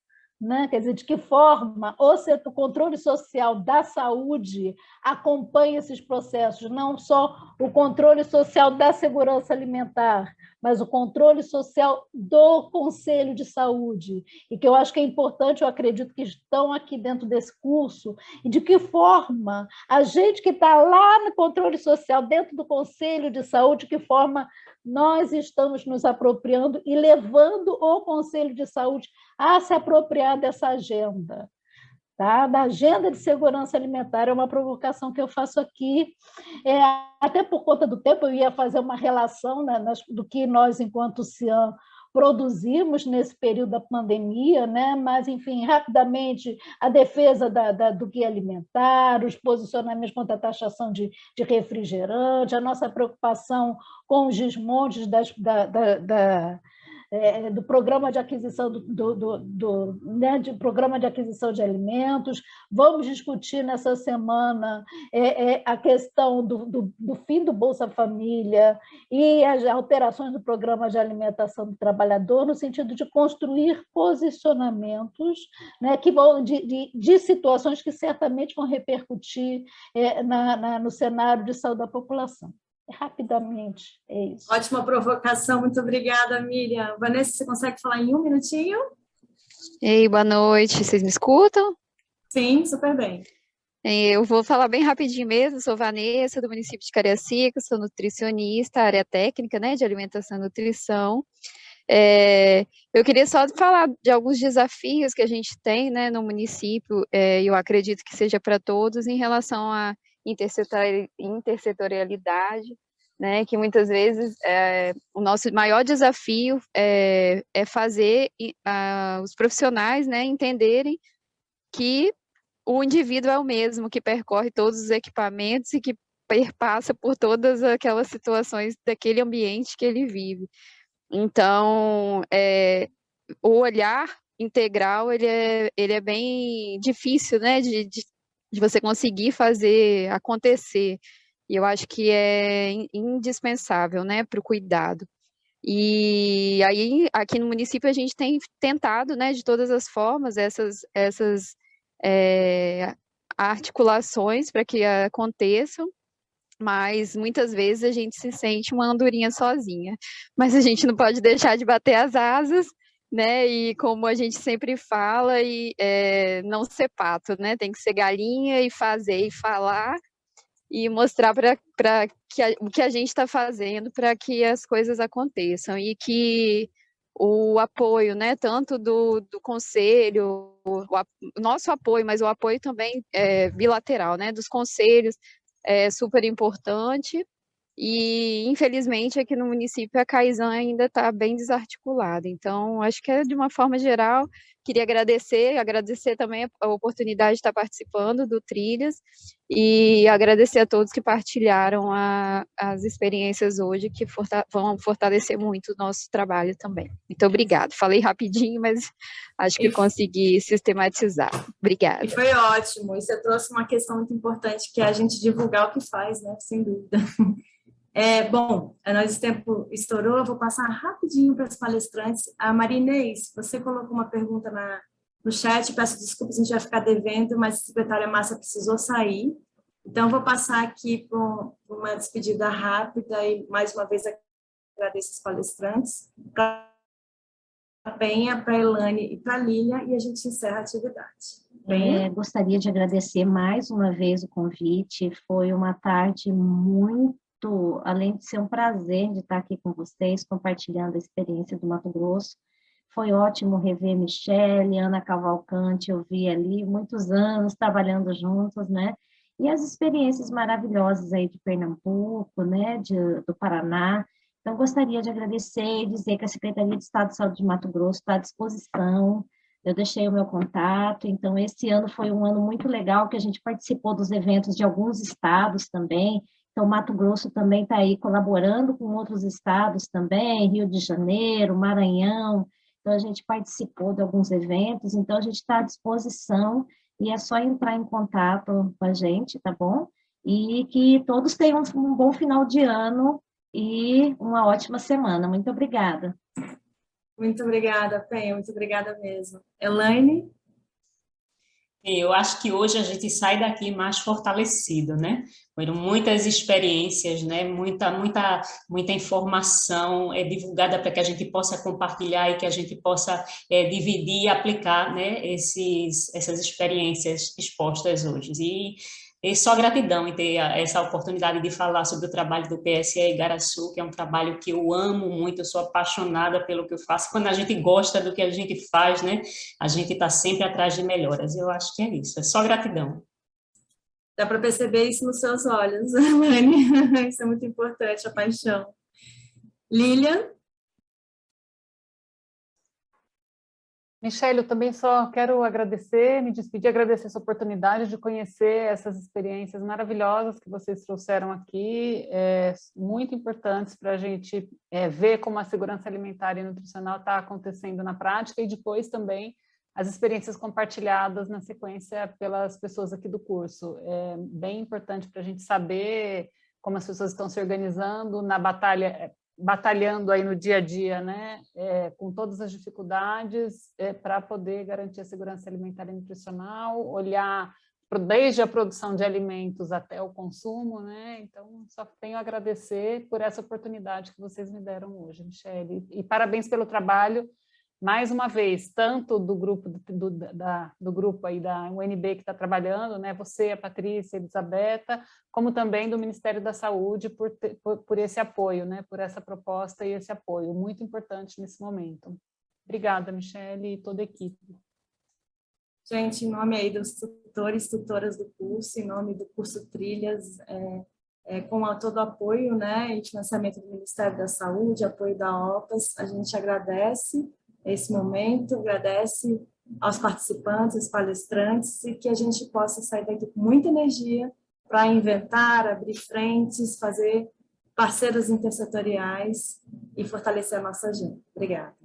Né? Quer dizer, de que forma o controle social da saúde acompanha esses processos, não só o controle social da segurança alimentar, mas o controle social do Conselho de Saúde, e que eu acho que é importante, eu acredito que estão aqui dentro desse curso, e de que forma a gente que está lá no controle social, dentro do Conselho de Saúde, de que forma nós estamos nos apropriando e levando o Conselho de Saúde a se apropriar dessa agenda, tá? Da agenda de segurança alimentar. É uma provocação que eu faço aqui, até por conta do tempo, eu ia fazer uma relação, né, do que nós, enquanto CIAN, produzimos nesse período da pandemia, né? Mas, enfim, rapidamente, a defesa do guia alimentar, os posicionamentos contra a taxação de refrigerante, a nossa preocupação com os desmontes do programa de aquisição programa de aquisição de alimentos. Vamos discutir nessa semana a questão do fim do Bolsa Família e as alterações do programa de alimentação do trabalhador, no sentido de construir posicionamentos, né, que vão de situações que certamente vão repercutir no cenário de saúde da população. Rapidamente, é isso. Ótima provocação, muito obrigada, Miriam. Vanessa, você consegue falar em 1 minutinho? Ei, boa noite, vocês me escutam? Sim, super bem. Eu vou falar bem rapidinho mesmo, sou Vanessa, do município de Cariacica, sou nutricionista, área técnica, né, de alimentação e nutrição. Eu queria só falar de alguns desafios que a gente tem, né, no município, e eu acredito que seja para todos, em relação à intersetorialidade, né, que muitas vezes o nosso maior desafio é fazer os profissionais, né, entenderem que o indivíduo é o mesmo, que percorre todos os equipamentos e que perpassa por todas aquelas situações daquele ambiente que ele vive. Então, o olhar integral, ele é bem difícil, né, de você conseguir fazer acontecer. E eu acho que é indispensável, né, para o cuidado. E aí, aqui no município, a gente tem tentado, né, de todas as formas, essas articulações para que aconteçam, mas muitas vezes a gente se sente uma andorinha sozinha. Mas a gente não pode deixar de bater as asas, né? E como a gente sempre fala, não ser pato, né? Tem que ser galinha e fazer e falar e mostrar o que a gente está fazendo para que as coisas aconteçam e que o apoio, né, tanto do conselho, o nosso apoio, mas o apoio também bilateral, né, dos conselhos, é super importante. E, infelizmente, aqui no município a Caizan ainda está bem desarticulada. Então, acho que de uma forma geral, queria agradecer também a oportunidade de estar participando do Trilhas e agradecer a todos que partilharam as experiências hoje, que vão fortalecer muito o nosso trabalho também. Muito obrigada. Falei rapidinho, mas acho que consegui sistematizar. Obrigada. E foi ótimo. E você trouxe uma questão muito importante, que é a gente divulgar o que faz, né? Sem dúvida. Bom, nosso tempo estourou, eu vou passar rapidinho para as palestrantes. A Maria Inês, você colocou uma pergunta no chat, peço desculpas, a gente vai ficar devendo, mas a secretária Márcia precisou sair. Então, eu vou passar aqui por uma despedida rápida e, mais uma vez, agradeço as palestrantes, para a Penha, para a Elane e para a Lília, e a gente encerra a atividade. Gostaria de agradecer mais uma vez o convite, foi uma tarde muito, além de ser um prazer de estar aqui com vocês, compartilhando a experiência do Mato Grosso. Foi ótimo rever Michele, Ana Cavalcante, eu vi ali muitos anos trabalhando juntos, né? E as experiências maravilhosas aí de Pernambuco, né? Do Paraná. Então, gostaria de agradecer e dizer que a Secretaria de Estado de Saúde de Mato Grosso está à disposição. Eu deixei o meu contato, então esse ano foi um ano muito legal, que a gente participou dos eventos de alguns estados também. Então, Mato Grosso também está aí colaborando com outros estados também, Rio de Janeiro, Maranhão. Então, a gente participou de alguns eventos, então a gente está à disposição e é só entrar em contato com a gente, tá bom? E que todos tenham um bom final de ano e uma ótima semana. Muito obrigada. Muito obrigada, Penha, muito obrigada mesmo. Elaine? Eu acho que hoje a gente sai daqui mais fortalecido, né? Foram muitas experiências, né? Muita informação divulgada para que a gente possa compartilhar e que a gente possa dividir e aplicar, né? Essas experiências expostas hoje. E só gratidão em ter essa oportunidade de falar sobre o trabalho do PSE Igaraçu, que é um trabalho que eu amo muito, eu sou apaixonada pelo que eu faço. Quando a gente gosta do que a gente faz, né, a gente está sempre atrás de melhoras. Eu acho que é isso, é só gratidão. Dá para perceber isso nos seus olhos, Mani. Isso é muito importante, a paixão. Lilian? Michele, eu também só quero agradecer, me despedir, agradecer essa oportunidade de conhecer essas experiências maravilhosas que vocês trouxeram aqui, muito importantes para a gente ver como a segurança alimentar e nutricional está acontecendo na prática, e depois também as experiências compartilhadas na sequência pelas pessoas aqui do curso. É bem importante para a gente saber como as pessoas estão se organizando na batalhando aí no dia a dia, né, com todas as dificuldades, para poder garantir a segurança alimentar e nutricional, olhar desde a produção de alimentos até o consumo, né, então só tenho a agradecer por essa oportunidade que vocês me deram hoje, Michele, e parabéns pelo trabalho, mais uma vez, tanto do grupo do grupo aí da UNB que está trabalhando, né, você, a Patrícia, a Elisabetta, como também do Ministério da Saúde por esse apoio, né, por essa proposta e esse apoio, muito importante nesse momento. Obrigada, Michele, e toda a equipe. Gente, em nome aí dos tutores, tutoras do curso, em nome do curso Trilhas, com todo o apoio, né, e financiamento do Ministério da Saúde, apoio da OPAS, a gente agradece esse momento, agradece aos participantes, aos palestrantes, e que a gente possa sair daqui com muita energia para inventar, abrir frentes, fazer parceiros intersetoriais e fortalecer a nossa agenda. Obrigada.